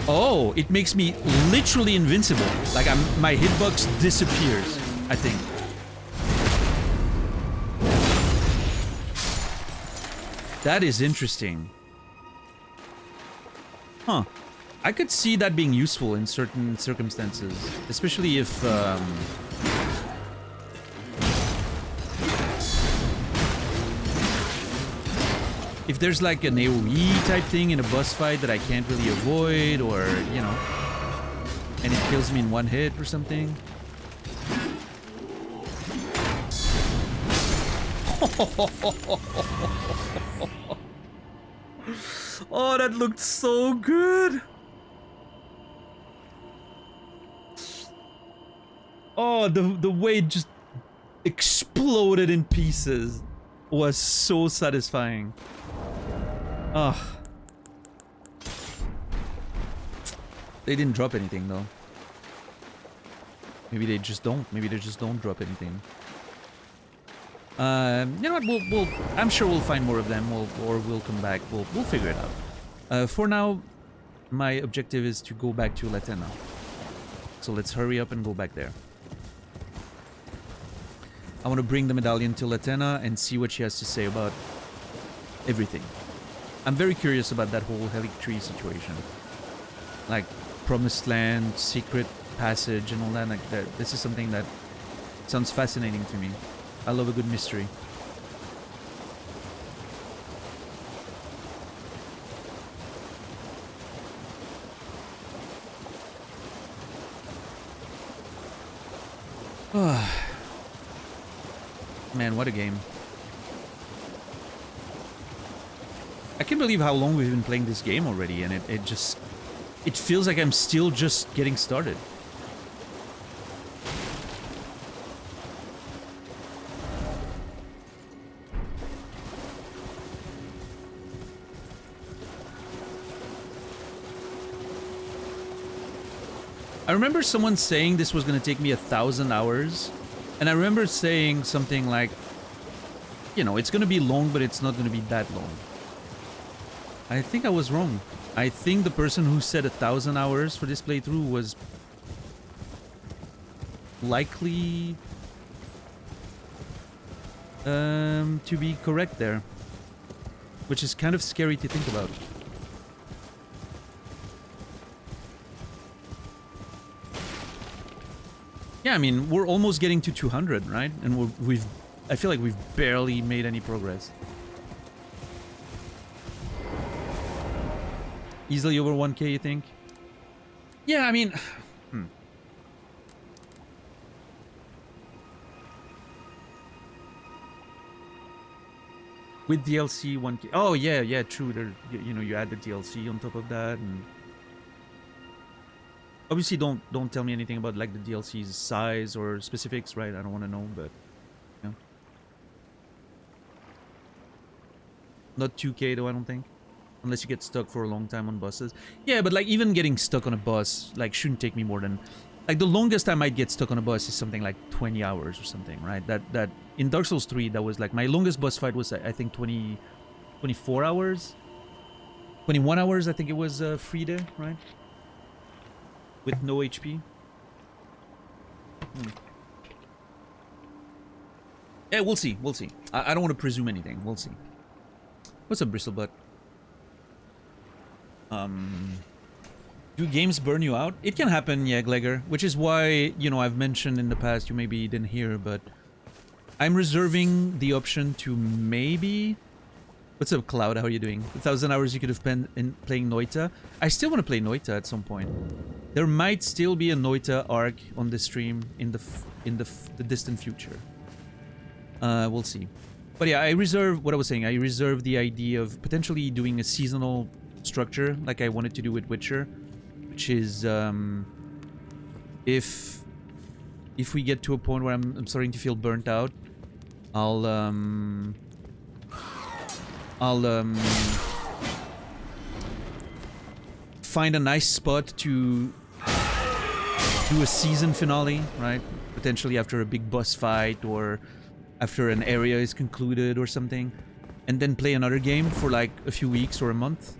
Oh, it makes me literally invincible. Like my hitbox disappears, I think. That is interesting. Huh. I could see that being useful in certain circumstances, especially if there's like an AoE type thing in a boss fight that I can't really avoid, or, you know, and it kills me in one hit or something. Oh, that looked so good. Oh, the way it just exploded in pieces was so satisfying. Ugh. They didn't drop anything though. Maybe they just don't. Maybe they just don't drop anything. You know what? I'm sure we'll find more of them. We'll come back. We'll figure it out. For now, my objective is to go back to Latenna. So let's hurry up and go back there. I want to bring the medallion to Latenna and see what she has to say about everything. I'm very curious about that whole Erdtree situation. Like, promised land, secret passage, and all that. Like that. This is something that sounds fascinating to me. I love a good mystery. Man, what a game. I can't believe how long we've been playing this game already, and it feels like I'm still just getting started. I remember someone saying this was going to take me 1,000 hours, and I remember saying something like, you know, it's going to be long, but it's not going to be that long. I think I was wrong. I think the person who said 1,000 hours for this playthrough was likely to be correct there, which is kind of scary to think about. Yeah, I mean, we're almost getting to 200, right? And I feel like we've barely made any progress. Easily over 1K, you think? Yeah, I mean... With DLC, 1K... Oh, yeah, true. There, you know, you add the DLC on top of that, and... Obviously, don't tell me anything about, like, the DLC's size or specifics, right? I don't want to know, but... Yeah. Not 2K, though, I don't think. Unless you get stuck for a long time on bosses. Yeah, but like even getting stuck on a boss like shouldn't take me more than... Like the longest I might get stuck on a boss is something like 20 hours or something, right? That in Dark Souls 3, that was like... My longest boss fight was, I think, 24 hours? 21 hours, I think it was Friede, right? With no HP. Yeah, we'll see, we'll see. I don't want to presume anything, we'll see. What's up, Bristlebutt? Do games burn you out? It can happen, yeah, Glegger. Which is why, you know, I've mentioned in the past, you maybe didn't hear, but I'm reserving the option to maybe... What's up, Cloud? How are you doing? 1,000 hours you could have spent in playing Noita. I still want to play Noita at some point. There might still be a Noita arc on the stream in the distant future. We'll see. But yeah, I reserve what I was saying. I reserve the idea of potentially doing a seasonal structure like I wanted to do with Witcher, which is if if we get to a point where I'm starting to feel burnt out, I'll find a nice spot to do a season finale, right? Potentially after a big boss fight or after an area is concluded or something, and then play another game for like a few weeks or a month.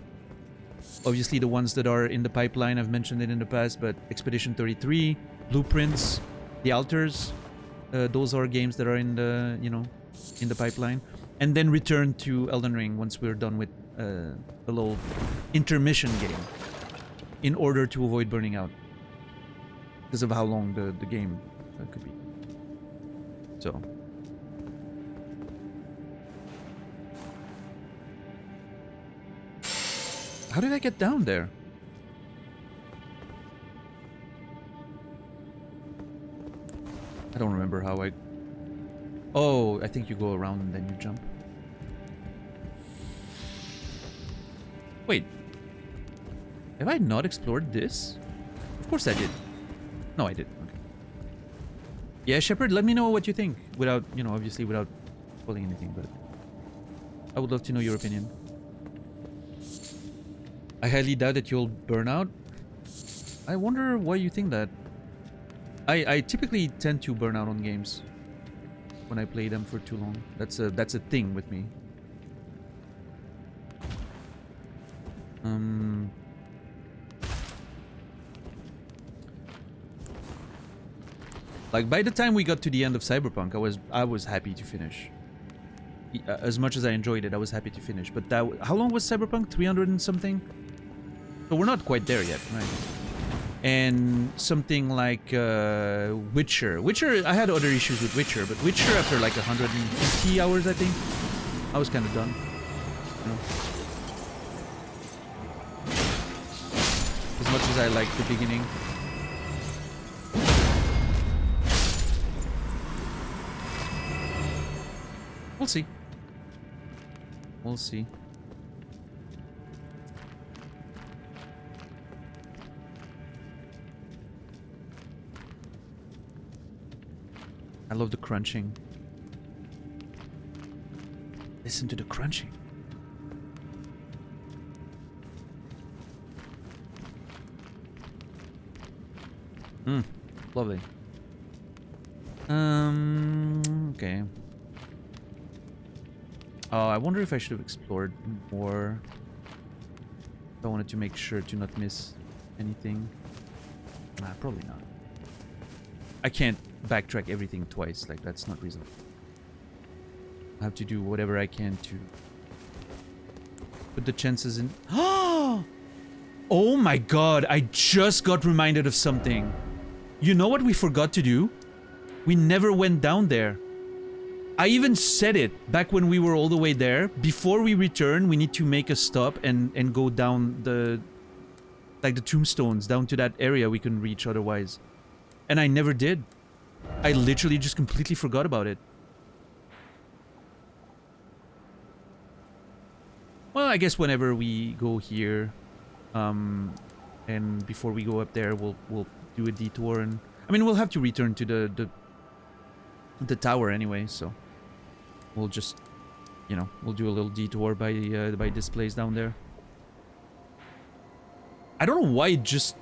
Obviously the ones that are in the pipeline, I've mentioned it in the past, but Expedition 33, Blueprints, The Altars, those are games that are in the, you know, in the pipeline. And then return to Elden Ring once we're done with a little intermission game, in order to avoid burning out because of how long the game could be. So how did I get down there? I don't remember how I... Oh, I think you go around and then you jump. Wait. Have I not explored this? Of course I did. No, I did. Okay. Yeah, Shepard, let me know what you think. Without, you know, obviously without spoiling anything, but... I would love to know your opinion. I highly doubt that you'll burn out. I wonder why you think that. I typically tend to burn out on games when I play them for too long. That's a thing with me. Like by the time we got to the end of Cyberpunk, I was happy to finish. As much as I enjoyed it, I was happy to finish. But that, how long was Cyberpunk? 300 and something? So we're not quite there yet, right? And something like Witcher. I had other issues with Witcher, but Witcher after like 150 hours, I think, I was kind of done. You know? As much as I liked the beginning. We'll see. We'll see. I love the crunching. Listen to the crunching. Lovely. Okay. Oh, I wonder if I should have explored more. I wanted to make sure to not miss anything. Nah, probably not. I can't backtrack everything twice, like that's not reasonable. I have to do whatever I can to put the chances in. Oh my god, I just got reminded of something. You know what we forgot to do? We never went down there. I even said it back when we were all the way there. Before we return, we need to make a stop and go down the... like the tombstones, down to that area we couldn't reach otherwise. And I never did. I literally just completely forgot about it. Well, I guess whenever we go here, and before we go up there, we'll do a detour, and I mean we'll have to return to the tower anyway, so we'll just, you know, we'll do a little detour by this place down there. I don't know why it just...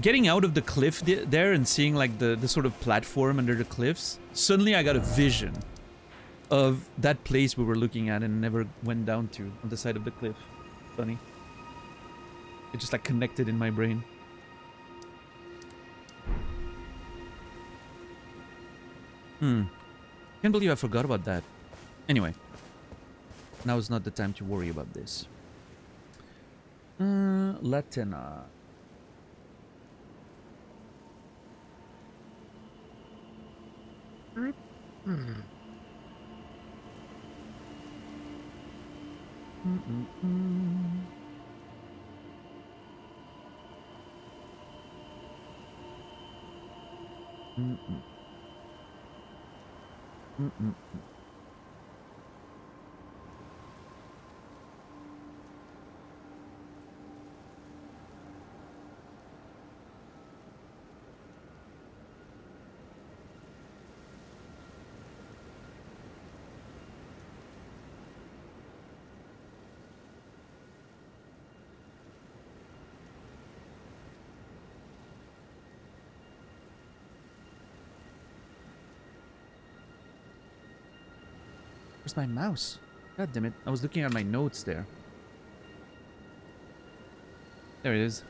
getting out of the cliff there and seeing like the sort of platform under the cliffs, suddenly I got a vision of that place we were looking at and never went down to, on the side of the cliff. Funny. It just like connected in my brain. Can't believe I forgot about that. Anyway, now is not the time to worry about this. Latina. Where's my mouse? God damn it. I was looking at my notes there. There it is.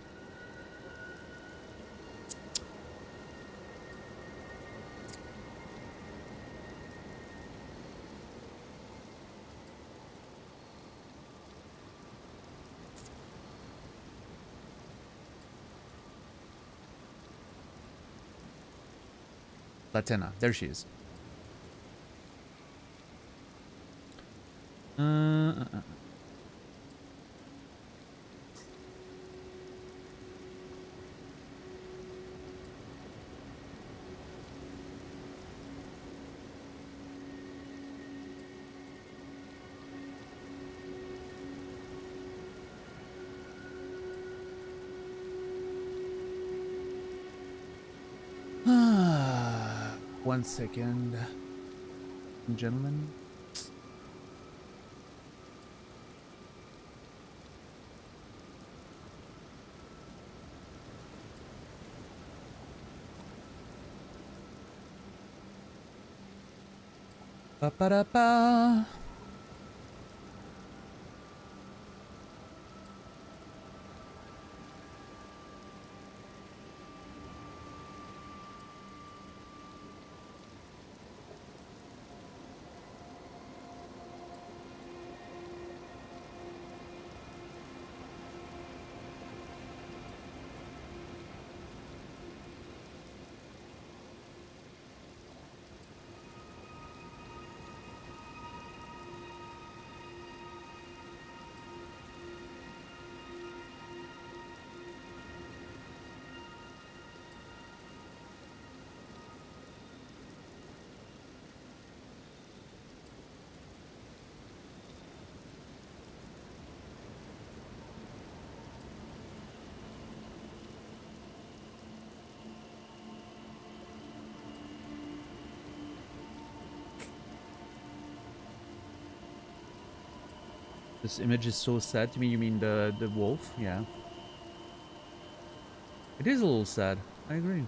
Latenna. There she is. Uh, uh, uh. One second, gentlemen. Ba ba da ba. This image is so sad to me. You mean the wolf? Yeah. It is a little sad. I agree.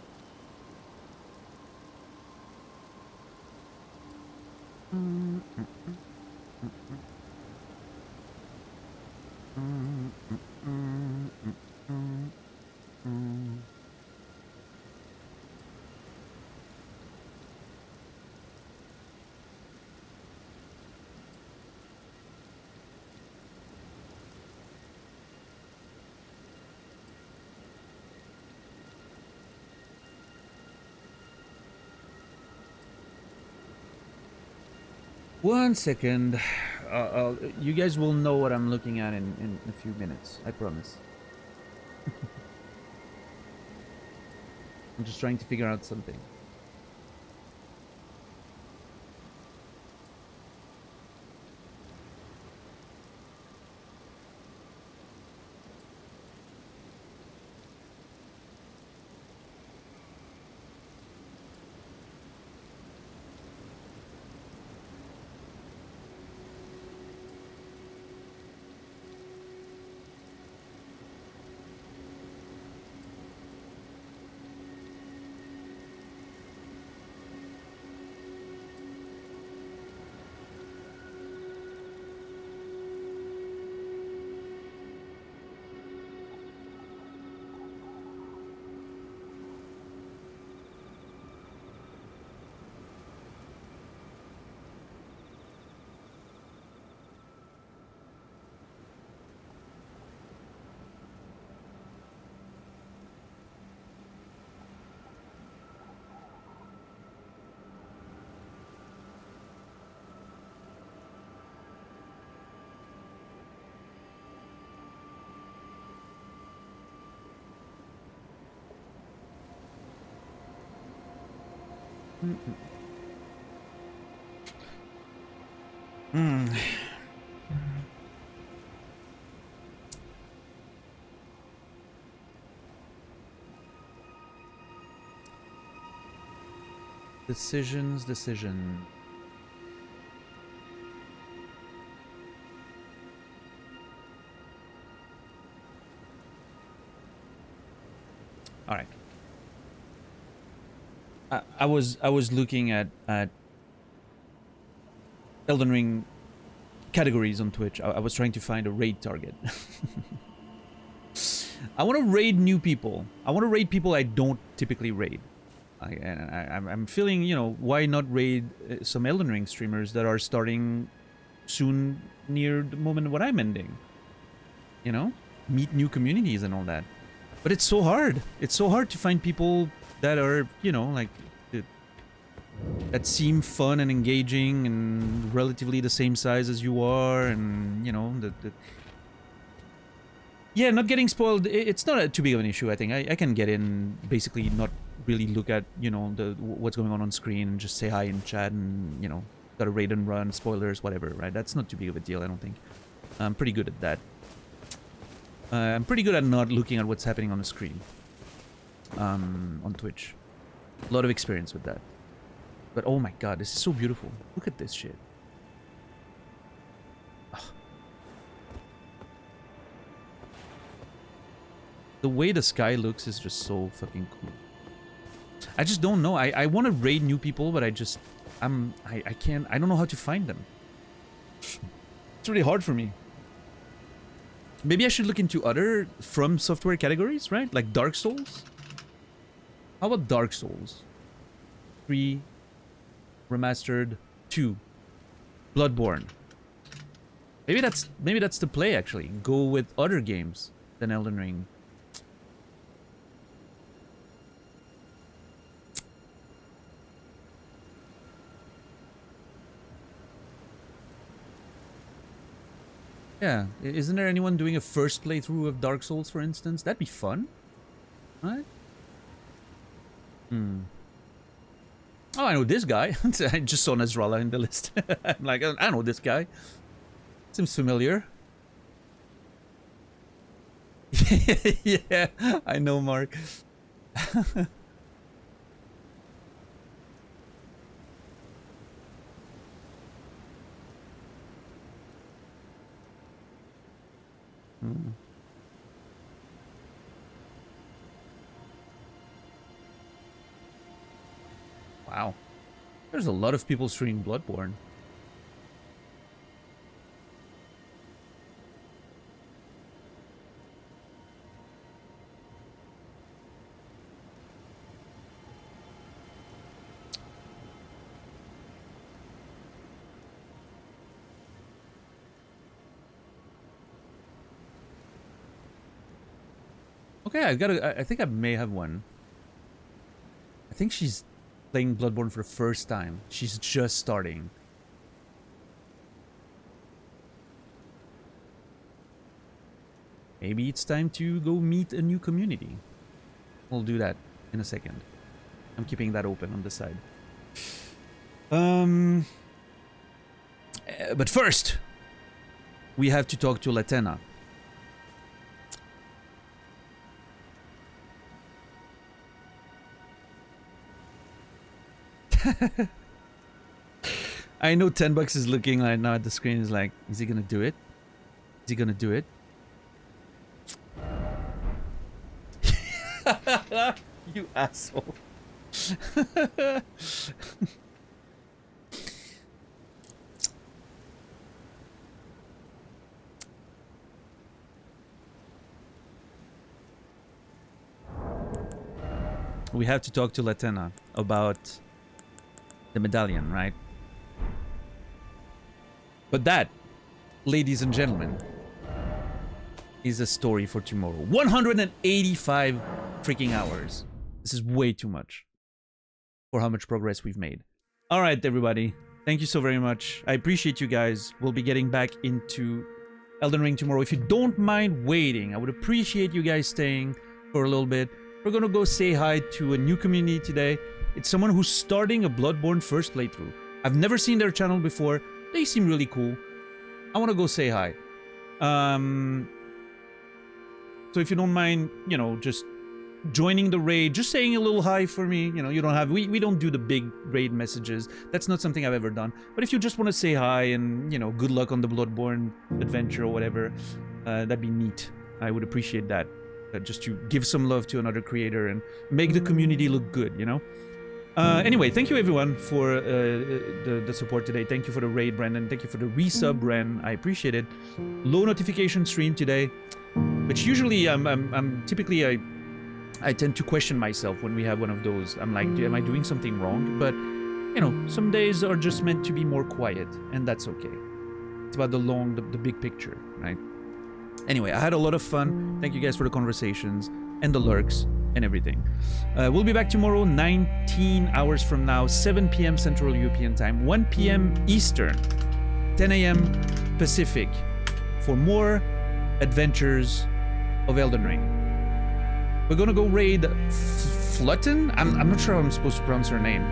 One second. You guys will know what I'm looking at in a few minutes. I promise. I'm just trying to figure out something. Decision. All right. I was looking at Elden Ring categories on Twitch. I was trying to find a raid target. I want to raid new people. I want to raid people I don't typically raid. I'm feeling, you know, why not raid some Elden Ring streamers that are starting soon near the moment when I'm ending. You know? Meet new communities and all that. But it's so hard. It's so hard to find people that are, you know, like, that seem fun and engaging and relatively the same size as you are, and, you know, yeah, not getting spoiled, it's not too big of an issue, I think. I can get in, basically not really look at, you know, what's going on screen and just say hi in chat and, you know, got a raid and run, spoilers, whatever, right? That's not too big of a deal, I don't think. I'm pretty good at that. I'm pretty good at not looking at what's happening on the screen. On Twitch. A lot of experience with that. But oh my god, this is so beautiful. Look at this shit. Ugh. The way the sky looks is just so fucking cool. I just don't know. I want to raid new people, but I can't. I don't know how to find them. It's really hard for me. Maybe I should look into other From Software categories, right? Like Dark Souls? How about Dark Souls? 3 Remastered 2 Bloodborne. Maybe that's the play, actually. Go with other games than Elden Ring. Yeah, isn't there anyone doing a first playthrough of Dark Souls, for instance? That'd be fun, right? Oh, I know this guy. I just saw Nasrallah in the list. I'm like, I know this guy. Seems familiar. Yeah, I know, Mark. Wow. There's a lot of people streaming Bloodborne. Okay, I think I may have one. I think she's playing Bloodborne for the first time. She's just starting. Maybe it's time to go meet a new community. We'll do that in a second. I'm keeping that open on the side. But first, we have to talk to Latena. I know $10 is looking right now at the screen. Is like, is he gonna do it? Is he gonna do it? You asshole. We have to talk to Latena about the medallion, right? But that, ladies and gentlemen, is a story for tomorrow. 185 freaking hours. This is way too much for how much progress we've made. All right, everybody. Thank you so very much. I appreciate you guys. We'll be getting back into Elden Ring tomorrow. If you don't mind waiting, I would appreciate you guys staying for a little bit. We're gonna go say hi to a new community today. It's someone who's starting a Bloodborne first playthrough. I've never seen their channel before. They seem really cool. I want to go say hi. So if you don't mind, you know, just joining the raid, just saying a little hi for me. You know, you don't have, we don't do the big raid messages. That's not something I've ever done. But if you just want to say hi and, you know, good luck on the Bloodborne adventure or whatever, that'd be neat. I would appreciate that. Just to give some love to another creator and make the community look good, you know? Anyway, thank you everyone for the support today. Thank you for the raid, Brandon. Thank you for the resub, Ren. I appreciate it. Low notification stream today, which usually I'm typically I tend to question myself when we have one of those. I'm like, am I doing something wrong? But you know, some days are just meant to be more quiet, and that's okay. It's about the big picture, right? Anyway, I had a lot of fun. Thank you guys for the conversations and the lurks and everything. We'll be back tomorrow, 19 hours from now, 7 p.m. Central European Time, 1 p.m. Eastern, 10 a.m. Pacific, for more adventures of Elden Ring. We're gonna go raid Fluten? I'm not sure how I'm supposed to pronounce her name.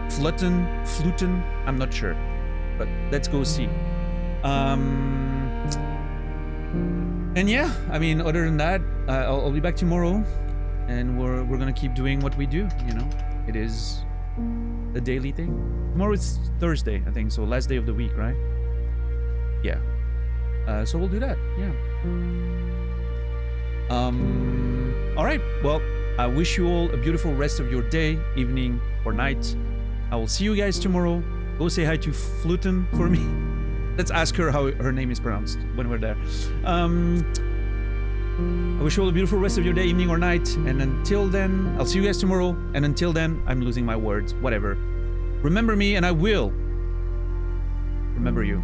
Fluten? I'm not sure. But let's go see. And yeah, I mean, other than that, I'll be back tomorrow. And we're gonna keep doing what we do, you know? It is a daily thing. Tomorrow is Thursday, I think, so last day of the week, right? Yeah. So we'll do that, yeah. Alright, well, I wish you all a beautiful rest of your day, evening, or night. I will see you guys tomorrow. Go say hi to Fluten for me. Let's ask her how her name is pronounced when we're there. I wish you all a beautiful rest of your day, evening, or night. And until then, I'll see you guys tomorrow. And until then, I'm losing my words. Whatever. Remember me, and I will remember you.